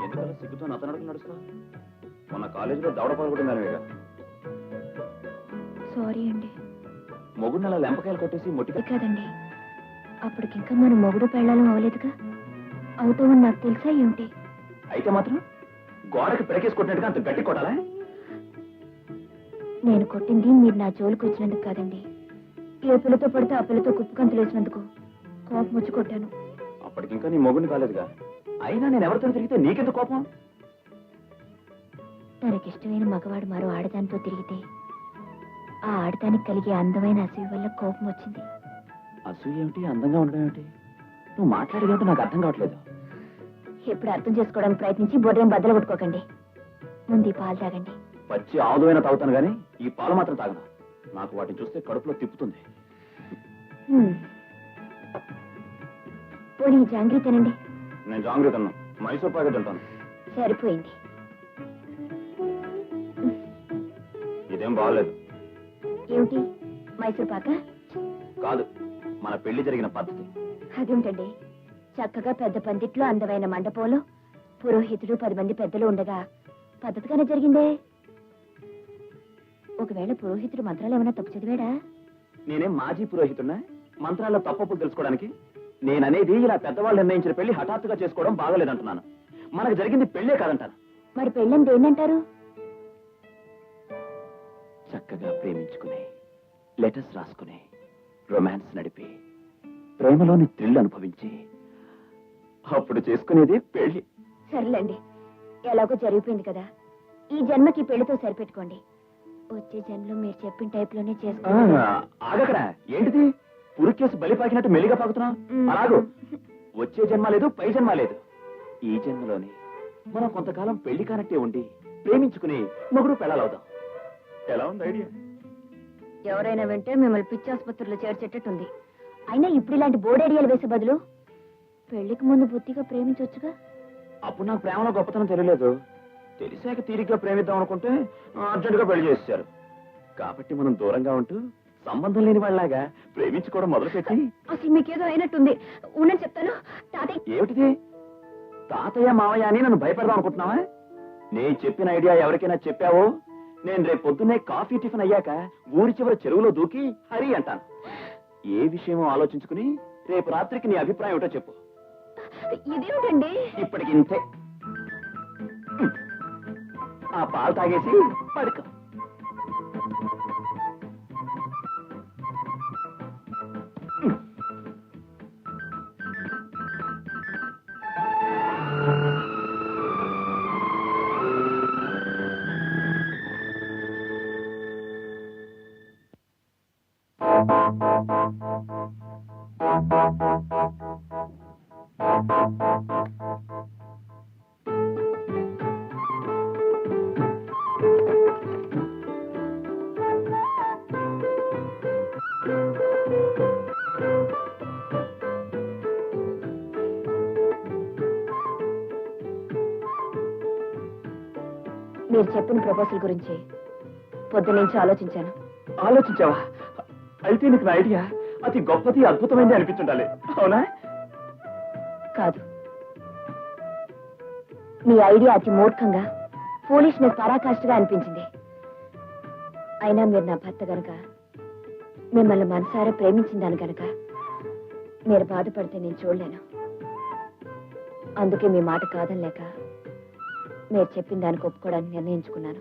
[SPEAKER 2] ఎందుకలా సిగ్గుతో నతనడక నడుస్తా? మొన్న కాలేజీలో దవడపాలు కూడా మేనవేగా.
[SPEAKER 6] సారీ అండి.
[SPEAKER 2] మొగుడిని అలా లెంపకాయలు కొట్టేసి మొట్టిగా.
[SPEAKER 6] కాదండి, అప్పటికింకా మన మొగుడు పెళ్ళాలం అవలేదుగా. అవుతామని నాకు తెలుసా ఏమిటి?
[SPEAKER 2] అయితే మాత్రం గోడకి పెరకేసి కొట్టినట్టుగా అంత గట్టి కొట్టాలా?
[SPEAKER 6] నేను కొట్టింది మీరు నా జోలికి వచ్చినందుకు కాదండి. ఏ పిల్లతో పడితే ఆ పిల్లతో కుప్పకంతులు వేసినందుకు కోపం వచ్చి కొట్టాను.
[SPEAKER 2] అప్పటికింకా నీ మొగుడిని కాలేదుగా. అయినా నేను ఎవరితో తిరిగితే నీకెందుకు కోపం?
[SPEAKER 6] తనకిష్టమైన మగవాడు మరో ఆడదానితో తిరిగితే ఆ ఆడదానికి కలిగే అందమైన అసూయ వల్ల కోపం వచ్చింది.
[SPEAKER 2] అసూయ ఏమిటి, అందంగా ఉండడం ఏమిటి? నువ్వు మాట్లాడేదేమిటో నాకు అర్థం కావట్లేదు.
[SPEAKER 6] ఎప్పుడు అర్థం చేసుకోవడానికి ప్రయత్నించి బొర్రేం బద్దలు కొట్టుకోకండి. ముందు ఈ పాలు తాగండి.
[SPEAKER 2] పచ్చి ఆవుదైనా తాగుతాను గానీ ఈ పాలు మాత్రం తాగను. నాకు వాటిని చూస్తే కడుపులో తిప్పుతుంది.
[SPEAKER 6] పోనీ జాంగ్రీ తినండి.
[SPEAKER 2] నేను జాంగ్రీ తిన్నాను, మైసూర్ ప్యాకెట్ తింటాను.
[SPEAKER 6] సరిపోయింది.
[SPEAKER 2] ఇదేం బాగలేదు.
[SPEAKER 6] ఏమిటి, మైసూర్ పాక?
[SPEAKER 2] కాదు, మన పెళ్లి జరిగిన పద్ధతి.
[SPEAKER 6] అదేమిటండి, చక్కగా పెద్ద పందిట్లో అందమైన మండపంలో పురోహితుడు 10 మంది పెద్దలు ఉండగా పద్ధతిగానే జరిగిందే. ఒకవేళ పురోహితుడు మంత్రాలు ఏమైనా తప్పు చదివాడా?
[SPEAKER 2] నేనేం మాజీ పురోహితున్నా మంత్రాల్లో తప్పప్పులు తెలుసుకోవడానికి? నేననేది ఇలా పెద్దవాళ్ళు నిర్ణయించిన పెళ్లి హఠాత్తుగా చేసుకోవడం బాగలేదంటున్నాను. మనకు జరిగింది పెళ్లే కాదంటాను.
[SPEAKER 6] మరి పెళ్ళని దేన్నంటారు?
[SPEAKER 2] చక్కగా ప్రేమించుకుని లెటర్స్ రాసుకుని రొమాన్స్ నడిపి ప్రేమలోని థ్రిల్ అనుభవించి అప్పుడు చేసుకునేది పెళ్లి.
[SPEAKER 6] సర్లేండి, ఎలాగో జరిగిపోయింది కదా, ఈ జన్మకి పెళ్లితో సరిపెట్టుకోండి. వచ్చే జన్మలో మీరు చెప్పిన టైప్ లోనే చేసుకోండి.
[SPEAKER 2] ఆగకరా, ఏంటిది పురుకేసి బలి పాకినట్టు మెల్లిగా పాకుతున్నావు? అలాగూ వచ్చే జన్మ లేదు, పై జన్మ లేదు. ఈ జన్మలోనే మనం కొంతకాలం పెళ్లి కానట్టే ఉండి ప్రేమించుకుని మొగుడు పెళ్ళాలవుదాం. ఎలా ఉంది ఐడియా?
[SPEAKER 6] ఎవరైనా వింటే మిమ్మల్ని పిచ్చాసుపత్రిలో చేర్చేటట్టుంది. అయినా ఇప్పుడు ఇలాంటి బోర్డు ఐడియాలు వేసే బదులు పెళ్లికి ముందు బుద్ధిగా ప్రేమించవచ్చుగా.
[SPEAKER 2] అప్పుడు నాకు ప్రేమలో గొప్పతనం తెలియలేదు. తెలిసాక తీరిగ్గా ప్రేమిద్దాం అనుకుంటే అర్జెంటుగా పెళ్లి చేశారు. కాబట్టి మనం దూరంగా ఉంటూ సంబంధం లేని వాళ్ళలాగా ప్రేమించుకోవడం మొదలుపెట్టి.
[SPEAKER 6] అసలు మీకేదో అయినట్టుంది, ఉండని చెప్తాను. తాతయ్య.
[SPEAKER 2] ఏమిటిది? తాతయ్య మావయ్య అని నన్ను భయపెడదాం అనుకుంటున్నావా? నేను చెప్పిన ఐడియా ఎవరికైనా చెప్పావో నేను రేపు పొద్దున్నే కాఫీ టిఫిన్ అయ్యాక ఊరి చివరి చెరువులో దూకి హరి అంటాను. ఏ విషయమో ఆలోచించుకుని రేపు రాత్రికి నీ అభిప్రాయం ఏమిటో చెప్పు.
[SPEAKER 6] ఇదేమిటండి?
[SPEAKER 2] ఇప్పటికి ఇంతే. ఆ పాలు తాగేసి పడుకో.
[SPEAKER 6] మీరు చెప్పిన ప్రపోజల్ గురించి పొద్దునుంచి ఆలోచించాను.
[SPEAKER 2] ఆలోచించావా? అయితే నీకు నా ఐడియా అతి గొప్పది అద్భుతమైంది అనిపించుండాలి, అవునా?
[SPEAKER 6] కాదు, మీ ఐడియా అతి మూర్ఖంగా, ఫూలిష్నెస్ పరాకాష్ఠగా అనిపించింది. అయినా మీరు నా భర్త గనక, మిమ్మల్ని మనసారా ప్రేమించిందాను గనక మీరు బాధపడితే నేను చూడలేను. అందుకే మీ మాట కాదనలేక మీరు చెప్పిన దానికి ఒప్పుకోవడానికి నిర్ణయించుకున్నాను.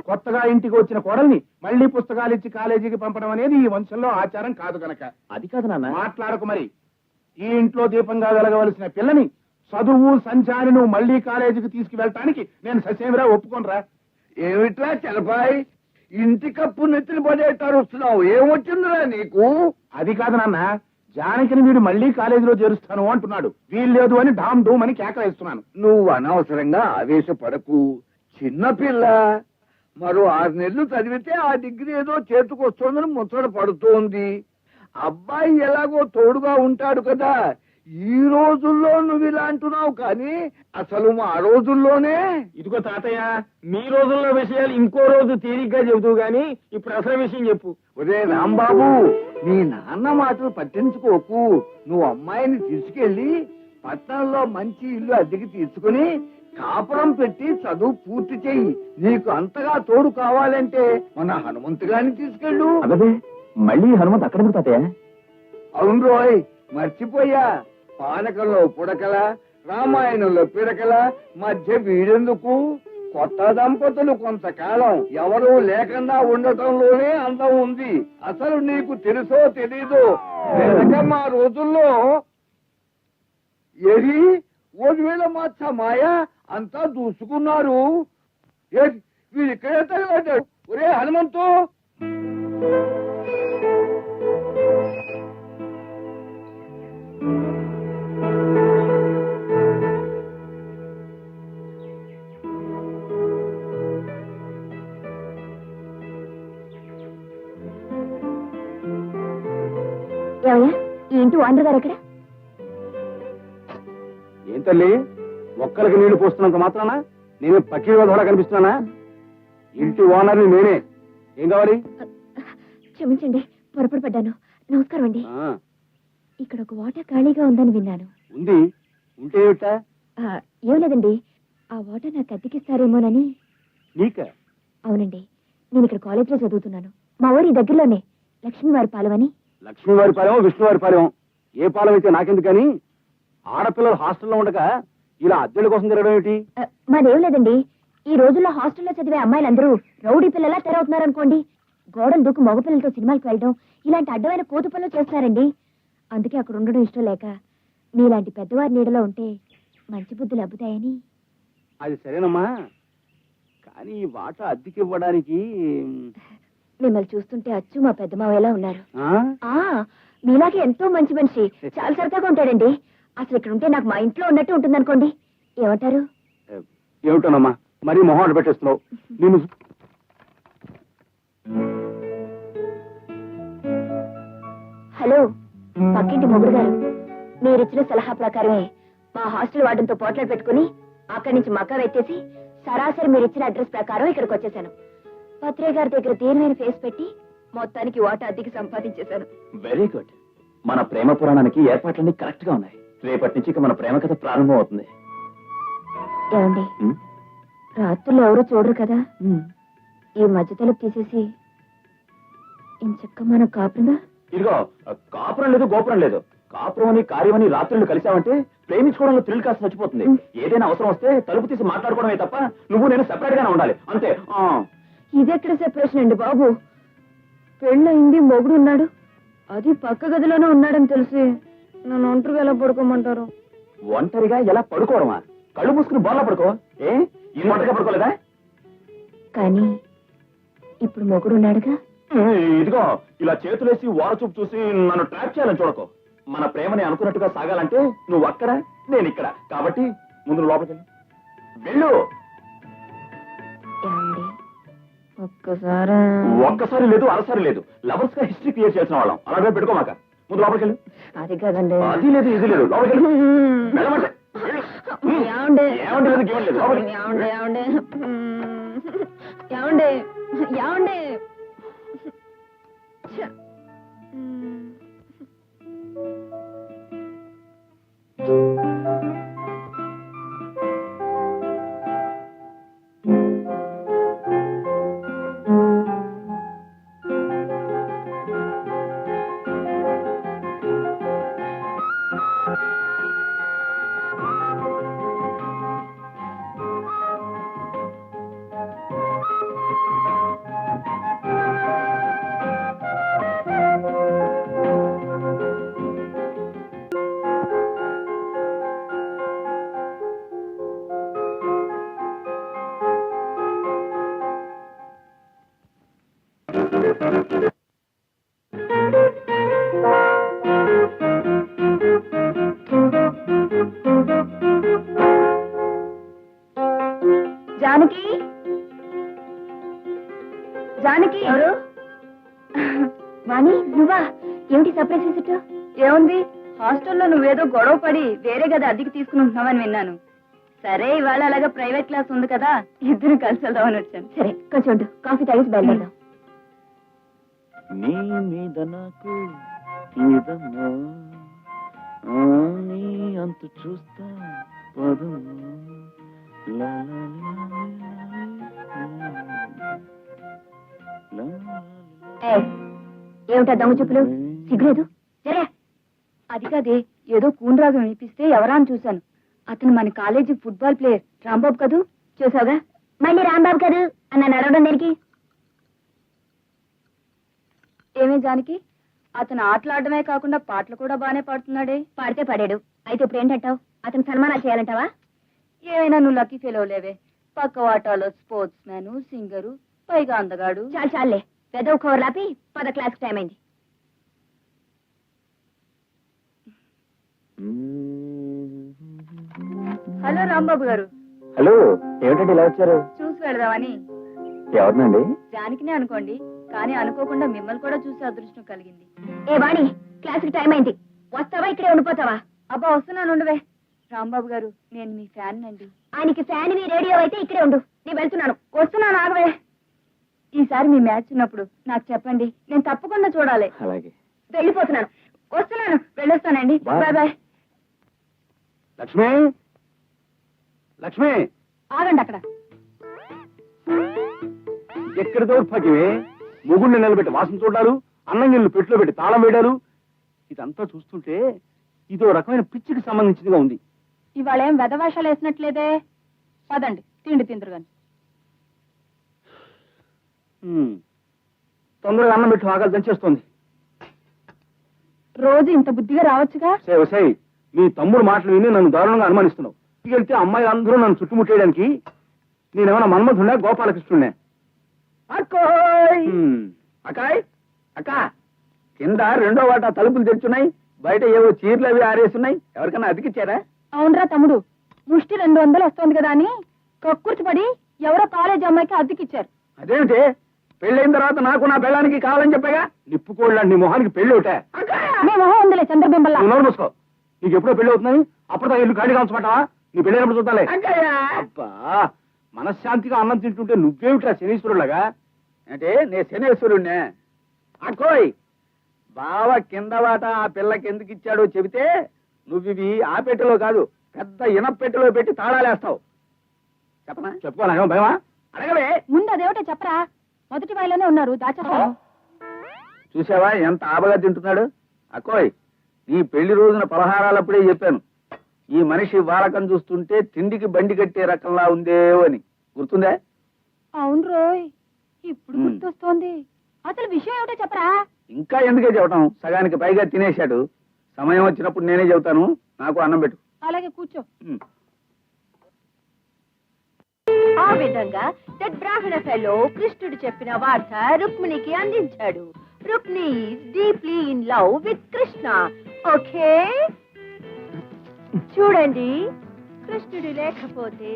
[SPEAKER 3] కొత్తగా ఇంటికి వచ్చిన కోడల్ని మళ్ళీ పుస్తకాలు ఇచ్చి కాలేజీకి పంపడం అనేది ఈ వంశంలో ఆచారం కాదు గనక.
[SPEAKER 2] అది కాదు నాన్న.
[SPEAKER 3] మాట్లాడకు మరి. ఈ ఇంట్లో దీపంగా వెలగవలసిన పిల్లని చదువు సంచారి నువ్వు మళ్ళీ కాలేజీకి తీసుకువెళ్ళటానికి నేను ససేమిరా ఒప్పుకోనరా.
[SPEAKER 5] ఏమిట్రా చలపాయ్, ఇంటి కప్పు నెత్తిని పడేటారు వస్తున్నావు? ఏమొచ్చిందిరా నీకు?
[SPEAKER 3] అది కాదు నాన్న, జానకిని వీడు మళ్ళీ కాలేజీలో చేరుస్తాను అంటున్నాడు. వీల్లేదు అని డామ్ డూమ్ అని కేకలేస్తున్నాను.
[SPEAKER 5] నువ్వు అనవసరంగా ఆవేశపడకు. చిన్నపిల్ల మరో 6 నెలలు చదివితే ఆ డిగ్రీ ఏదో చేతుకొస్తోందని ముచ్చట పడుతోంది. అబ్బాయి ఎలాగో తోడుగా ఉంటాడు కదా. ఈ రోజుల్లో నువ్వు ఇలా అంటున్నావు, కానీ అసలు మా రోజుల్లోనే.
[SPEAKER 4] ఇదిగో తాతయ్య, మీ రోజుల్లో విషయాలు ఇంకో రోజు తీరిగ్గా చెబుతూ గాని ఇప్పుడు అసలు విషయం చెప్పు.
[SPEAKER 5] ఒరే రాంబాబు, నీ నాన్న మాటలు పట్టించుకోకు. నువ్వు అమ్మాయిని తీసుకెళ్లి పట్టణంలో మంచి ఇల్లు అద్దెకి తీసుకుని కాపురం పెట్టి చదువు పూర్తి చెయ్యి. నీకు అంతగా తోడు కావాలంటే మన హనుమంతు గారిని తీసుకెళ్ళు.
[SPEAKER 2] అదే మళ్ళీ హనుమంత్ అక్కడ తాతయ్య?
[SPEAKER 5] అవును రోయ్, మర్చిపోయా. పానకంలో పుడకల, రామాయణంలో పిడకల మధ్య వీడెందుకు? కొత్త దంపతులు కొంతకాలం ఎవరూ లేకుండా ఉండటంలోనే అందం ఉంది. అసలు నీకు తెలుసో తెలీదో, వెనక మా రోజుల్లో ఏది 1000 మాత్ర మాయ అంతా దూసుకున్నారు. వీడు ఇక్కడే తగలడ్డాడు. ఒరే హనుమంతు,
[SPEAKER 6] ఏమయ్యా, ఈ ఇంటి ఓనర్ గారు ఎక్కడ?
[SPEAKER 2] ఏం తల్లి, మొక్కలకి నీళ్లు పోస్తున్నంత మాత్రానా నేను పక్షిగా కూడా కనిపిస్తున్నానా? ఇంటి ఓనర్ని నేనే. ఏం కావాలి?
[SPEAKER 6] క్షమించండి, పొరపాటు పడ్డాను. నమస్కారం అండి. ఇక్కడ ఒక వాటర్ ఖాళీగా ఉందని విన్నాను.
[SPEAKER 2] ఉంది. ఉంటే ఏమిటా?
[SPEAKER 6] ఏం లేదండి, ఆ వాటర్ నాకు అద్దెకిస్తారేమోనని.
[SPEAKER 2] నీక?
[SPEAKER 6] అవునండి, నేను ఇక్కడ కాలేజీలో చదువుతున్నాను. మా ఊరి దగ్గరలోనే లక్ష్మీవారి పాలెం అని.
[SPEAKER 2] లక్ష్మీవారి పాలెం విష్ణువారి పాలెం ఏ పాలెం అయితే నాకెందుకు కానీ ఆడపిల్లలు హాస్టల్లో ఉండగా ఇలా అద్దెల కోసం తిరగడం ఏమిటి?
[SPEAKER 6] మాదేం లేదండి. ఈ రోజుల్లో హాస్టల్లో చదివే అమ్మాయిలందరూ రౌడీ పిల్లలా తెరవుతున్నారనుకోండి. గోడలు దూకు మగపిల్లలతో సినిమాలకు వెళ్ళడం ఇలాంటి అడ్డమైన కోతు పనులు చేస్తున్నారండి. అందుకే అక్కడ ఉండడం ఇష్టం లేక మీలాంటి పెద్దవారి నీడలో ఉంటే మంచి బుద్ధులు అబ్బుతాయని.
[SPEAKER 2] అది సరేనమ్మా, కానీ ఈ వాటా అద్దెకి ఇవ్వడానికి
[SPEAKER 6] మిమ్మల్ని చూస్తుంటే అచ్చు మా పెద్ద మావయ్యలా ఉన్నారు.
[SPEAKER 2] ఆ?
[SPEAKER 6] మీలాగే ఎంతో మంచి మనిషి, చాలా సరదాగా ఉంటాడండి. అసలు ఇక్కడ ఉంటే నాకు మా ఇంట్లో ఉన్నట్టు ఉంటుంది అనుకోండి. ఏమంటారు?
[SPEAKER 2] ఏమిటోనమ్మా మరీ మొహం పెట్టేస్తున్నావు. నేను
[SPEAKER 6] హలో, పక్కింటి మొగుడు గారు, మీరిచ్చిన సలహా ప్రకారమే మా హాస్టల్ వార్డెన్తో పోట్లాడు పెట్టుకుని అక్కడి నుంచి మక్క వెత్తేసి సరాసరి మీరిచ్చిన అడ్రస్ ప్రకారం ఇక్కడికి వచ్చేసాను. పత్రే గారి దగ్గర తీరుమైన ఫేస్ పెట్టి మొత్తానికి వాటా అద్దెకి సంపాదించేశాను.
[SPEAKER 2] Very good. మన ప్రేమ పురాణానికి ఏర్పాట్లన్నీ కరెక్ట్ గా ఉన్నాయి. రేపటి నుంచి ఇక మన ప్రేమ కథ ప్రారంభం అవుతుంది.
[SPEAKER 6] ఏమండి, రాత్రులు ఎవరు చూడరు కదా, ఈ మధ్య తలుపు తీసేసి ఇంచక్క మన కాపురంగా.
[SPEAKER 2] ఇదిగో, కాపురం లేదు గోపురం లేదు, కాపురం అని కార్యమని రాత్రులు కలిసావంటే ప్రేమించుకోవడంలో థ్రిల్ కాస్త చచ్చిపోతుంది. ఏదైనా అవసరం వస్తే తలుపు తీసి మాట్లాడుకోవడమే తప్ప నువ్వు నేను సెపరేట్ గానే ఉండాలి, అంతే.
[SPEAKER 6] ఇదెక్కడ సెపరేషన్ అండి బాబు? పెళ్ళయింది, మొగుడు ఉన్నాడు, అది పక్క గదిలోనే ఉన్నాడని తెలిసి నన్ను ఒంటరిగా ఎలా పడుకోమంటారు?
[SPEAKER 2] ఒంటరిగా ఎలా పడుకోవడమా? కళ్ళు మూసుకుని బోర్లా పడుకో. ఏ ఈ ఒంటరిగా పడుకోలేదా?
[SPEAKER 6] కానీ ఇప్పుడు మొగుడు ఉన్నాడుగా.
[SPEAKER 2] ఇదిగో, ఇలా చేతులేసి వారచూపు చూసి నన్ను ట్రాప్ చేయాలని చూడకో. మన ప్రేమని అనుకున్నట్టుగా సాగాలంటే నువ్వు అక్కడ, నేను ఇక్కడ. కాబట్టి ముందు లోపలికి వెళ్ళు.
[SPEAKER 6] ఏమండి,
[SPEAKER 2] ఒక్కసారి లేదు అరసారి లేదు, లవర్స్ గా హిస్టరీ క్రియేట్ చేసిన వాళ్ళం. అలాగే పెట్టుకోమాక. ముందు లోపలికి వెళ్ళు.
[SPEAKER 6] అది కాదండి.
[SPEAKER 2] అది లేదు ఇది లేదు, లోపలికి వెళ్ళు. వెళ్ళమంటే
[SPEAKER 6] ఏమండి,
[SPEAKER 2] ఏమండి లేదు గేమ్ లేదు, లోపలికి.
[SPEAKER 6] ఏమండి ఏమండి ఏమండి ఏమండి జానకి, జానకి. ఎవరు? వాణి, నువ్వా? ఏమిటి సర్ప్రైజ్ విజిట్? ఏముంది, హాస్టల్లో నువ్వేదో గొడవ పడి వేరే గది అద్దెకి తీసుకుని ఉంటున్నావని విన్నాను. సరే, ఇవాళ అలాగా ప్రైవేట్ క్లాస్ ఉంది కదా, ఇద్దరు కలిసి వెళ్దామని వచ్చాను. సరే, కొంచెం ఉండు, కాఫీ తాగేసి బయలుదేరదాం.
[SPEAKER 2] నీ మీద నాకు ఇదమ్మా, నీ అంత చూస్తా పదమ్మా.
[SPEAKER 6] ఏమిటా దమ్ము చెప్పులు? సిగ్గులేదు? సరే, అది కాదే, ఏదో కూనరాగం వినిపిస్తే ఎవరా అని చూశాను. అతను మన కాలేజీ ఫుట్బాల్ ప్లేయర్ రాంబాబు కదూ. చూసావుగా, మళ్ళీ రాంబాబు కదూ అన్న అడగడం దేనికి? ఏమే జానకి, అతను ఆటలాడమే కాకుండా పాటలు కూడా బానే పాడుతున్నాడే. పాడితే పాడాడు, అయితే ఇప్పుడు ఏంటంటావు? అతను సన్మానాలు చేయాలంటావా? ఏమైనా నువ్వు లక్కీ ఫెయిల్ అవలేవే. పక్క వాటాలో స్పోర్ట్స్ మ్యాను, సింగరు, పైగా అందగాడు. చాలు చాలే, పెద్ద కవర్ లాపి పద, క్లాస్ టైం అయింది. హలో రాంబాబు గారు.
[SPEAKER 2] హలో, ఏమిటండి ఇలా వచ్చారు?
[SPEAKER 6] చూసి వెళదామని.
[SPEAKER 2] ఎవరినండి?
[SPEAKER 6] జానకినే అనుకోండి, కానీ అనుకోకుండా మిమ్మల్ని కూడా చూసే అదృష్టం కలిగింది. ఏ వాణి, క్లాస్ కి టైం అయింది, వస్తావా ఇక్కడే ఉండిపోతావా? అబ్బా వస్తున్నాను, ఉండవే. రాంబాబు గారు, నేను మీ ఫ్యాన్ అండి. ఆయనకి ఫ్యాన్ మీ రేడియో అయితే ఇక్కడే ఉండు, నేను వెళ్తున్నాను. వస్తున్నాను, ఆగవే. ఈసారి మీ మ్యాచ్ ఉన్నప్పుడు నాకు చెప్పండి, నేను తప్పకుండా చూడాలి.
[SPEAKER 2] అలాగే.
[SPEAKER 6] వెళ్ళిపోతున్నాను, వస్తున్నాను, వెళ్ళొస్తానండి. Bye bye.
[SPEAKER 2] లక్ష్మి, లక్ష్మి,
[SPEAKER 6] ఆగండి అక్కడ.
[SPEAKER 2] ఎక్కడి దౌర్భాగ్యమే మొగుడిని నిలబెట్టి వాసన చూడాలు అన్నం గిన్నెలు పెట్టులో పెట్టి తాళం వేయడాలు ఇదంతా చూస్తుంటే ఇదో రకమైన పిచ్చికి సంబంధించిందిగా ఉంది.
[SPEAKER 9] ఇవాళ ఏం వెధవేషాలు వేసినట్లేదే. పదండి తిండి తిందరు గాని.
[SPEAKER 2] తొందరగా అన్నం పెట్టి ఆకలి దంచేస్తోంది.
[SPEAKER 9] రోజు ఇంత బుద్ధిగా రావచ్చుగా.
[SPEAKER 2] సే మీ తమ్ముడు మాటలు విని నన్ను దారుణంగా అనుమానిస్తున్నావు. వెళ్తే అమ్మాయి అందరూ నన్ను చుట్టుముట్టేయడానికి నేనేమన్నా మన్మధున్నా గోపాలకృష్ణుడినే?
[SPEAKER 5] అకాయ్ అక్క కింద రెండో వాటా తలుపులు తెచ్చున్నాయి, బయట ఏవో చీరలు అవి ఆరేస్తున్నాయి. ఎవరికన్నా అతికిచ్చారా?
[SPEAKER 9] అవునరా తమ్ముడు, ముష్టి 200 వస్తోంది కదా అని కక్కుర్తిపడి ఎవరో కాలేజ్ అమ్మాయికి అద్దెకిచ్చారు.
[SPEAKER 5] అదేమిటి పెళ్ళైన తర్వాత నాకు నా పెళ్ళానికి కావాలని చెప్పాగా.
[SPEAKER 2] నిప్పుకోళ్ళండి నీ మొహానికి పెళ్లి ఒకటే.
[SPEAKER 9] మీ మొహం ఉందిలే చంద్రబింబల్లా.
[SPEAKER 2] నువ్వు నోరు మూసుకో. నీకు ఎప్పుడో పెళ్లి అవుతున్నాయి, అప్పుడు ఇల్లు ఖాళీగా ఉంచమంటావా? నీ పెళ్ళైనప్పుడు చూద్దాలే. అబ్బా మనశ్శాంతిగా అన్నం తింటుంటే నువ్వేమిట్రా శనీశ్వరులాగా?
[SPEAKER 5] అంటే నే శనేశ్వరుణ్ణే. అక్కోయ్ బావ కింద వాట ఆ పిల్లకి ఎందుకు ఇచ్చాడో చెబితే నువ్వివి ఆ పెట్టెలో కాదు పెద్ద ఇనపెట్టెలో పెట్టి తాళాలేస్తావు. చెప్పనా?
[SPEAKER 2] చెప్పుకోనా భయమా?
[SPEAKER 5] అడగలే.
[SPEAKER 9] ముందు అదేమిటో చెప్పరా. మొదటి వాయిలోనే ఉన్నారు దాచేస్తాను.
[SPEAKER 5] చూసావా ఎంత ఆబగా తింటున్నాడు? అక్కోయ్ నీ పెళ్లి రోజున పలహారాలప్పుడే చెప్పాను, ఈ మనిషి వాలకం చూస్తుంటే తిండికి బండి కట్టే రకంలా ఉందేవో అని. గుర్తుందే?
[SPEAKER 9] అవును రోయ్, ఇప్పుడు గుర్తొస్తోంది. అసలు విషయం ఏమిటో చెప్పరా.
[SPEAKER 5] ఇంకా ఎందుకే చెప్పటం, సగానికి పైగా తినేశాడు. సమయం వచ్చినప్పుడు నేనే చెబుతాను. నాకు అన్నం పెట్టు.
[SPEAKER 9] అలాగే కూర్చో.
[SPEAKER 8] ఆ విధంగా దట్ బ్రాహ్మణ ఫెలో కృష్ణుడు చెప్పిన వార్త రుక్మిణికి అందించాడు. Rukmini is deeply in love with Krishna. Okay చూడండి, కృష్ణుడు లేకపోతే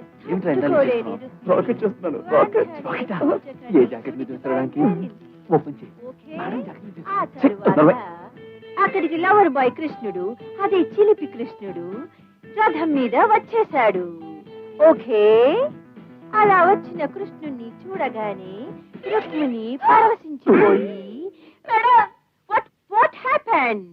[SPEAKER 8] తట్టుకోలేని
[SPEAKER 2] రాకెట్ చూస్తున్నాను. ఏ జాకెట్ మీద చూడడానికి ఓపెన్ చేయి.
[SPEAKER 8] ఓకే, ఆ తరువాత అక్కడికి లవర్ బాయ్ కృష్ణుడు, అదే చిలిపి కృష్ణుడు రథం మీద వచ్చేశాడు. ఓకే, అలా వచ్చిన కృష్ణుణ్ణి చూడగానే రుక్మిణి పరవశించిపోయి, madam what happened?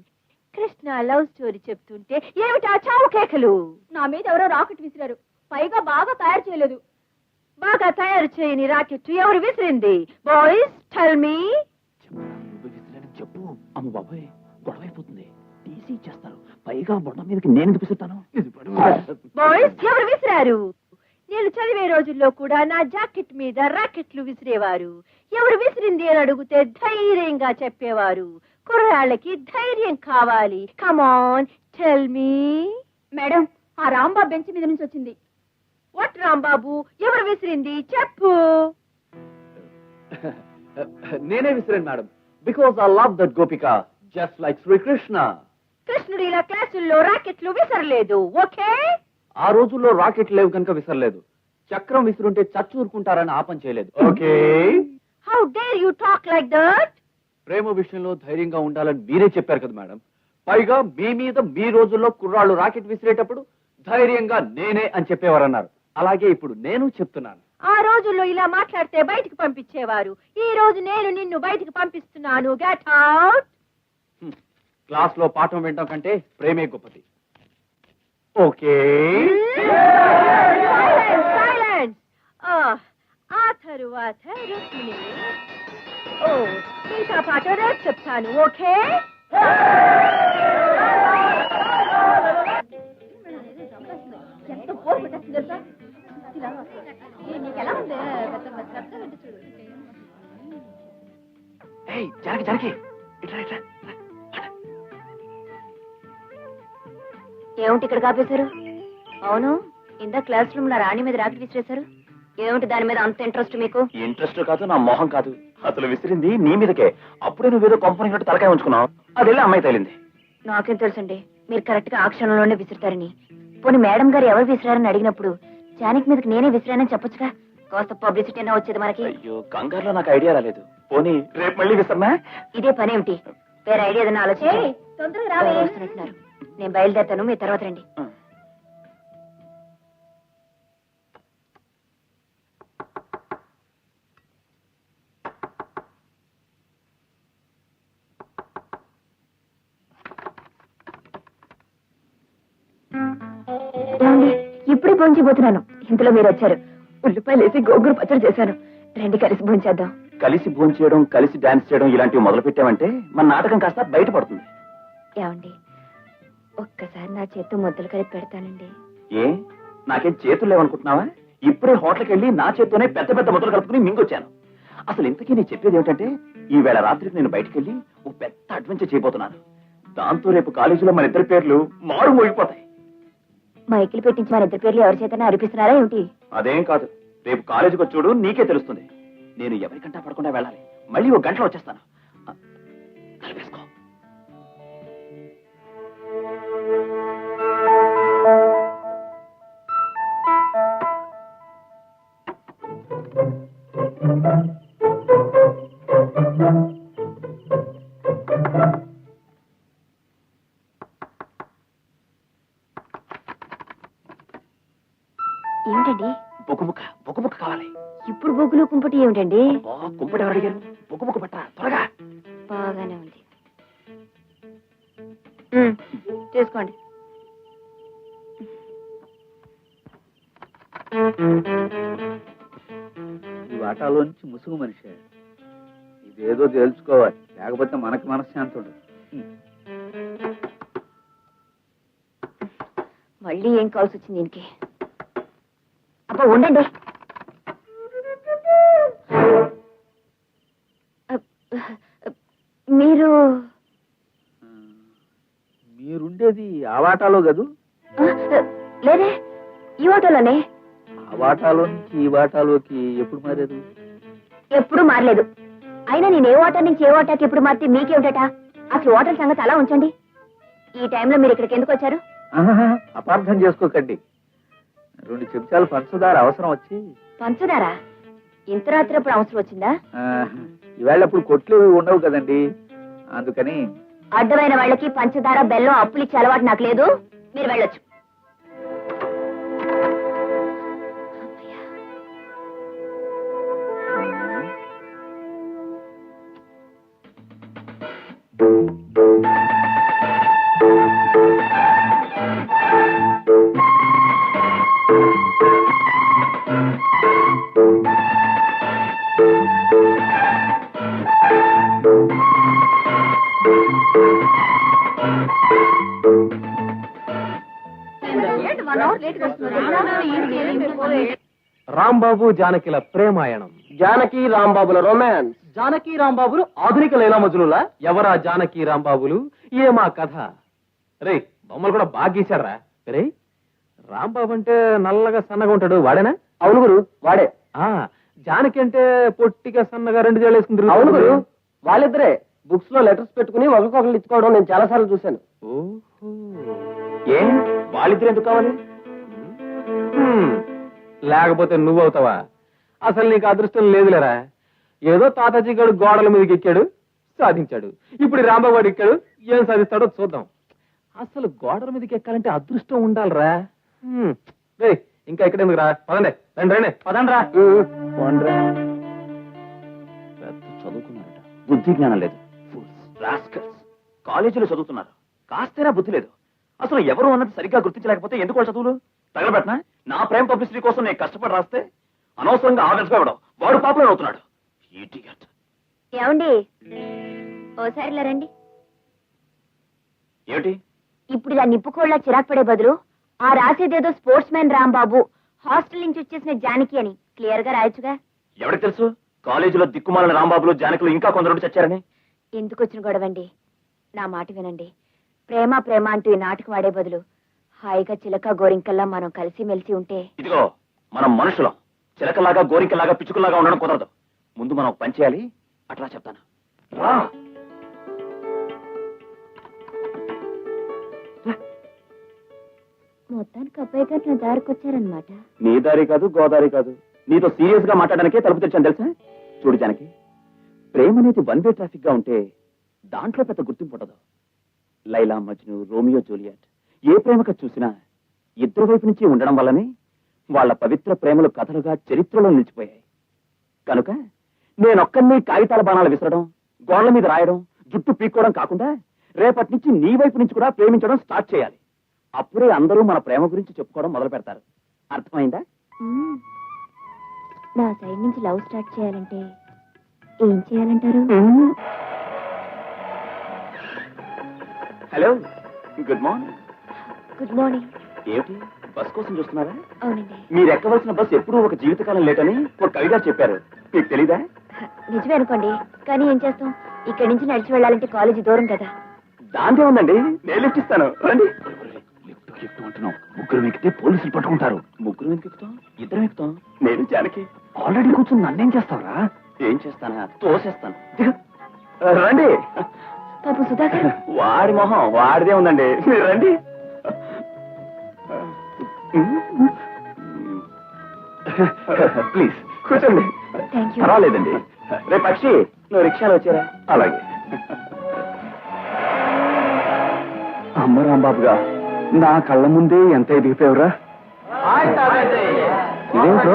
[SPEAKER 8] Krishna love story చెప్తుంటే ఏమిటా చావు కేకలు?
[SPEAKER 9] నా మీద ఎవరో రాకెట్ విసిరారు, పైగా బాగా తయారు చేయలేదు.
[SPEAKER 8] బాగా తయారు చేయని రాకెట్ ఎవరు విసిరింది? Boys tell me.
[SPEAKER 2] చెప్పు. అమ్మ బాబాయ్ గొడవ అయిపోతుంది, తీసి ఇచ్చేస్తారు. పైగా బొండ మీదకి నేను చూపిస్తాను.
[SPEAKER 8] బాయ్స్ ఎవరు విసిరారు? నేను చదివే రోజుల్లో కూడా నా జాకెట్ మీద రాకెట్లు విసిరేవారు. ఎవరు విసిరింది అని అడిగితే ధైర్యంగా చెప్పేవారు. కుర్రాళ్ళకి ధైర్యం కావాలి. Come on tell me.
[SPEAKER 9] మేడం ఆ రాంబాబు బెంచ్ మీద నుంచి వచ్చింది.
[SPEAKER 8] వాట్ రాంబాబు? ఎవరు విసిరింది చెప్పు.
[SPEAKER 2] నేనే విసిరాను madam, because I love that Gopika just like Shri Krishna.
[SPEAKER 8] కృష్ణుడు ఇలా క్లాసుల్లో రాకెట్లు విసరలేదు. ఓకే,
[SPEAKER 2] ఆ రోజుల్లో రాకెట్ లేవు కనుక విసరలేదు. చక్రం విసురుంటే చచ్చూరుకుంటారని ఆపం చేయలేదు. Okay,
[SPEAKER 8] how dare you talk like that?
[SPEAKER 2] ప్రేమ విషయంలో ధైర్యంగా ఉండాలని మీరే చెప్పారు కదా మేడం. పైగా మీ మీద మీ రోజుల్లో కుర్రాళ్ళు రాకెట్ విసిరేటప్పుడు ధైర్యంగా నేనే అని చెప్పేవారన్నారు. అలాగే ఇప్పుడు నేను చెప్తున్నాను.
[SPEAKER 8] ఆ రోజుల్లో ఇలా మాట్లాడితే బయటికి పంపించేవారు. ఈ రోజు నేను నిన్ను బయటికి పంపిస్తున్నాను. Get out.
[SPEAKER 2] క్లాస్ లో పాఠం వినడం కంటే ప్రేమే గొప్పది. Okay,
[SPEAKER 8] silence. ఆ తరువాత రుక్మిణి, ఇంకా పాట రేపు చెప్తాను. ఓకే,
[SPEAKER 9] ఎంత బోర్ కొట్టేస్తుంది తెలుసా. నీకెలా ఉంది?
[SPEAKER 2] జరకి
[SPEAKER 6] ఏమిటి ఇక్కడ కాపేశారు? అవును, ఇందా క్లాస్ రూమ్ లో రాణి మీద రాకెట్ విసిరేశారు. ఏమిటి దాని మీద అంత ఇంట్రెస్ట్ మీకు?
[SPEAKER 2] ఇంట్రెస్ట్ కాదు, నా మొహం కాదు. అసలు విసిరింది నీ మీదకే. అప్పుడే నువ్వేదో కంపెనీ తలకాయ ఉంచుకున్నావు. అది వెళ్ళి అమ్మాయి తేలింది.
[SPEAKER 6] నాకేం తెలుసండి, మీరు కరెక్ట్ గా ఆ క్షణంలోనే విసురుతారని. పోనీ మేడం గారు ఎవరు విసిరారని అడిగినప్పుడు జానకి మీదకి నేనే విసిరానని చెప్పొచ్చుగా. కాస్త పబ్లిసిటీ అయినా వచ్చేది మనకి.
[SPEAKER 2] అయ్యో కంగారులో నాకు ఐడియా రాలేదు. పోనీ రేపు మళ్ళీ విసరనా?
[SPEAKER 6] ఇదే పనేమిటి? వేరే ఐడియా ఏదైనా ఆలోచించి
[SPEAKER 9] తొందరగా రావే.
[SPEAKER 6] వస్తున్నట్టున్నారు. నేను బయలుదేరుతాను, మీ తర్వాత రండి. ఇప్పుడే పోంచిపోతున్నాను, ఇంతలో మీరు వచ్చారు. ఉల్లిపాయలు వేసి గోంగూర పచ్చడి చేశాను. రండి కలిసి భోంచేద్దాం.
[SPEAKER 2] కలిసి భోంచేయడం, కలిసి డాన్స్ చేయడం ఇలాంటివి మొదలు పెట్టామంటే మన నాటకం కాస్త బయటపడుతుంది.
[SPEAKER 6] ఏమండి, ఒక్కసారి నా చేత్తో ముద్దలు కలిపి పెడతానండి.
[SPEAKER 2] ఏ నాకేం చేతులు లేవనుకుంటున్నావా? ఇప్పుడే హోటల్కి వెళ్ళి నా చేత్తోనే పెద్ద పెద్ద ముద్దలు కలుపుకుని మింగొచ్చాను. అసలు ఇంతకీ నేను చెప్పేది ఏమిటంటే, ఈవేళ రాత్రికి నేను బయటికి వెళ్ళి ఓ పెద్ద అడ్వెంచర్ చేయబోతున్నాను. దాంతో రేపు కాలేజీలో మన ఇద్దరి పేర్లు మారు మోగిపోతాయి.
[SPEAKER 6] మైకిల్ పెట్టించి మన ఇద్దరి పేర్లు ఎవరి చేతనే అరిపిస్తున్నారా ఏమిటి?
[SPEAKER 2] అదేం కాదు, రేపు కాలేజీకి వచ్చి చూడు, నీకే తెలుస్తుంది. నేను ఎవరికంటా పడకుండా వెళ్ళాలి. మళ్ళీ ఒక గంటలో వచ్చేస్తాను. కలిపేసుకో.
[SPEAKER 6] ఏమిటండి?
[SPEAKER 2] బొగ్గుముక్క కావాలి.
[SPEAKER 6] ఇప్పుడు బొగ్గులు కుంపటి ఏమిటండి?
[SPEAKER 2] కుంపటి ఎవరు అడిగారు? బొగ్గుముక్క పట్టరా త్వరగా.
[SPEAKER 6] బాగానే ఉంది, చేసుకోండి.
[SPEAKER 5] ఈ వాటాలోంచి ముసుగు మనిషి ఇదేదో తేల్చుకోవాలి, లేకపోతే మనకి మనశ్శాంతి ఉండదు.
[SPEAKER 6] మళ్ళీ ఏం కావాల్సి వచ్చింది దీనికి? అబ్బా ఉండండి.
[SPEAKER 5] మీరుండేది ఆ వాటాలో కదూ?
[SPEAKER 6] లేదే, ఈ వాటాలోనే.
[SPEAKER 5] ఆ వాటాలో నుంచి ఈ వాటాలోకి ఎప్పుడు మారారు?
[SPEAKER 6] ఎప్పుడు మారలేదు. అయినా నేను ఏ వాటా నుంచి ఏ వాటాకి ఎప్పుడు మారితే మీకేమిటట? అసలు హోటల్ సంగతి అలా ఉంచండి. ఈ టైంలో మీరు ఇక్కడికి ఎందుకు వచ్చారు?
[SPEAKER 5] అపార్థం చేసుకోకండి, 2 చెంచాలు పంచదార అవసరం వచ్చి.
[SPEAKER 6] పంచదారా? ఇంత రాత్రి అప్పుడు అవసరం వచ్చిందా?
[SPEAKER 5] ఈవేళ అప్పుడు కొట్లు ఉండవు కదండి, అందుకని.
[SPEAKER 6] అడ్డమైన వాళ్ళకి పంచదార బెల్లం అప్పులు ఇచ్చే అలవాటు నాకు లేదు. మీరు వెళ్ళొచ్చు.
[SPEAKER 4] రాంబాబు జానకిల ప్రేమాయణం, జానకి రాంబాబుల రొమాన్స్, జానకి రాంబాబులు ఆధునిక లైలా మజ్నులా? ఎవరా జానకి రాంబాబులు? ఏమా కథ? రే బొమ్మలు కూడా బాగా గీశారా? రే రాంబాబు అంటే నల్లగా సన్నగా ఉంటాడు, వాడేనా? అవును గురు, వాడే. జానకి అంటే పొట్టిగా సన్నగా 2 జడలు వేసుకుంటారు. అవును గురు, వాళ్ళిద్దరే. బుక్స్ లో లెటర్స్ పెట్టుకుని ఒకరికొకరు ఇచ్చుకోవడం నేను చాలా సార్లు చూశాను.
[SPEAKER 2] ఏ వాళ్ళిద్దరు ఎందుకు కావాలి?
[SPEAKER 4] లేకపోతే నువ్వవుతావా? అసలు నీకు అదృష్టం లేదులేరా. ఏదో తాతాజీ గడు గోడల మీదకి ఎక్కాడు, సాధించాడు. ఇప్పుడు రాంబాబు గారు ఎక్కాడు, ఏం సాధిస్తాడో చూద్దాం. అసలు గోడల మీదకి ఎక్కాలంటే అదృష్టం ఉండాలిరా. ఇంకా ఇక్కడ ఎందుకు రా, పదండి. రండి పదండి రా.
[SPEAKER 2] చదువుకున్నారట, బుద్ధి జ్ఞానం లేదు. కాలేజీలో చదువుతున్నారు, కాస్తేనా బుద్ధి లేదు. అసలు ఎవరు అన్నది సరిగ్గా గుర్తించలేకపోతే ఎందుకు వాళ్ళు చదువులు? తగలబెట్టినా నా ప్రేమ పబ్లిసిటీ కోసం నేను కష్టపడి రాస్తే అనవసరంగా ఆవేశపడడం, వాడు పాపులర్ అవుతున్నాడు.
[SPEAKER 6] ఏమండి ఓసారిలా రండి.
[SPEAKER 2] ఏమిటి
[SPEAKER 6] ఇప్పుడు ఇలా నిప్పుకోళ్ళ చిరాకు పడే బదులు ఆ రాసేదేదో స్పోర్ట్స్ మ్యాన్ రాంబాబు, హాస్టల్ నుంచి వచ్చేసిన జానకి అని క్లియర్ గా రాయొచ్చుగా.
[SPEAKER 2] ఎవరికి తెలుసు కాలేజీలో దిక్కుమాలిన రాంబాబులు జానకులు ఇంకా కొందరు చచ్చారని?
[SPEAKER 6] ఎందుకు వచ్చిన గొడవండి? నా మాట వినండి. ప్రేమ ప్రేమ అంటూ ఈ నాటకం ఆడే బదులు హాయిగా చిలక గోరింకల్లా మనం కలిసి మెలిసి ఉంటే.
[SPEAKER 2] ఇదిగో మనం మనుషులం, చిలకలాగా గోరింకలాగా పిచ్చుకలాగా ఉండడం కుదరదు. ముందు మనం పని చేయాలి, అట్లా చెప్తాను రా.
[SPEAKER 6] మొత్తానికి అబ్బాయి గారు నా దారికి వచ్చారనమాట.
[SPEAKER 2] నీ దారి కాదు, గోదారి కాదు, నీతో సీరియస్ గా మాట్లాడడానికే తలుపు తెచ్చాను తెలుసా. చూడు జానకి, ప్రేమ అనేది 1 వే ట్రాఫిక్ గా ఉంటే దాంట్లో పెద్ద గుర్తింపు ఉండదు. లైలా మజ్ను, రోమియో జూలియట్ ఏ ప్రేమక చూసినా ఇద్దరు వైపు నుంచి ఉండడం వల్లనే వాళ్ళ పవిత్ర ప్రేమలు కథలుగా చరిత్రలో నిలిచిపోయాయి. కనుక నేనొక్కడిని కాగితాల బాణాలు విసరడం, గోళ్ల మీద రాయడం, జుట్టు పీక్కోవడం కాకుండా రేపటి నుంచి నీ వైపు నుంచి కూడా ప్రేమించడం స్టార్ట్ చేయాలి. అప్పుడే అందరూ మన ప్రేమ గురించి చెప్పుకోవడం మొదలు పెడతారు. అర్థమైందా?
[SPEAKER 6] నా సైడ్ నుంచి లవ్ స్టార్ట్ చేయాలంటే ఏం చేయాలంటారు?
[SPEAKER 2] Hello, good morning.
[SPEAKER 6] Good morning.
[SPEAKER 2] ఏమిటి బస్ కోసం చూస్తున్నారా?
[SPEAKER 6] అవునండి.
[SPEAKER 2] మీరు ఎక్కవలసిన బస్ ఎప్పుడూ ఒక జీవితకాలం లేటని ఒక కవిగా చెప్పారు, మీకు తెలీదా?
[SPEAKER 6] నిజమే అనుకోండి, కానీ ఏం చేస్తాం, ఇక్కడి నుంచి నడిచి వెళ్ళాలంటే కాలేజీ దూరం కదా.
[SPEAKER 2] దాంతే ఉందండి, నేను లిఫ్ట్ ఇస్తాను, రండి. లిఫ్ట్ అంటున్నాం, ముగ్గురు ఎక్కితే పోలీసులు పట్టుకుంటారు. ముగ్గురు ఎక్కుతాం, ఇద్దరం ఎక్కుతాం. నేను జానకి ఆల్రెడీ కూర్చుని నన్నేం చేస్తావరా? ఏం చేస్తానా, తోసేస్తాను. రండి.
[SPEAKER 6] పాపం సుధాకర్.
[SPEAKER 2] వాడి మొహం వాడిదే ఉందండి, మీరు రండి. ప్లీజ్ కూర్చోండి.
[SPEAKER 6] Thank you.
[SPEAKER 2] పర్వాలేదండి. రేపు పక్షి, నువ్వు రిక్షాలో వచ్చారా? అలాగే. అమ్మ రాంబాబుగా నా కళ్ళ ముందే ఎంత ఎదిగిపోయావురా. ఇదేంటో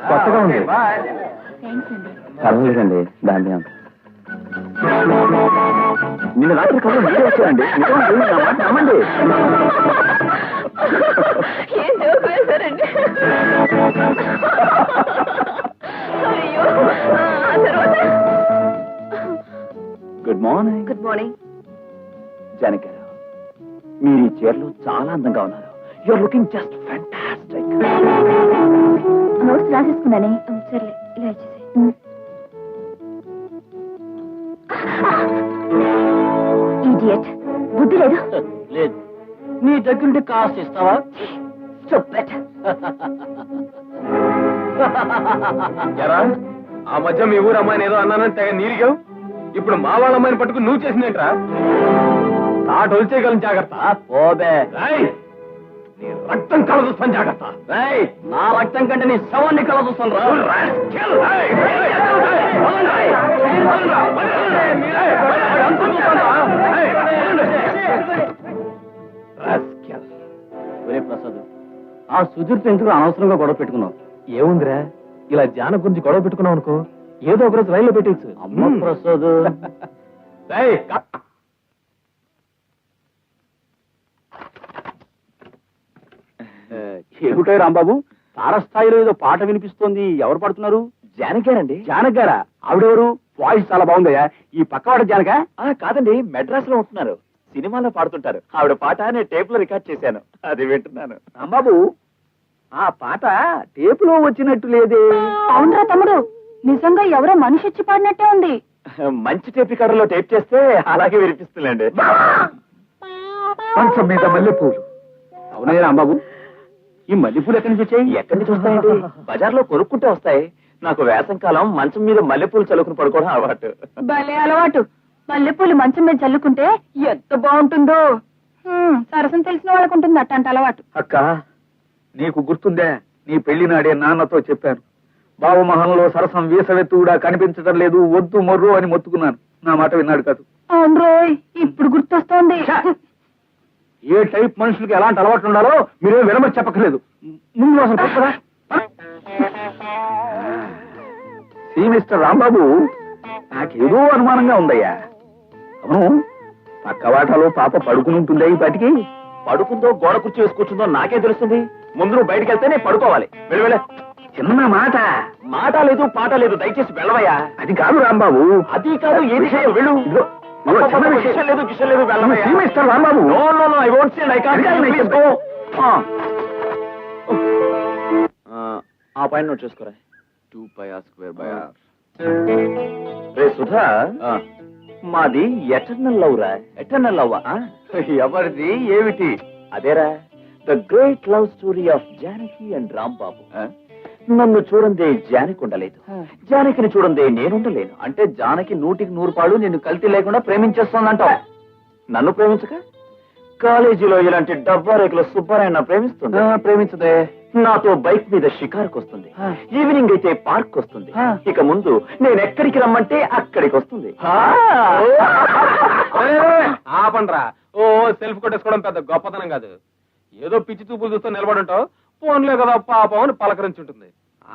[SPEAKER 2] కొత్తగా ఉంది.
[SPEAKER 6] థ్యాంక్స్ అండి.
[SPEAKER 2] పర్వాలేదండి, దాన్ని అంత. నిన్న రాత్రి కళ్ళు మీరే వచ్చారండి. నమ్మండి.
[SPEAKER 6] ఏం జోక్ వేశారండి.
[SPEAKER 2] Good morning.
[SPEAKER 6] Good morning.
[SPEAKER 2] Janaki గారు, మీరు ఈ చీరలో చాలా అందంగా ఉన్నారు. You're looking just fantastic.
[SPEAKER 6] Notes రాసేసుకున్నానే. సర్లే, ఇలా వచ్చేసి. ఇడియట్, బుద్ధి లేదు.
[SPEAKER 10] లేదు, నీ దగ్గరుండి కాస్ట్ ఇస్తావా?
[SPEAKER 6] Stupid.
[SPEAKER 4] ఎరా, ఆ మధ్య మీ ఊరు అమ్మాయిని ఏదో అన్నానని తెగ నీరిగావు. ఇప్పుడు మా వాళ్ళ అమ్మాయిని పట్టుకుని నువ్వు చేసిందేంట్రా? తాట వచ్చేయగలను, జాగ్రత్త.
[SPEAKER 10] పోబే.
[SPEAKER 4] నీ రక్తం కలదూస్తాను, జాగ్రత్త.
[SPEAKER 10] నా రక్తం కంటే నీ శవాన్ని కల చూస్తాను రా.
[SPEAKER 2] ప్రసాద్, ఆ సుధీర్ ఎందుకు అనవసరంగా గొడవ పెట్టుకున్నావు?
[SPEAKER 4] ఏముందిరా, ఇలా జాన గురించి గొడవ పెట్టుకున్నావు అనుకో, ఏదో ఒకరోజు రైల్లో పెట్టేచ్చు.
[SPEAKER 2] అమ్మ ప్రసాద్, ఏమిటో రాంబాబు, తారస్థాయిలో ఏదో పాట వినిపిస్తోంది. ఎవరు పాడుతున్నారు? జానకి గారండి. జానకి గారా? ఆవిడెవరు? వాయిస్ చాలా బాగుందయ్యా. ఈ పక్కవాడ జానక? కాదండి, మెడ్రాస్ లో ఉంటున్నారు, సినిమాలో పాడుతుంటారు. ఆవిడ పాట నేను టేప్ లో రికార్డ్ చేశాను, అది వింటున్నాను. రాంబాబు, ఆ పాట టేప్ లో వచ్చినట్టు లేదే.
[SPEAKER 9] అవునరా తమ్ముడు, నిజంగా ఎవరో మనిషి వచ్చి పాడినట్టే ఉంది.
[SPEAKER 2] మంచి టేప్ రికార్డర్ లో టేప్ చేస్తే అలాగే వినిపిస్తుందండి. మంచం మీద మల్లెపూలు. అవునయ్య రాంబాబు, ఈ మల్లెపూలు ఎక్కడి నుంచి వచ్చాయి? ఎక్కడి నుంచి వస్తాయండి? బజార్లో కొనుక్కుంటే వస్తాయి. నాకు వేసం కాలం మంచం మీద మల్లెపూలు చల్లుకుని పడుకోవడం అలవాటు.
[SPEAKER 9] భలే అలవాటు. మల్లెపూలు మంచం మీద చల్లుకుంటే ఎంత బాగుంటుందో. సరసం తెలిసిన వాళ్ళకు ఉంటుంది అట్టంట అలవాటు.
[SPEAKER 5] అక్క, నీకు గుర్తుందే, నీ పెళ్లి నాడే నాన్నతో చెప్పాను, బావమహంలో సరసం వీసవెత్తు కూడా కనిపించడం లేదు, వద్దు మొర్రు అని మొత్తుకున్నాను. నా మాట విన్నాడు కాదు.
[SPEAKER 9] అవును రోయ్, ఇప్పుడు గుర్తొస్తోంది.
[SPEAKER 2] ఏ టైప్ మనుషులకి ఎలాంటి అలవాట్లు ఉండాలో మీరేం వినమని చెప్పక్కర్లేదు. ముందు అసలు చెప్పరా? మిస్టర్ రాంబాబు, నాకేదో అనుమానంగా ఉందయ్యా. అవును, పక్క వాటాలో పాప పడుకుని ఉంటుందా ఈ పాటికి? పడుకుందో గోడ కుర్చీ వేసి కూర్చుందో నాకేం తెలుస్తుంది? ముందు నువ్వు బయటికి వెళ్తేనే పడుకోవాలి. వెళ్ళ చిన్న మాట. మాట లేదు, పాట లేదు, దయచేసి వెళ్ళవయ్యా. అది కాదు రాంబాబు, అది కాదు, ఏది వెళ్ళు. విషయం లేదు, విషయం లేదు, వెళ్ళవయ్యా. Mister Rambabu, no no no, I won't say, I can't. Please go. ఆ పాయింట్ నోట్ చేసుకోరా. 2πr²/r. రే సుధా, మాది ఎటర్నల్ లవ్ రా. Eternal love? ఎవరిది, ఏమిటి? అదేరా, the great love story of Janaki and Rambabu. నన్ను చూడందే జానకి ఉండలేదు, జానకిని చూడందే నేనుండలేను. అంటే జానకి 100కి 100 పాళ్ళు నిన్ను కల్తీ లేకుండా ప్రేమించేస్తోందంటావు. నన్ను ప్రేమించక కాలేజీలో ఇలాంటి డబ్బా రేకుల సుబ్బారాయణ ప్రేమిస్తుంది? ప్రేమించదే. నాతో బైక్ మీద షికారుకు వస్తుంది, ఈవినింగ్ అయితే పార్క్ వస్తుంది. ఇక ముందు నేను ఎక్కడికి రమ్మంటే అక్కడికి వస్తుంది.
[SPEAKER 4] ఆపండ్రా. ఓ సెల్ఫ్ కొట్టేసుకోవడం పెద్ద గొప్పతనం కాదు. ఏదో పిచ్చి చూపులు చూస్తూ నిలబడుంటావు, ఫోన్లే కదా పాపం అని పలకరించుంటుంది.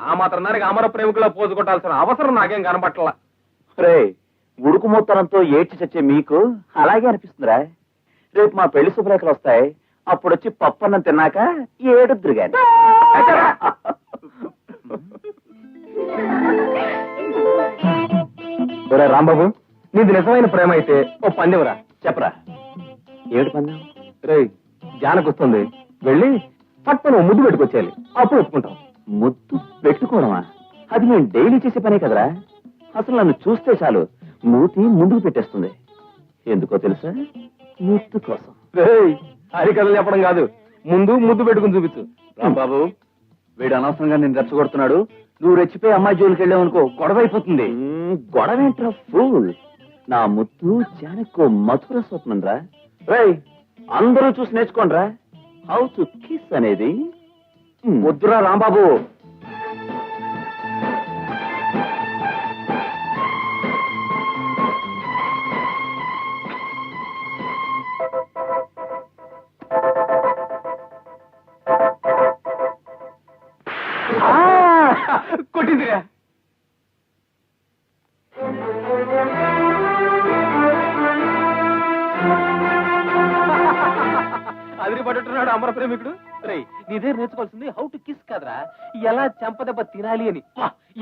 [SPEAKER 4] ఆ మాత్రం దానికి అమర ప్రేమికులా పోజు కొట్టాల్సిన అవసరం నాకేం కనబట్టలా.
[SPEAKER 2] రే, ఉడుకు మొత్తనంతో ఏడ్చి చచ్చే మీకు అలాగే అనిపిస్తుందిరా. రేపు మా పెళ్లి శుభలేఖలు వస్తాయి, అప్పుడొచ్చి పప్పన్నం తిన్నాక ఏడుద్దురు గాని. ఒరే రాంబాబు, నీది నిజమైన ప్రేమ అయితే ఓ పందెవరా.
[SPEAKER 10] చెప్పరా ఏమిటి పందెం?
[SPEAKER 2] రే జానకొస్తుంది, వెళ్ళి పట్టును ముద్దు పెట్టుకొచ్చేయాలి, అప్పుడు ఒప్పుకుంటాం.
[SPEAKER 10] ముద్దు పెట్టుకోవడమా? అది నేను డైలీ చేసే పనే కదరా. అసలు నన్ను చూస్తే చాలు మూతి ముందుకు పెట్టేస్తుంది. ఎందుకో తెలుసా? ముద్దు కోసం.
[SPEAKER 2] హరికథలు చెప్పడం కాదు, ముందు ముద్దు పెట్టుకుని చూపించు.
[SPEAKER 10] రాంబాబు, వీడు అనవసరంగా నేను రెచ్చగొడుతున్నాడు. నువ్వు రెచ్చిపోయి అమ్మాయి జోలికి వెళ్ళావనుకో గొడవ అయిపోతుంది. గొడవ ఏంట్రా ఫూల్? నా ముద్దు జానకో మధుర స్వప్నం రా. రేయ్, అందరూ చూసి నేర్చుకోండి రా హౌ టు కిస్ అనేది.
[SPEAKER 2] వద్దురా రాంబాబు. కొట్టిందిరా. అదిరి పడుతున్నాడు అమర ప్రేమికుడు. రే, నీదే నేర్చుకోవాల్సింది హౌ టు కిస్ కదరా, ఎలా చెంపదెబ్బ తినాలి అని.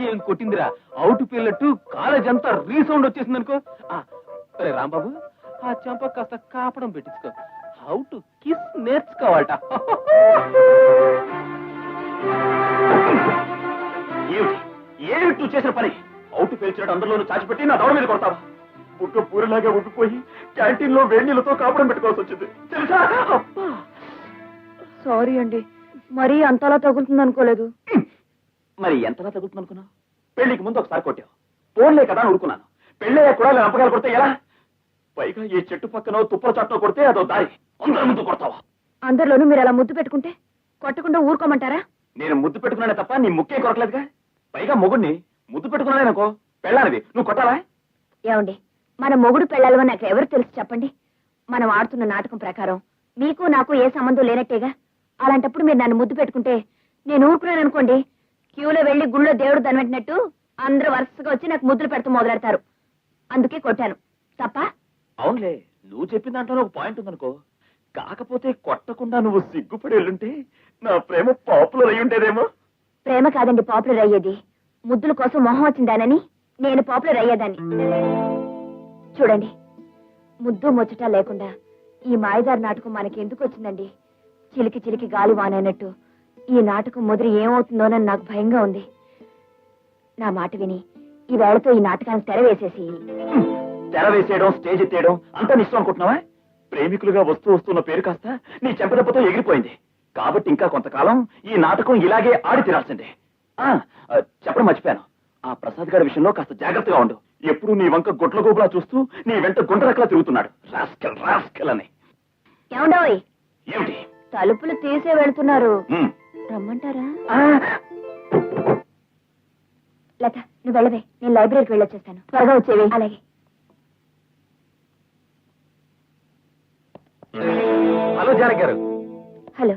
[SPEAKER 2] ఏం కొట్టిందిరా, అవుట్ పిల్లట్టు కాలేజ్ అంతా రీసౌండ్ వచ్చేసింది అనుకో. రే రాంబాబు, ఆ చెంప కాస్త కాపడం పెట్టించుకో. హౌ టు కిస్ నేర్చుకోవాలట.
[SPEAKER 10] ఏమిటి నువ్వు చేసిన పని? అవుట్ పేల్చినట్టు అందరిలోనూ చాచిపెట్టి నా దౌడ మీద కొడతావా? బుక్క పూరిలాగా ఉడికిపోయి క్యాంటీన్ లో వేడి నీళ్ళతో కాపడం పెట్టుకోవాల్సి వచ్చింది తెలుసా?
[SPEAKER 6] సారీ అండి, మరీ అంతలా తగులుతుంది అనుకోలేదు.
[SPEAKER 10] మరి ఎంతలా తగులుతుంది అనుకున్నావు? పెళ్లికి ముందు ఒకసారి కొట్టావు, పోన్లే కదా అని ఊరుకున్నాను. పెళ్ళయ్యా కూడా రంపకాయలు కొడితే ఎలా? పైగా ఈ చెట్టు పక్కన తుప్పల చట్టం కొడితే అదో దారి, అందరి ముందు కొడతావా?
[SPEAKER 6] అందరిలోనూ మీరు అలా ముద్దు పెట్టుకుంటే కొట్టకుండా ఊరుకోమంటారా?
[SPEAKER 10] నేను ముద్దు పెట్టుకున్నానే తప్ప నీ ముక్కే కొరకలేదుగా. పైగా మొగుడిని ముద్దు పెట్టుకున్నానేనుకో పెళ్ళానిది, నువ్వు కొట్టాలా?
[SPEAKER 6] ఏమండి, మన మొగుడు పెళ్ళాలని నాకు ఎవరు తెలుసు చెప్పండి. మనం ఆడుతున్న నాటకం ప్రకారం మీకు నాకు ఏ సంబంధం లేనట్టేగా. అలాంటప్పుడు మీరు నన్ను ముద్దు పెట్టుకుంటే నేను ఊరుకున్నాను అనుకోండి, క్యూలో వెళ్లి గుళ్ళో దేవుడు దనబెట్టినట్టు అందరూ వరుసగా వచ్చి నాకు ముద్దులు పెడుతూ మొదలెడతారు. అందుకే కొట్టాను. తప్ప?
[SPEAKER 10] అవునులే, నువ్వు చెప్పిన దాంట్లో ఒక పాయింట్ ఉందనుకో. కాకపోతే కొట్టకుండా నువ్వు సిగ్గుపడి వెళ్ళుంటే నా ప్రేమ పాపులర్ అయి ఉండేదేమో.
[SPEAKER 6] ప్రేమ కాదండి పాపులర్ అయ్యేది, ముద్దుల కోసం మొహం వచ్చిందానని నేను పాపులర్ అయ్యేదాన్ని. చూడండి, ముద్దు ముచ్చట లేకుండా ఈ మాయదారి నాటకం మనకి ఎందుకు వచ్చిందండి? చిలికి చిలికి గాలి వానైనట్టు ఈ నాటకం ముదిరి ఏమవుతుందోనని నాకు భయంగా ఉంది. నా మాట విని ఈ వేళతో ఈ నాటకానికి తెర వేసేసి.
[SPEAKER 10] తెర వేసేయడం, స్టేజ్ ఎత్తేయడం అంతా నిష్టం అనుకుంటున్నావా? ప్రేమికులుగా వస్తున్న పేరు కాస్త నీ చెంపదెబ్బతో ఎగిరిపోయింది. కాబట్టి ఇంకా కొంతకాలం ఈ నాటకం ఇలాగే ఆడి తీరాల్సిందే. చెప్పడం మర్చిపోయాను, ఆ ప్రసాద్ గారి విషయంలో కాస్త జాగ్రత్తగా ఉండు. ఎప్పుడు నీ వంక గొడ్ల గోపులా చూస్తూ నీ వెంట గుంటరక్కలా తిరుగుతున్నాడు. రాస్కెల్ రాస్కెల్ అని.
[SPEAKER 6] ఏమండోయ్,
[SPEAKER 10] ఏమిటి?
[SPEAKER 6] తలుపులు తీసే వెళ్తున్నారు, రమ్మంటారా? లత, నువ్వు వెళ్ళవే, నేను లైబ్రరీకి వెళ్ళొచ్చేస్తాను. త్వరగా వచ్చేవి. అలాగే.
[SPEAKER 2] హలో జానకి గారు.
[SPEAKER 6] హలో.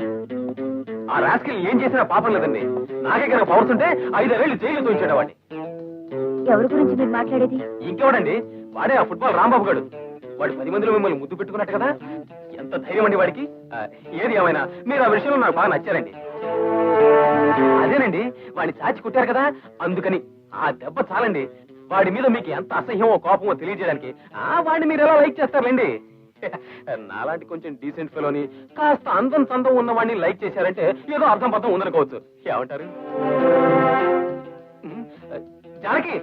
[SPEAKER 2] ఆ రాస్కెల్ ఏం చేసినా పాపం లేదండి. నాకే కనుక పవర్స్ ఉంటే 5 ఏళ్ళు జైలు తోయించాడు వాడిని.
[SPEAKER 6] ఎవరి గురించి మీరు మాట్లాడేది?
[SPEAKER 2] ఇంకెవడండి, వాడే ఆ ఫుట్బాల్ రాంబాబు గారు. వాడు 10 మందిలో మిమ్మల్ని ముద్దు పెట్టుకున్నట్టు కదా. ఎంత ధైర్యం అండి వాడికి. ఏది ఏమైనా మీరు ఆ విషయంలో నాకు బాగా నచ్చారండి. అదేనండి, వాడిని చాచి కొట్టారు కదా, అందుకని ఆ దెబ్బ చాలండి. వాడి మీద మీకు ఎంత అసహ్యమో కోపమో తెలియజేయడానికి. వాడిని మీరు ఎలా లైక్ చేస్తారండి? నాలాంటి కొంచెం డీసెంట్ ఫెలోని, కాస్త అందం సందం ఉన్న వాడిని లైక్ చేశారంటే ఏదో అర్థం పర్థం ఉందనుకోవచ్చు. ఏమంటారు? జానకి,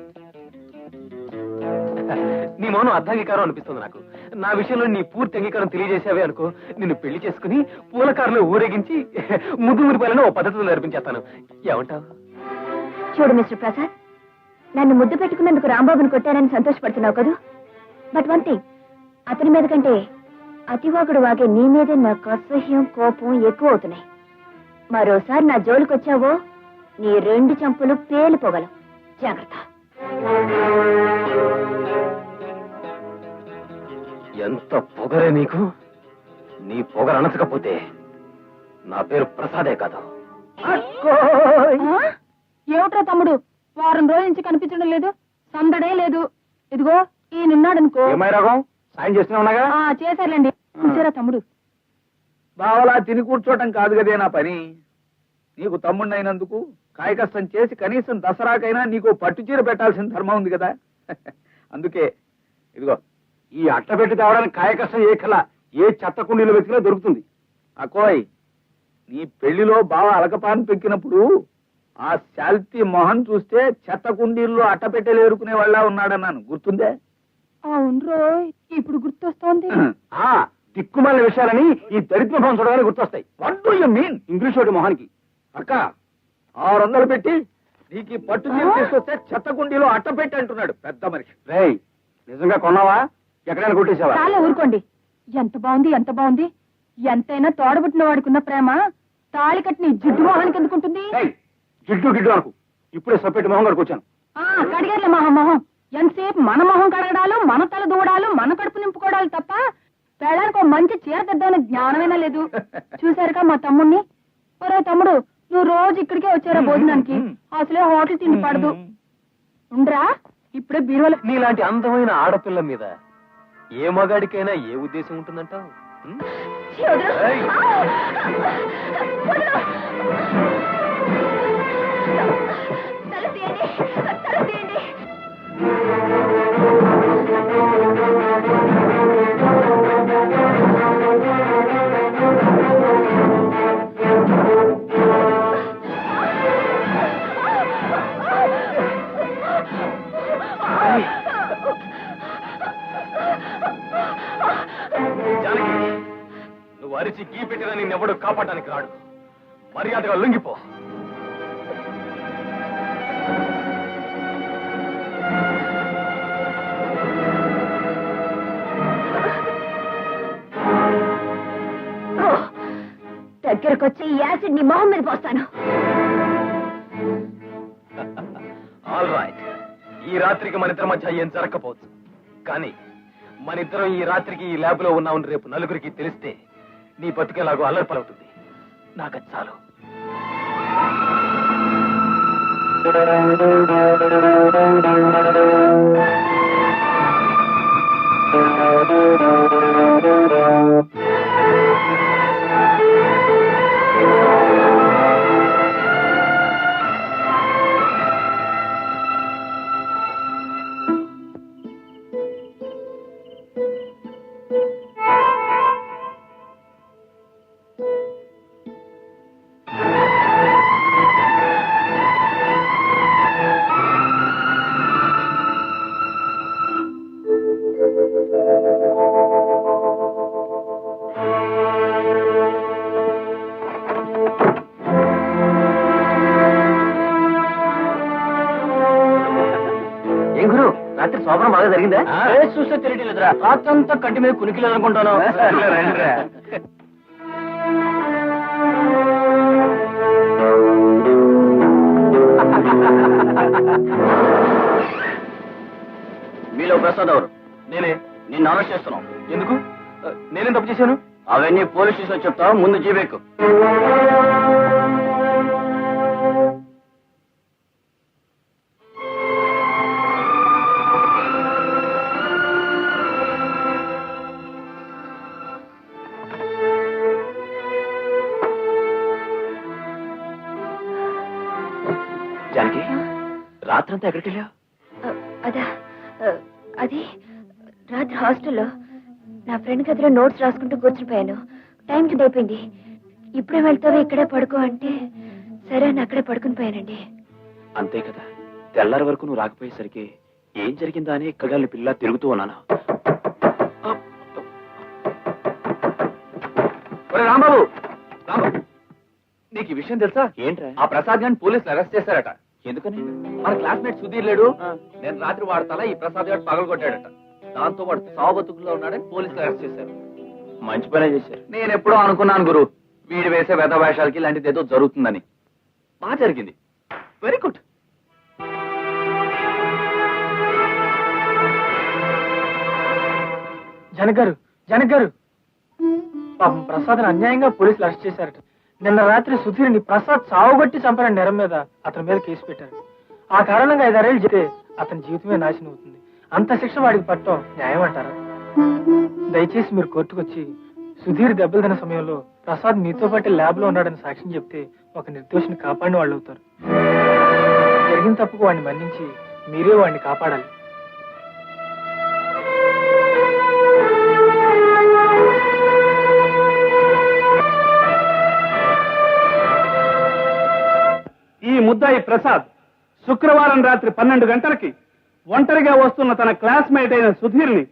[SPEAKER 2] నీ మౌనం అర్ధాంగీకారం అనిపిస్తుంది నాకు. నా విషయంలో నీ పూర్తి అంగీకారం తెలియజేసావే అనుకో, నిన్ను పెళ్లి చేసుకుని పూలకారులో ఊరేగించి ముద్దు మురిపాలను ఓ పద్ధతిలో నేర్పించేస్తాను. ఏమంటావు?
[SPEAKER 6] చూడు మిస్టర్ ప్రసాద్, నన్ను ముద్దు పెట్టుకున్నందుకు రాంబాబుని కొట్టానని సంతోషపడుతున్నావు కదా. బట్ వన్ థింగ్, అతని మీద కంటే అతివాగుడు వాగే నీ మీదే నాకు అసహ్యం కోపం ఎక్కువ అవుతున్నాయి. మరోసారి నా జోలికొచ్చావో నీ 2 చెంపులు పేలిపోగలవు. జాగ్రత్త.
[SPEAKER 2] ఎంత పొగరే నీకు! నీ పొగర అనచకపోతే నా పేరు ప్రసాదే కాదు.
[SPEAKER 9] ఏమిట్రా తమ్ముడు, వారం రోజుల నుంచి కనిపించడం లేదు, సందడే లేదు. ఇదిగో ఈయనున్నాడనుకో.
[SPEAKER 2] ఏమై రాగం, సాయం చేస్తున్నావుగా?
[SPEAKER 9] చేశారులేండి. చూసారా తమ్ముడు,
[SPEAKER 5] బావలా తిని కూర్చోటం కాదు కదే నా పని. నీకు తమ్ముడినైనందుకు కాయ కష్టం చేసి కనీసం దసరాకైనా నీకు పట్టుచీర పెట్టాల్సిన ధర్మం ఉంది కదా. అందుకే ఇదిగో
[SPEAKER 3] ఈ అట్ట పెట్టి తేవడానికి కాయ కష్టం ఏ కల ఏ చెత్త కుండీలు వెతికినా దొరుకుతుంది.
[SPEAKER 5] అకోయ్, నీ పెళ్లిలో బాగా అలకపాన్ పెక్కినప్పుడు ఆ శాల్తీ మొహన్ చూస్తే చెత్త కుండీల్లో అట్టపెట్టెలు ఏరుకునే వాళ్ళ ఉన్నాడన్నాను, గుర్తుందే?
[SPEAKER 8] అవును రోయ్, ఇప్పుడు గుర్తొస్తోంది.
[SPEAKER 3] ఆ దిక్కుమాలిన విషయాలని ఈ దరిద్ర మొహం చూడగానే గుర్తొస్తాయి.
[SPEAKER 5] What do you mean?
[SPEAKER 3] English వాడి మొహానికి.
[SPEAKER 5] అక్క 600 పెట్టి నీకు ఈ పట్టు చీర తీసుకొస్తే చెత్త కుండీలో అట్టపెట్టి అంటున్నాడు పెద్ద మనిషి.
[SPEAKER 3] రేయ్, నిజంగా కొన్నావా? ఎక్కడైనా కొట్టేసావా?
[SPEAKER 8] చాలా ఊరుకోండి. ఎంత బాగుంది, ఎంత బాగుంది. ఎంతైనా తోడబుట్టిన వాడికున్న ప్రేమ తాళి కట్టిన జిడ్డు మొహానికి ఎందుకుంటుంది?
[SPEAKER 3] రేయ్, జిడ్డు గిడ్డు అనుకు. ఇప్పుడే సపరేట్ మొహం కడుకు వచ్చాను.
[SPEAKER 8] కడిగేర్లే మొహం. ఎంతసేపు మన మొహం కడగడాలు, మన తల దూడాలు, మన కడుపు నింపుకోవడాలు తప్ప పెళ్ళానికి మంచి చీర తెద్దామని జ్ఞానమైనా లేదు. చూసారుగా మా తమ్ముణ్ణి. ఒరే తమ్ముడు, నువ్వు రోజు ఇక్కడికే వచ్చారా భోజనానికి? అసలే హోటల్ తిండి పడదు. ఉండరా, ఇప్పుడే బీరువాల.
[SPEAKER 4] నీలాంటి అందమైన ఆడపిల్ల మీద ఏ మగాడికైనా ఏ ఉద్దేశం ఉంటుందంటావు? జానకి, నువ్వు అరిచి గీ పెట్టినా నిన్నెవడూ కాపాడడానికి రాడు. మర్యాదగా లొంగిపో.
[SPEAKER 6] దగ్గరకొచ్చి ఈ యాసిడ్ నీ మొహం మీద పోస్తాను.
[SPEAKER 4] ఆల్ రైట్, ఈ రాత్రికి మన ఇద్దరి మధ్య ఏం జరగకపోవచ్చు, కానీ మన ఇద్దరం ఈ రాత్రికి ఈ ల్యాబ్ లో ఉన్నామని రేపు నలుగురికి తెలిస్తే నీ బతుకేలాగో అల్లర్పలవుతుంది. నాకు చాలు.
[SPEAKER 10] రాత్రి శోభనం బాగా జరిగిందా?
[SPEAKER 4] చూస్తే తెలియట్లేదురా, రాత్రంతా కంటి మీద కునికిలేదు అనుకుంటాను.
[SPEAKER 10] మీలో ప్రసాద్ ఎవరు?
[SPEAKER 4] నేనే.
[SPEAKER 10] నిన్ను అరెస్ట్ చేస్తున్నాం.
[SPEAKER 4] ఎందుకు? నేనేం తప్పు చేశాను?
[SPEAKER 10] అవన్నీ పోలీస్ స్టేషన్ చెప్తావు, ముందు జీబెక్కు. జానకి, రాత్రంతా ఎక్కడికి వెళ్ళావు?
[SPEAKER 6] అదా, అది రాత్రి హాస్టల్లో నా ఫ్రెండ్ గదిలో నోట్స్ రాసుకుంటూ కూర్చునిపోయాను. టైం కింద అయిపోయింది. ఇప్పుడే వెళ్తావా, ఇక్కడే పడుకో అంటే సరే అని అక్కడే పడుకుని పోయానండి.
[SPEAKER 10] అంతే కదా, తెల్లారి వరకు నువ్వు రాకపోయేసరికి ఏం జరిగిందా అని కగాలి పిల్ల తిరుగుతూ ఉన్నాను.
[SPEAKER 5] రాంబాబు, నీకు ఈ విషయం తెలుసా?
[SPEAKER 10] ఏంట్రా?
[SPEAKER 5] ఆ ప్రసాద్ గారిని పోలీసులు అరెస్ట్ చేశారట.
[SPEAKER 10] ఎందుకని?
[SPEAKER 5] మన క్లాస్మేట్ సుధీర్ లేడు, నేను రాత్రి వాడి తల ఈ ప్రసాద్ గారు పగలగొట్టాడట. దాంతో వాడు సావు బతుకుల్లో ఉన్నాడని పోలీసులు అరెస్ట్ చేశారు.
[SPEAKER 10] మంచి పనే చేశారు.
[SPEAKER 5] నేను ఎప్పుడో అనుకున్నాను గురు, వీడు వేసే వేద వేషాలకి ఇలాంటిది ఏదో జరుగుతుందని. బాగా జరిగింది. Very good.
[SPEAKER 4] జనక్ గారు, పాపం ప్రసాద్ అన్యాయంగా పోలీసులు అరెస్ట్ చేశారట. నిన్న రాత్రి సుధీర్ని ప్రసాద్ సావుగొట్టి చంపిన నేరం మీద అతని మీద కేసు పెట్టారు. ఆ కారణంగా 5 ఏళ్ళు చెప్తే అతని జీవితమే నాశనం అవుతుంది. అంత శిక్ష వాడికి పట్టడం న్యాయం అంటారా? దయచేసి మీరు కోర్టుకొచ్చి సుధీర్ దెబ్బలు తిన్న సమయంలో ప్రసాద్ మీతో పాటు ల్యాబ్ లో ఉన్నాడని సాక్ష్యం చెప్తే ఒక నిర్దోషిని కాపాడిన వాళ్ళు అవుతారు. జరిగిన తప్పుకు వాడిని మన్నించి మీరే వాడిని కాపాడాలి. ముద్దాయి ప్రసాద్ శుక్రవారం రాత్రి 12 గంటలకి ఒంటరిగా వస్తున్న తన క్లాస్మేట్ అయిన సుధీర్ని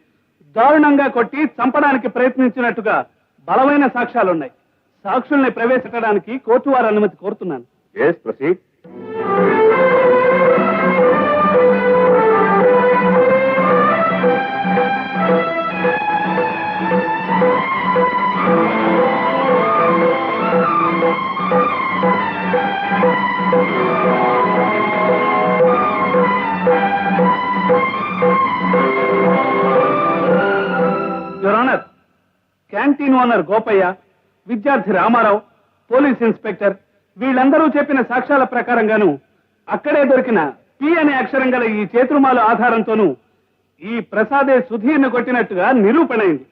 [SPEAKER 4] దారుణంగా కొట్టి చంపడానికి ప్రయత్నించినట్టుగా బలమైన సాక్ష్యాలున్నాయి. సాక్షుల్ని ప్రవేశించడానికి కోర్టు వారి అనుమతి కోరుతున్నాను. Your honour, canteen owner Gopayya, విద్యార్థి రామారావు, పోలీస్ ఇన్స్పెక్టర్ వీళ్ళందరూ చెప్పిన సాక్ష్యాల ప్రకారంగాను అక్కడే దొరికిన పి అనే అక్షరం గల ఈ చేతురుమాల ఆధారంతోనూ ఈ ప్రసాదే సుధీర్ను కొట్టినట్టుగా నిరూపణైంది.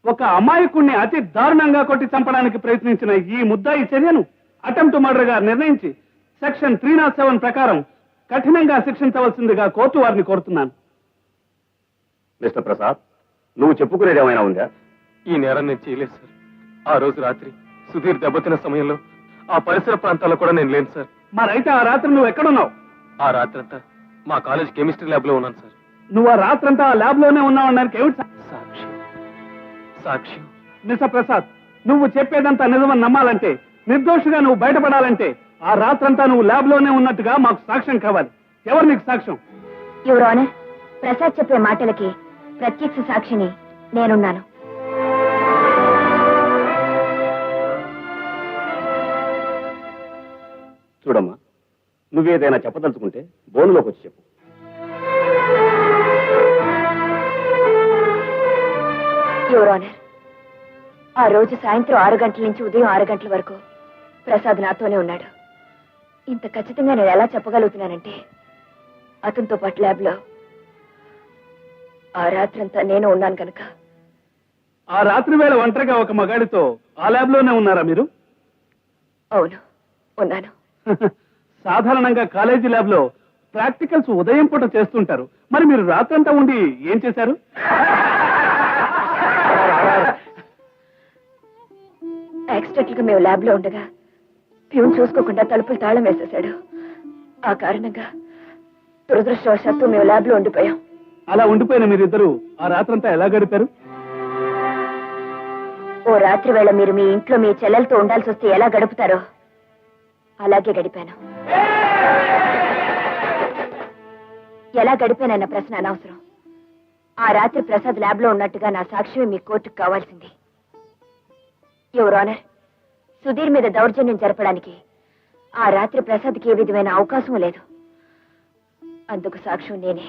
[SPEAKER 4] ఒక అమాయకుణ్ణి అతి దారుణంగా కొట్టి చంపడానికి ప్రయత్నించిన ఈ ముద్దాయి చర్యను అటెంప్ట్ మర్డర్ గా నిర్ణయించి సెక్షన్ 307 ప్రకారం కఠినంగా శిక్షించవలసిందిగా కోర్టు వారిని కోరుతున్నాను.
[SPEAKER 10] మిస్టర్ ప్రసాద్, నువ్వు చెప్పుకునేది ఏమైనా ఉందా?
[SPEAKER 7] ఈ నేరం నేను చేయలేదు సార్. ఆ రోజు రాత్రి సుధీర్ దెబ్బతిన్న సమయంలో ఆ పరిసర ప్రాంతాల్లో కూడా నేను లేను సార్.
[SPEAKER 4] మరైతే ఆ రాత్రి నువ్వు ఎక్కడున్నావు?
[SPEAKER 7] ఆ రాత్రంతా మా కాలేజ్ కెమిస్ట్రీ ల్యాబ్ లో ఉన్నాను సార్.
[SPEAKER 4] నువ్వు ఆ రాత్రంతా ఆ ల్యాబ్ లోనే ఉన్నావడానికి ఏమిటి
[SPEAKER 7] సాక్ష్యం?
[SPEAKER 6] మిస్టర్ ప్రసాద్, నువ్వు చెప్పేదంతా నిజమని నమ్మాలంటే, నిర్దోషిగా నువ్వు బయటపడాలంటే ఆ రాత్రంతా నువ్వు ల్యాబ్ లోనే ఉన్నట్టుగా మాకు సాక్ష్యం కావాలి. ఎవరు నీకు సాక్ష్యం?
[SPEAKER 9] యువర్ ఆనర్, ప్రసాద్ చెప్పే మాటలకి ప్రత్యక్ష సాక్షిని నేనున్నాను.
[SPEAKER 10] చూడమ్మా, నువ్వేదైనా చెప్పదలుచుకుంటే బోనులోకి వచ్చి చెప్పు.
[SPEAKER 9] యువర్ ఆనర్, ఆ రోజు సాయంత్రం 6 గంటల నుంచి ఉదయం 6 గంటల వరకు ప్రసాద్ నాతోనే ఉన్నాడు. ఇంత ఖచ్చితంగా నేను ఎలా చెప్పగలుగుతున్నానంటే, అతనితో పాటు ల్యాబ్ లో ఆ రాత్రంతా నేను ఉన్నాను కనుక.
[SPEAKER 6] ఆ రాత్రి వేళ ఒంటరిగా ఒక మగాడితో ఆ ల్యాబ్ లోనే ఉన్నారా మీరు?
[SPEAKER 9] అవును, ఉన్నాను.
[SPEAKER 6] సాధారణంగా కాలేజీ ల్యాబ్ లో ప్రాక్టికల్స్ ఉదయం పూట చేస్తుంటారు. మరి మీరు రాత్రంతా ఉండి ఏం చేశారు?
[SPEAKER 9] యాక్సిడెంట్ గా మేము ల్యాబ్ లో ఉండగా ప్యూన్ చూసుకోకుండా తలుపులు తాళం వేసేశాడు. ఆ కారణంగా దురదృష్టవశాత్తు మేము ల్యాబ్ లో ఉండిపోయాం.
[SPEAKER 6] అలా ఉండిపోయిన మీరిద్దరు ఆ రాత్రంతా ఎలా గడిపారు?
[SPEAKER 9] ఓ రాత్రి వేళ మీరు మీ ఇంట్లో మీ చెల్లెలతో ఉండాల్సి వస్తే ఎలా గడుపుతారో అలాగే గడిపాను. ఎలా గడిపానన్న ప్రశ్న అనవసరం. ఆ రాత్రి ప్రసాద్ ల్యాబ్ లో ఉన్నట్టుగా నా సాక్ష్యమే మీ కోర్టుకు కావాల్సింది. యువర్ ఆనర్, సుధీర్ మీద దౌర్జన్యం జరపడానికి ఆ రాత్రి ప్రసాద్కి ఏ విధమైన అవకాశం లేదు. అందుకు సాక్ష్యం నేనే.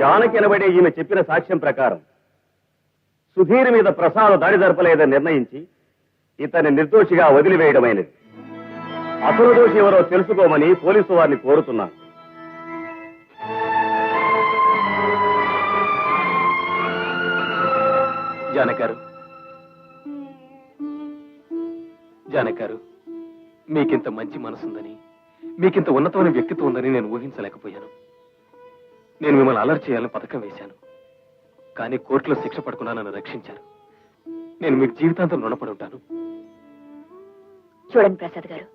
[SPEAKER 10] జానకి అనబడే ఈమె చెప్పిన సాక్ష్యం ప్రకారం సుధీర్ మీద ప్రసాద్ దాడి జరపలేదని నిర్ణయించి ఇతన్ని నిర్దోషిగా వదిలివేయడమైనది. అసలు దోషి ఎవరో తెలుసుకోమని పోలీసు వారిని కోరుతున్నాను.
[SPEAKER 7] జానకారు, మీకింత మంచి మనసుందని, మీకింత ఉన్నతమైన వ్యక్తిత్వం ఉందని నేను ఊహించలేకపోయాను. నేను మిమ్మల్ని అలర్ట్ చేయాలని పథకం వేశాను. కానీ కోర్టులో శిక్ష పడకుండా నన్ను రక్షించారు. నేను మీకు జీవితాంతం రుణపడి ఉంటాను.
[SPEAKER 9] చూడండి ప్రసాద్ గారు,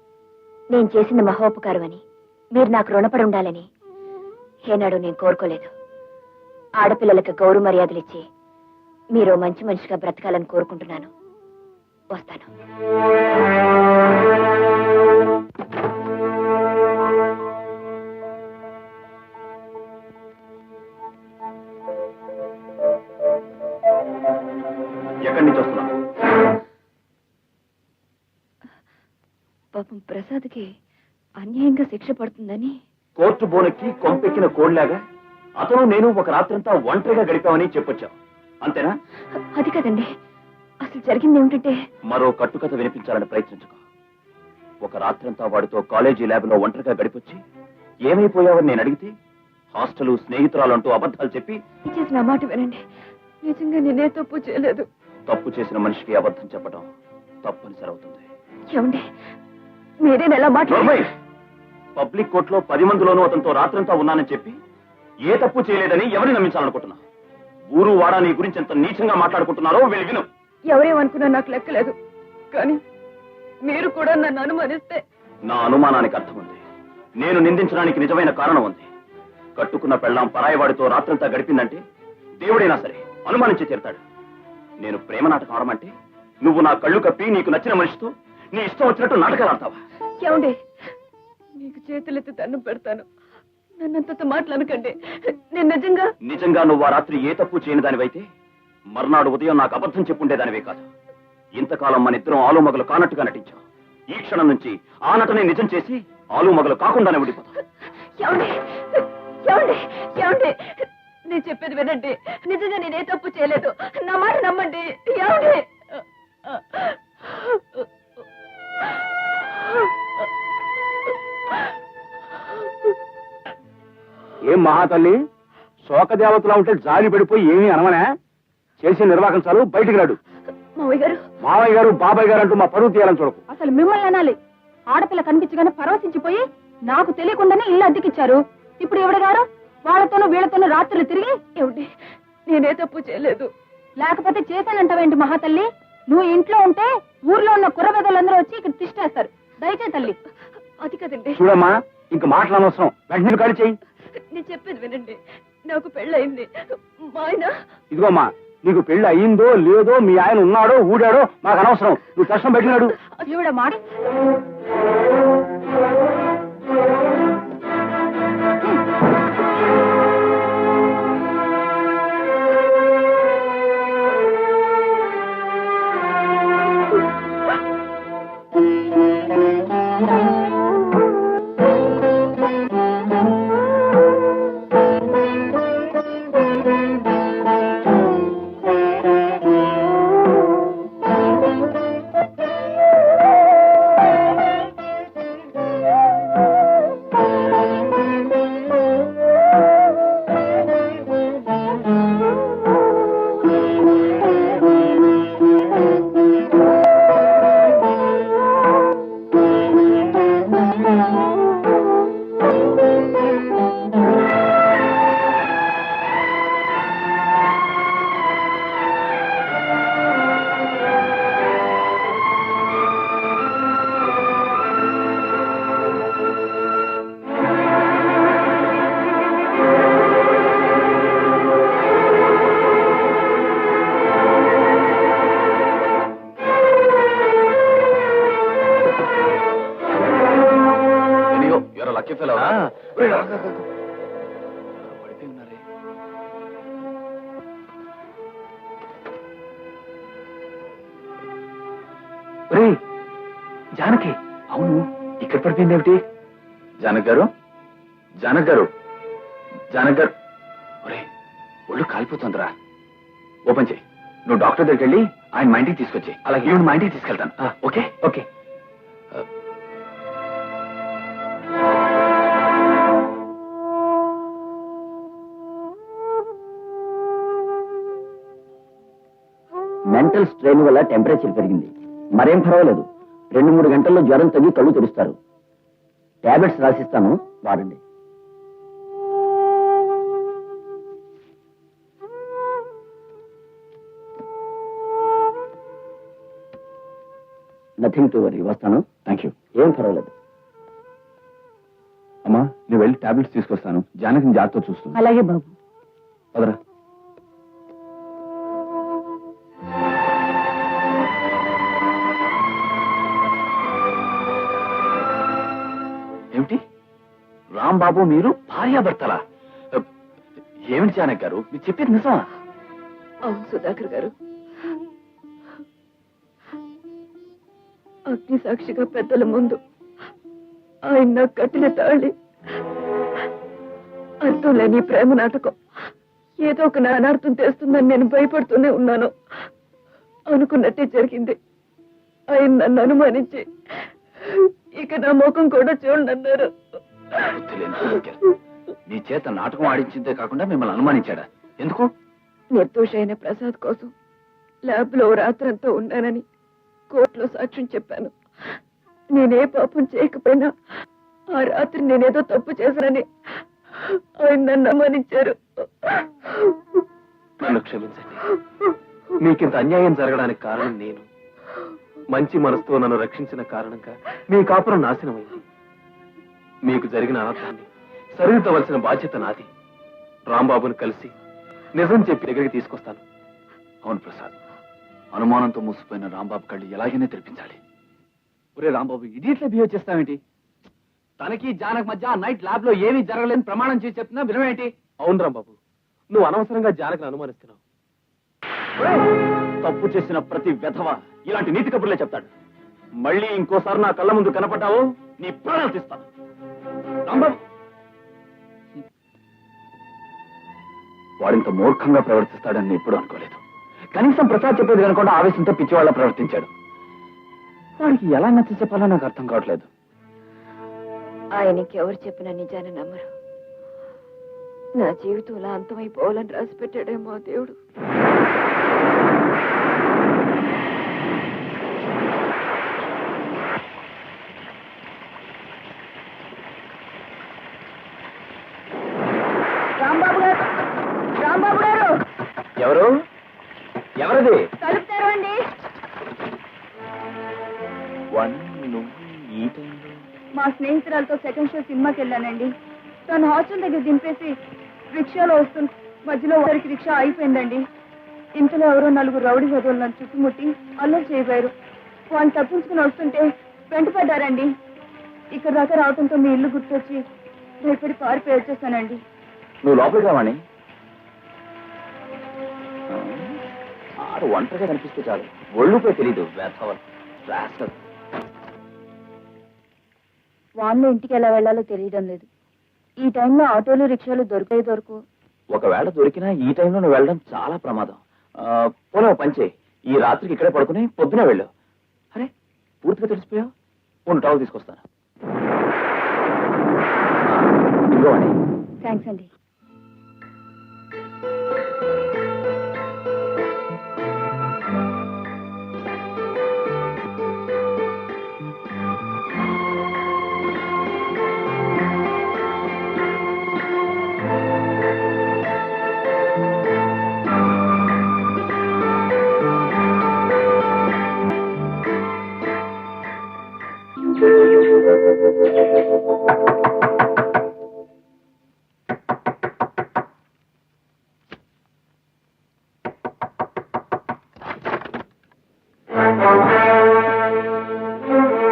[SPEAKER 9] నేను చేసిన మహోపకారం అని మీరు నాకు రుణపడి ఉండాలని ఏనాడు నేను కోరుకోలేదు. ఆడపిల్లలకు గౌరవ మర్యాదలు ఇచ్చి మీరు మంచి మనిషిగా బ్రతకాలని కోరుకుంటున్నాను. వస్తాను.
[SPEAKER 10] ఎక్కడి నుంచి వస్తున్నావు?
[SPEAKER 9] పాపం ప్రసాద్కి అన్యాయంగా శిక్ష పడుతుందని
[SPEAKER 10] కోర్టు బోనెక్కి కొంపెక్కిన కోడ్లాగా అతను నేను ఒక రాత్రంతా ఒంటరిగా గడిపామని చెప్పొచ్చావు, అంతేనా?
[SPEAKER 9] అది కదండి, అసలు జరిగింది ఏమిటంటే,
[SPEAKER 10] మరో కట్టుకథ వినిపించాలని ప్రయత్నించుకో. ఒక రాత్రంతా వాడితో కాలేజీ ల్యాబ్ లో ఒంటరిగా గడిపొచ్చి ఏమైపోయావని నేను అడిగితే హాస్టల్ స్నేహితురాలంటూ అబద్ధాలు చెప్పి
[SPEAKER 9] చేసిన మాట వినండి, నిజంగా నేనే తప్పు చేయలేదు.
[SPEAKER 10] తప్పు చేసిన మనిషికి అబద్ధం చెప్పడం తప్పనిసరి అవుతుంది.
[SPEAKER 9] ఏమండి, మీరేనా ఎలా మాట్లాడారు?
[SPEAKER 10] పబ్లిక్ కోర్టులో 10 మందిలోనూ అతనితో రాత్రంతా ఉన్నానని చెప్పి ఏ తప్పు చేయలేదని ఎవరిని నమ్మించాలనుకుంటున్నా? ఊరు వాడా నీ గురించి ఎంత నీచంగా మాట్లాడుకుంటున్నారో వెళ్ళి విను.
[SPEAKER 9] ఎవరేమనుకున్నా నాకు లెక్కలేదు, కానీ మీరు కూడా నన్ను అనుమానిస్తే.
[SPEAKER 10] నా అనుమానానికి అర్థం ఉంది. నేను నిందించడానికి నిజమైన కారణం ఉంది. కట్టుకున్న పెళ్ళాం పరాయవాడితో రాత్రంతా గడిపిందంటే దేవుడైనా సరే అనుమానించి తీరుతాడు. నేను ప్రేమ నాటకం ఆడమంటే నువ్వు నా కళ్ళు కప్పి నీకు నచ్చిన మనిషితో నీ ఇష్టం వచ్చినట్టు నాటకాలు ఆడతావా?
[SPEAKER 8] ఏమండి, మీకు చేతులెత్తి దండం పెడతాను, నన్నంతతో మాట్లాడకండి. నేను
[SPEAKER 10] నిజంగా నువ్వు ఆ రాత్రి ఏ తప్పు చేయని దానివైతే మర్నాడు ఉదయం నాకు అబద్ధం చెప్పుండేదానివే కాదు. ఇంతకాలం మన ఇద్దరం ఆలుమగలు కానట్టుగా నటించాం. ఈ క్షణం నుంచి ఆ నటనే నిజం చేసి ఆలుమగలు కాకుండానే విడిపోతాం.
[SPEAKER 8] ఏమండి ఏమండి ఏమండి, నేను చెప్పేది వినండి. నిజంగా నేనే తప్పు చేయలేదు, నా మాట నమ్మండి. ఏమండి,
[SPEAKER 3] ఏం మహాతల్లి, శోకదేవతలా ఉంటే జాలి పడిపోయి ఏమీ అనవనా? చేసి నిర్వాహకం చాలు, బయటికి రాడు.
[SPEAKER 8] మావయ్య గారు,
[SPEAKER 3] మావయ్య గారు, బాబాయ్ గారు అంటూ మా పరువు తీయాలని చూడకు.
[SPEAKER 9] అసలు మిమ్మల్ని అనాలి. ఆడపిల్ల కనిపించగానే పరవశించిపోయి నాకు తెలియకుండానే ఇల్లు అద్దెకిచ్చారు. ఇప్పుడు ఎవడి గారు వాళ్ళతోనూ వీళ్ళతోనూ రాత్రులు తిరిగి
[SPEAKER 8] ఏమండి, నేనే తప్పు చేయలేదు.
[SPEAKER 9] లేకపోతే చేశానంటావేంటి మహాతల్లి? నువ్వు ఇంట్లో ఉంటే ఊర్లో ఉన్న కుర్రబెదలందరూ వచ్చి ఇక్కడ తిష్టేస్తారు. దయచే తల్లి.
[SPEAKER 8] అది కదండి.
[SPEAKER 3] చూడమ్మా, ఇంక మాటలు అనవసరం, వెంటనే ఖాళీ చెయ్యి.
[SPEAKER 8] నేను చెప్పేది వినండి. నాకు పెళ్ళయింది. మా ఆయన
[SPEAKER 3] ఇదిగోమ్మా, నీకు పెళ్లి అయ్యిందో లేదో, మీ ఆయన ఉన్నాడో ఊడాడో మాకు అనవసరం. నువ్వు కష్టం పెట్టినాడు.
[SPEAKER 9] ఈవిడ మాట
[SPEAKER 2] జానకి, అవును ఇక్కడ పడిపోయింది ఏమిటి? జానక్ గారు, జానక్ గారు, జానక్ గారు, ఒరే ఒళ్ళు కాలిపోతుందిరా. ఓపెన్ చేయి. నువ్వు డాక్టర్ దగ్గరికి వెళ్ళి ఆయన మా ఇంటికి తీసుకొచ్చి, అలాగే ఈవిడ మా ఇంటికి తీసుకెళ్తాను. Okay okay.
[SPEAKER 10] మెంటల్ స్ట్రెయిన్ వల్ల టెంపరేచర్ పెరిగింది. మరేం పర్వాలేదు, 2-3 గంటల్లో జ్వరం తగ్గి కళ్ళు తెరుస్తారు. టాబ్లెట్స్ రాసిస్తాను, వాడండి. Nothing to worry. వస్తాను.
[SPEAKER 2] Thank you.
[SPEAKER 10] ఏం పర్వాలేదు.
[SPEAKER 2] అమ్మా, నువ్వు వెళ్ళి టాబ్లెట్స్ తీసుకొస్తాను. జానకిని జాగ్రత్త చూస్తాను.
[SPEAKER 9] అలాగే బాబు.
[SPEAKER 2] వదరా. ఏమిటి రాంబాబు, మీరు భార్యాభర్తలా? ఏమిటి జానక్ గారు, మీరు చెప్పేది నిజమా?
[SPEAKER 8] అవును సుధాకర్ గారు, అగ్ని సాక్షిగా పెద్దల ముందు ఆయన నాకు కట్టిన తాళి, అర్థం లేని ప్రేమ నాటకం ఏదో ఒక నానార్థం తెస్తుందని నేను భయపడుతూనే ఉన్నాను. అనుకున్నట్టే జరిగింది. ఆయన నన్ను అనుమానించి ఇక నా ముఖం కూడా చూడన్నారు.
[SPEAKER 2] నీ చేత నాటకం ఆడించిందే కాకుండా మిమ్మల్ని అనుమానించాడా? ఎందుకు?
[SPEAKER 8] నిర్దోషైన ప్రసాద్ కోసం ల్యాబ్ లో రాత్రంతా ఉన్నానని కోర్టులో సాక్ష్యం చెప్పాను. నేనే పాపం చేయకపోయినా ఆ రాత్రి నేనేదో తప్పు చేశానని ఆయన నన్ను అనుమానించారు.
[SPEAKER 2] నన్ను క్షమించండి. మీకింత అన్యాయం జరగడానికి కారణం నేను. మంచి మనసుతో నన్ను రక్షించిన కారణంగా మీ కాపురం నాశనమైంది. మీకు జరిగిన అనర్థాన్ని సరిదిద్దవలసిన బాధ్యత నాది. రాంబాబుని కలిసి నిజం చెప్పి దగ్గరికి తీసుకొస్తాను.
[SPEAKER 10] అవును ప్రసాద్, అనుమానంతో మూసిపోయిన రాంబాబు కళ్ళు ఎలాగైనా తెరిపించాలి.
[SPEAKER 2] ఒరే రాంబాబు, ఇడియట్లే బిహేవ్ చేస్తావేంటి? తనకి జానకి మధ్య నైట్ ల్యాబ్ లో ఏమీ జరగలేని ప్రమాణం చేసి చెప్తున్నా వినవేంటి? అవును రాంబాబు, నువ్వు అనవసరంగా జానకిని అనుమానిస్తున్నావు.
[SPEAKER 10] తప్పు చేసిన ప్రతి వెధవ ఇలాంటి నీతి కబుర్లే చెప్తాడు. మళ్ళీ ఇంకోసారి నా కళ్ళ ముందు కనపడ్డావు, నీ ప్రాణాలు తీస్తాను. రాంబాబు వాడింత మూర్ఖంగా ప్రవర్తిస్తాడని నేను ఎప్పుడూ అనుకోలేదు. కనీసం ప్రసాద్ చెప్పేది కనుకుండా ఆవేశంతో పిచ్చివాళ్ళ ప్రవర్తించాడు. వాడికి ఎలా నచ్చ చెప్పాలో నాకు అర్థం కావట్లేదు.
[SPEAKER 6] ఆయనకి ఎవరు చెప్పిన నిజాన్ని నమ్మరు. నా జీవితంలో అంతమైపోవాలని రాసి పెట్టాడేమో దేవుడు.
[SPEAKER 9] రాంబాబు గారు, రాంబాబు గారు,
[SPEAKER 10] ఎవరు? ఎవరది?
[SPEAKER 9] తలుపు తెరవండి.
[SPEAKER 10] ఈ టైంలో
[SPEAKER 9] మా స్నేహితురాలతో సెకండ్ షో సినిమాకి వెళ్ళానండి. తను హాస్టల్ దగ్గర దింపేసి రిక్షాలో వస్తుంది. మధ్యలో ఒకరికి రిక్షా అయిపోయిందండి. ఇంతలో ఎవరో 4 రౌడీ చదువులు నన్ను చుట్టుముట్టి అల్లరి చేయబోయారు. వాళ్ళు తప్పించుకుని వస్తుంటే వెంటపడ్డారండి. ఇక్కడ దాకా రావడంతో మీ ఇల్లు గుర్తొచ్చి భయపడి పారిపోయి వచ్చేసానండి.
[SPEAKER 10] నువ్వు లోపలికి రావాణి. ఆడు ఒంటరిగా కనిపిస్తే చాలు, ఒళ్ళుపై తెలీదు.
[SPEAKER 9] వాన్లో ఇంటికి ఎలా వెళ్లాలో తెలియడం లేదు. ఈ టైంలో ఆటోలు రిక్షాలు దొరకవు.
[SPEAKER 10] ఒకవేళ దొరికినా ఈ టైంలో నువ్వు వెళ్ళడం చాలా ప్రమాదం. పోలే పంచే, ఈ రాత్రికి ఇక్కడే పడుకుని పొద్దునే వెళ్ళు. అరే పూర్తిగా తెలిసిపోయావు. కొన్ని టవల్ తీసుకొస్తాను. ఇదిగోండి.
[SPEAKER 9] థ్యాంక్స్ అండి.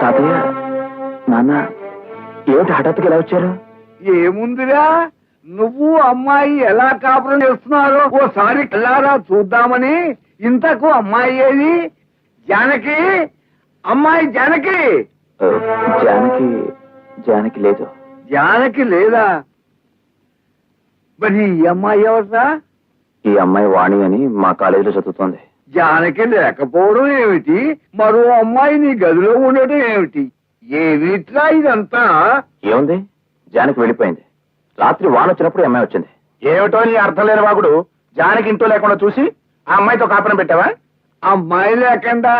[SPEAKER 10] తాతయ్య, నాన్న, ఏమిటి హఠాత్తుగా ఎలా వచ్చారు?
[SPEAKER 5] ఏముందిరా, నువ్వు అమ్మాయి ఎలా కాపురం చేస్తున్నారో ఓసారి కళ్ళారా చూద్దామని. ఇంతకు అమ్మాయి ఏది? జానకి, అమ్మాయి జానకి.
[SPEAKER 10] జానకి జానకి లేదు.
[SPEAKER 5] జానకి లేదా? మరి ఈ అమ్మాయి ఎవరా?
[SPEAKER 10] ఈ అమ్మాయి వాణి అని మా కాలేజీలో చదువుతోంది.
[SPEAKER 5] జానకి లేకపోవడం ఏమిటి? మరో అమ్మాయి నీ గదిలో ఉండటం ఏమిటి? ఏమిట్రా ఇదంతా?
[SPEAKER 10] ఏముంది, జానకి వెళ్ళిపోయింది. రాత్రి వాన వచ్చినప్పుడు ఈ అమ్మాయి వచ్చింది.
[SPEAKER 3] ఏమిటో నీ అర్థం లేని వాగుడు. జానకి ఇంట్లో లేకుండా చూసి ఆ అమ్మాయితో కాపురం పెట్టావా?
[SPEAKER 5] అమ్మాయి లేకుండా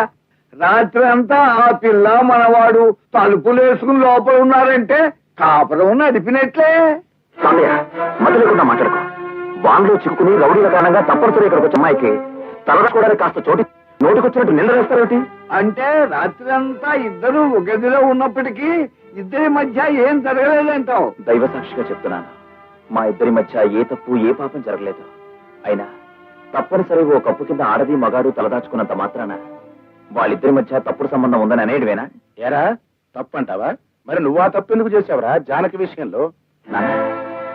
[SPEAKER 5] రాత్రి అంతా ఆ పిల్ల మనవాడు తలుపులు వేసుకుని లోపల ఉన్నారంటే కాపురం నడిపినట్లే.
[SPEAKER 10] మధ్య లేకుండా మాట్లాడుకో. వాన్లో చిక్కుకుని రౌడీల కారణంగా తప్పనిసరి ఇక్కడికి వచ్చే అమ్మాయికి తలదకోవడానికి కాస్త చోటి నోటికొచ్చినట్టు నింద వేస్తారేమిటి?
[SPEAKER 5] అంటే రాత్రి అంతా ఇద్దరు ఒక గదిలో ఉన్నప్పటికీ ఇద్దరి మధ్య ఏం జరగలేదంటావు?
[SPEAKER 10] దైవ సాక్షిగా చెప్తున్నాను, మా ఇద్దరి మధ్య ఏ తప్పు ఏ పాపం జరగలేదు. అయినా తప్పనిసరి ఓ కప్పు కింద ఆడది మగాడు తలదాచుకున్నంత మాత్రాన వాళ్ళిద్దరి మధ్య తప్పుడు సంబంధం ఉందని అనేటివేనా?
[SPEAKER 3] ఏరా తప్పంటావా? మరి నువ్వు ఆ తప్పు ఎందుకు చేసావురా జానకి విషయంలో?
[SPEAKER 10] నాన్న,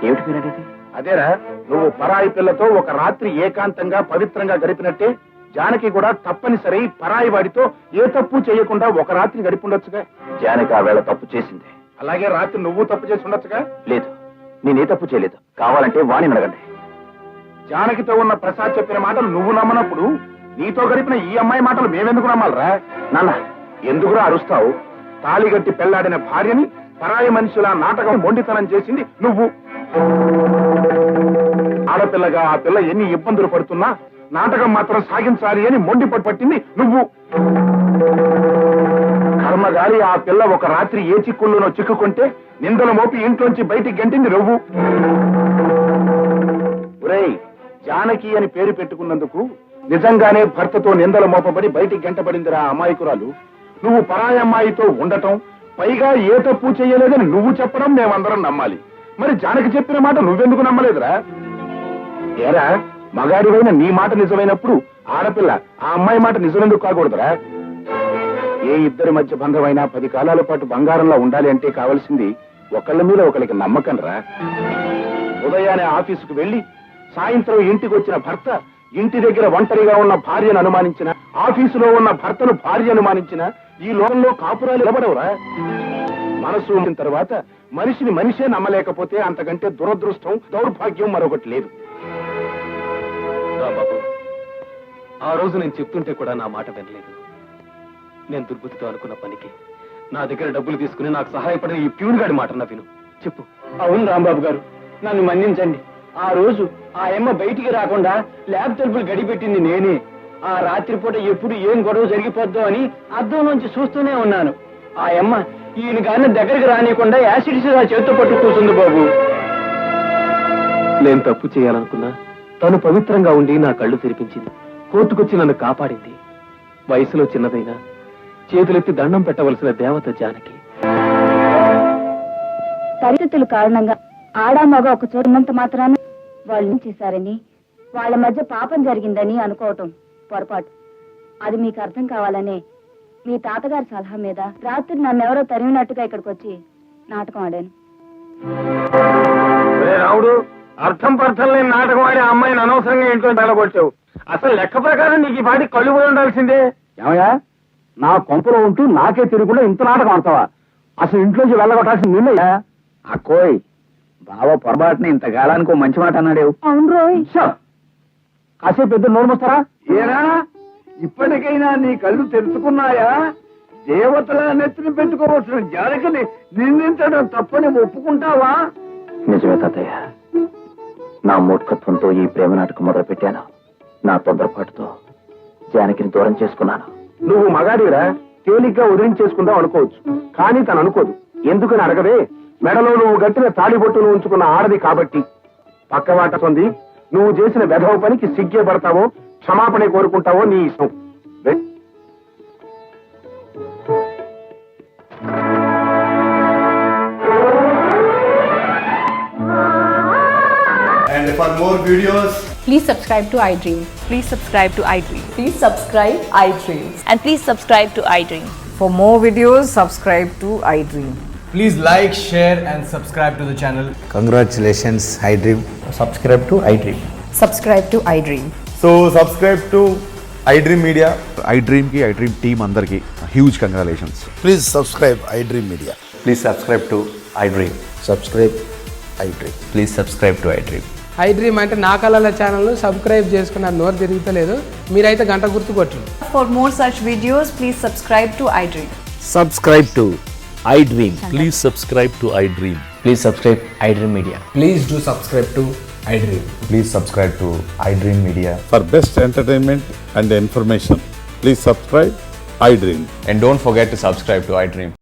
[SPEAKER 10] ఏమిటి మీరనేది?
[SPEAKER 3] అదేరా, నువ్వు పరాయి పిల్లతో ఒక రాత్రి ఏకాంతంగా పవిత్రంగా గడిపినట్టే జానకి కూడా తప్పనిసరి పరాయి వాడితో ఏ తప్పు చేయకుండా ఒక రాత్రి గడిపుండొచ్చుగా.
[SPEAKER 10] జానకి ఆ వేళ తప్పు చేసింది.
[SPEAKER 3] అలాగే రాత్రి నువ్వు తప్పు చేసి ఉండొచ్చుగా.
[SPEAKER 10] లేదు, నేనే తప్పు చేయలేదు. కావాలంటే వాణిని అడగండి.
[SPEAKER 3] జానకితో ఉన్న ప్రసాద్ చెప్పిన మాటలు నువ్వు నమ్మనప్పుడు నీతో గడిపిన ఈ అమ్మాయి మాటలు మేమెందుకు నమ్మాలరా?
[SPEAKER 10] నాన్న,
[SPEAKER 3] ఎందుకురా అరుస్తావు? తాళిగట్టి పెళ్లాడిన భార్యని పరాయి మనిషిలా నాటకం మొండితనం చేసింది నువ్వు. ఆడపిల్లగా ఆ పిల్ల ఎన్ని ఇబ్బందులు పడుతున్నా నాటకం మాత్రం సాగించాలి అని మొండి పట్టింది నువ్వు. కర్మగాలి ఆ పిల్ల ఒక రాత్రి ఏ చిక్కుల్లోనో చిక్కుకుంటే నిందలు మోపి ఇంట్లోంచి బయటికి గంటింది నువ్వు. ఒరేయ్, జానకి అని పేరు పెట్టుకున్నందుకు నిజంగానే భర్తతో నిందల మోపబడి బయటికి గంటబడిందిరా అమాయకురాలు. నువ్వు పరాయి అమ్మాయితో ఉండటం, పైగా ఏ తప్పు చేయలేదని నువ్వు చెప్పడం మేమందరం నమ్మాలి. మరి జానకి చెప్పిన మాట నువ్వెందుకు నమ్మలేదురా? ఏరా, మగాడివైన నీ మాట నిజమైనప్పుడు ఆడపిల్ల ఆ అమ్మాయి మాట నిజమెందుకు కాకూడదురా? ఏ ఇద్దరి మధ్య బంధమైనా 10 కాలాల పాటు బంగారంలో ఉండాలి అంటే కావలసింది ఒకళ్ళ మీద ఒకరికి నమ్మకం రా. ఉదయాన్నే ఆఫీసుకు వెళ్లి సాయంత్రం ఇంటికి వచ్చిన భర్త ఇంటి దగ్గర ఒంటరిగా ఉన్న భార్యను అనుమానించిన, ఆఫీసులో ఉన్న భర్తను భార్య అనుమానించిన ఈ లోకంలో కాపురాలు నిలబడవురా. మనసు ఉన్న తర్వాత మనిషిని మనిషే నమ్మలేకపోతే అంతకంటే దురదృష్టం, దౌర్భాగ్యం మరొకటి లేదు.
[SPEAKER 2] బాబు, ఆ రోజు నేను చెప్తుంటే కూడా నా మాట వినలేదు. నేను దుర్బుద్ధితో అనుకున్న పనికి నా దగ్గర డబ్బులు తీసుకుని నాకు సహాయపడిన ఈ ప్యూన్ గాడి మాట నా విను. చెప్పు.
[SPEAKER 4] అవును రాంబాబు గారు, నన్ను మన్నించండి. ఆ రోజు ఆ అమ్మ బయటికి రాకుండా ల్యాబ్ తలుపులు గడిపెట్టింది నేనే. ఆ రాత్రిపూట ఎప్పుడు ఏం గొడవ జరిగిపోద్దో అని అద్దం నుంచి చూస్తూనే ఉన్నాను. ఆ అమ్మ ఈయన గారిని దగ్గరికి రానియకుండా యాసిడ్ సిరా చేతితో పట్టు కూర్చుంది బాబు.
[SPEAKER 2] నేను తప్పు చేయాలనుకున్నా తను పవిత్రంగా ఉండి నా కళ్ళు తెరిపించింది. కోర్టుకొచ్చి నన్ను కాపాడింది. వయసులో చిన్నదైనా చేతులెత్తి దండం పెట్టవలసిన దేవత జానకి.
[SPEAKER 6] పరిస్థితుల కారణంగా ఆడా మగ ఒక చోట ఉన్నంత మాత్రాన వాళ్ళు చేశారని, వాళ్ళ మధ్య పాపం జరిగిందని అనుకోవటం పొరపాటు. అది మీకు అర్థం కావాలనే మీ తాతగారి సలహా మీద రాత్రి నన్నెవరో తరిమినట్టుగా ఇక్కడికి వచ్చి నాటకం ఆడాను.
[SPEAKER 4] రావుడు, అర్థం పర్థం లేని నాటకం ఆడి ఆ అమ్మాయిని అనవసరంగా ఇంట్లో తగలబొచ్చావు. అసలు లెక్క ప్రకారం నీకు ఈ పాటి కళ్ళు పోయి ఉండాల్సిందే.
[SPEAKER 2] ఏమయ్యా, నా కొంపలో ఉంటూ నాకే తిరగకుండా ఇంత నాటకం ఆడతావా? అసలు ఇంట్లోంచి వెళ్ళగొట్టాల్సింది నిన్నయ్యా.
[SPEAKER 5] అక్కోయ్, బావ పొరపాటుని ఇంతకాలానికి మంచి మాట అన్నాడు.
[SPEAKER 6] అవును రోయ్,
[SPEAKER 2] కాసేపు పెద్ద నోరు మోస్తారా?
[SPEAKER 5] ఏరా, ఇప్పటికైనా నీ కళ్ళు తెరుచుకున్నాయా? దేవతల నెత్తిని పెట్టుకోవచ్చిన జానకిని నిందించడం తప్పని ఒప్పుకుంటావా?
[SPEAKER 10] నిజమే తాతయ్య, నా మూర్ఖత్వంతో ఈ ప్రేమ నాటకం మొదలు పెట్టాను. నా తొందరపాటుతో జానకిని దూరం చేసుకున్నాను.
[SPEAKER 3] నువ్వు మగాడిరా, తేలిగ్గా వదిలించేసుకుందాం అనుకోవచ్చు. కానీ తను అనుకోదు. ఎందుకని అడగవే? మెడలో నువ్వు గట్టిన తాళిబొట్టును ఉంచుకున్న ఆడది కాబట్టి. పక్కవాట సొంది నువ్వు చేసిన వెధవ పనికి సిగ్గే పడతావో, క్షమాపణ కోరుకుంటావో నీ ఇష్టం.
[SPEAKER 11] And for more videos,
[SPEAKER 12] please subscribe to iDream.
[SPEAKER 13] Please subscribe to iDream.
[SPEAKER 12] Please subscribe iDream.
[SPEAKER 13] And please subscribe to iDream.
[SPEAKER 12] For more videos, subscribe to iDream.
[SPEAKER 11] please like, share and subscribe to the channel.
[SPEAKER 14] Congratulations, iDream.
[SPEAKER 10] Subscribe to iDream.
[SPEAKER 12] Subscribe to iDream.
[SPEAKER 11] So subscribe to iDream Media.
[SPEAKER 15] iDream ki iDream team andarki huge congratulations.
[SPEAKER 14] Please subscribe iDream Media.
[SPEAKER 10] Please subscribe to iDream.
[SPEAKER 14] Subscribe iDream.
[SPEAKER 10] Please subscribe to iDream.
[SPEAKER 16] iDream అంటే నా కళల channel subscribe చేసుకున్న నోరు తిరుగుతలేదు. మీరైతే గంట గుర్తు కొట్టండి.
[SPEAKER 13] For more such videos, please subscribe to iDream.
[SPEAKER 10] Subscribe to iDream.
[SPEAKER 14] Please subscribe to iDream.
[SPEAKER 10] Please subscribe iDream Media.
[SPEAKER 11] Please do subscribe to iDream.
[SPEAKER 14] Please subscribe to iDream Media.
[SPEAKER 15] For best entertainment and information, please subscribe iDream.
[SPEAKER 14] And don't forget to subscribe to iDream.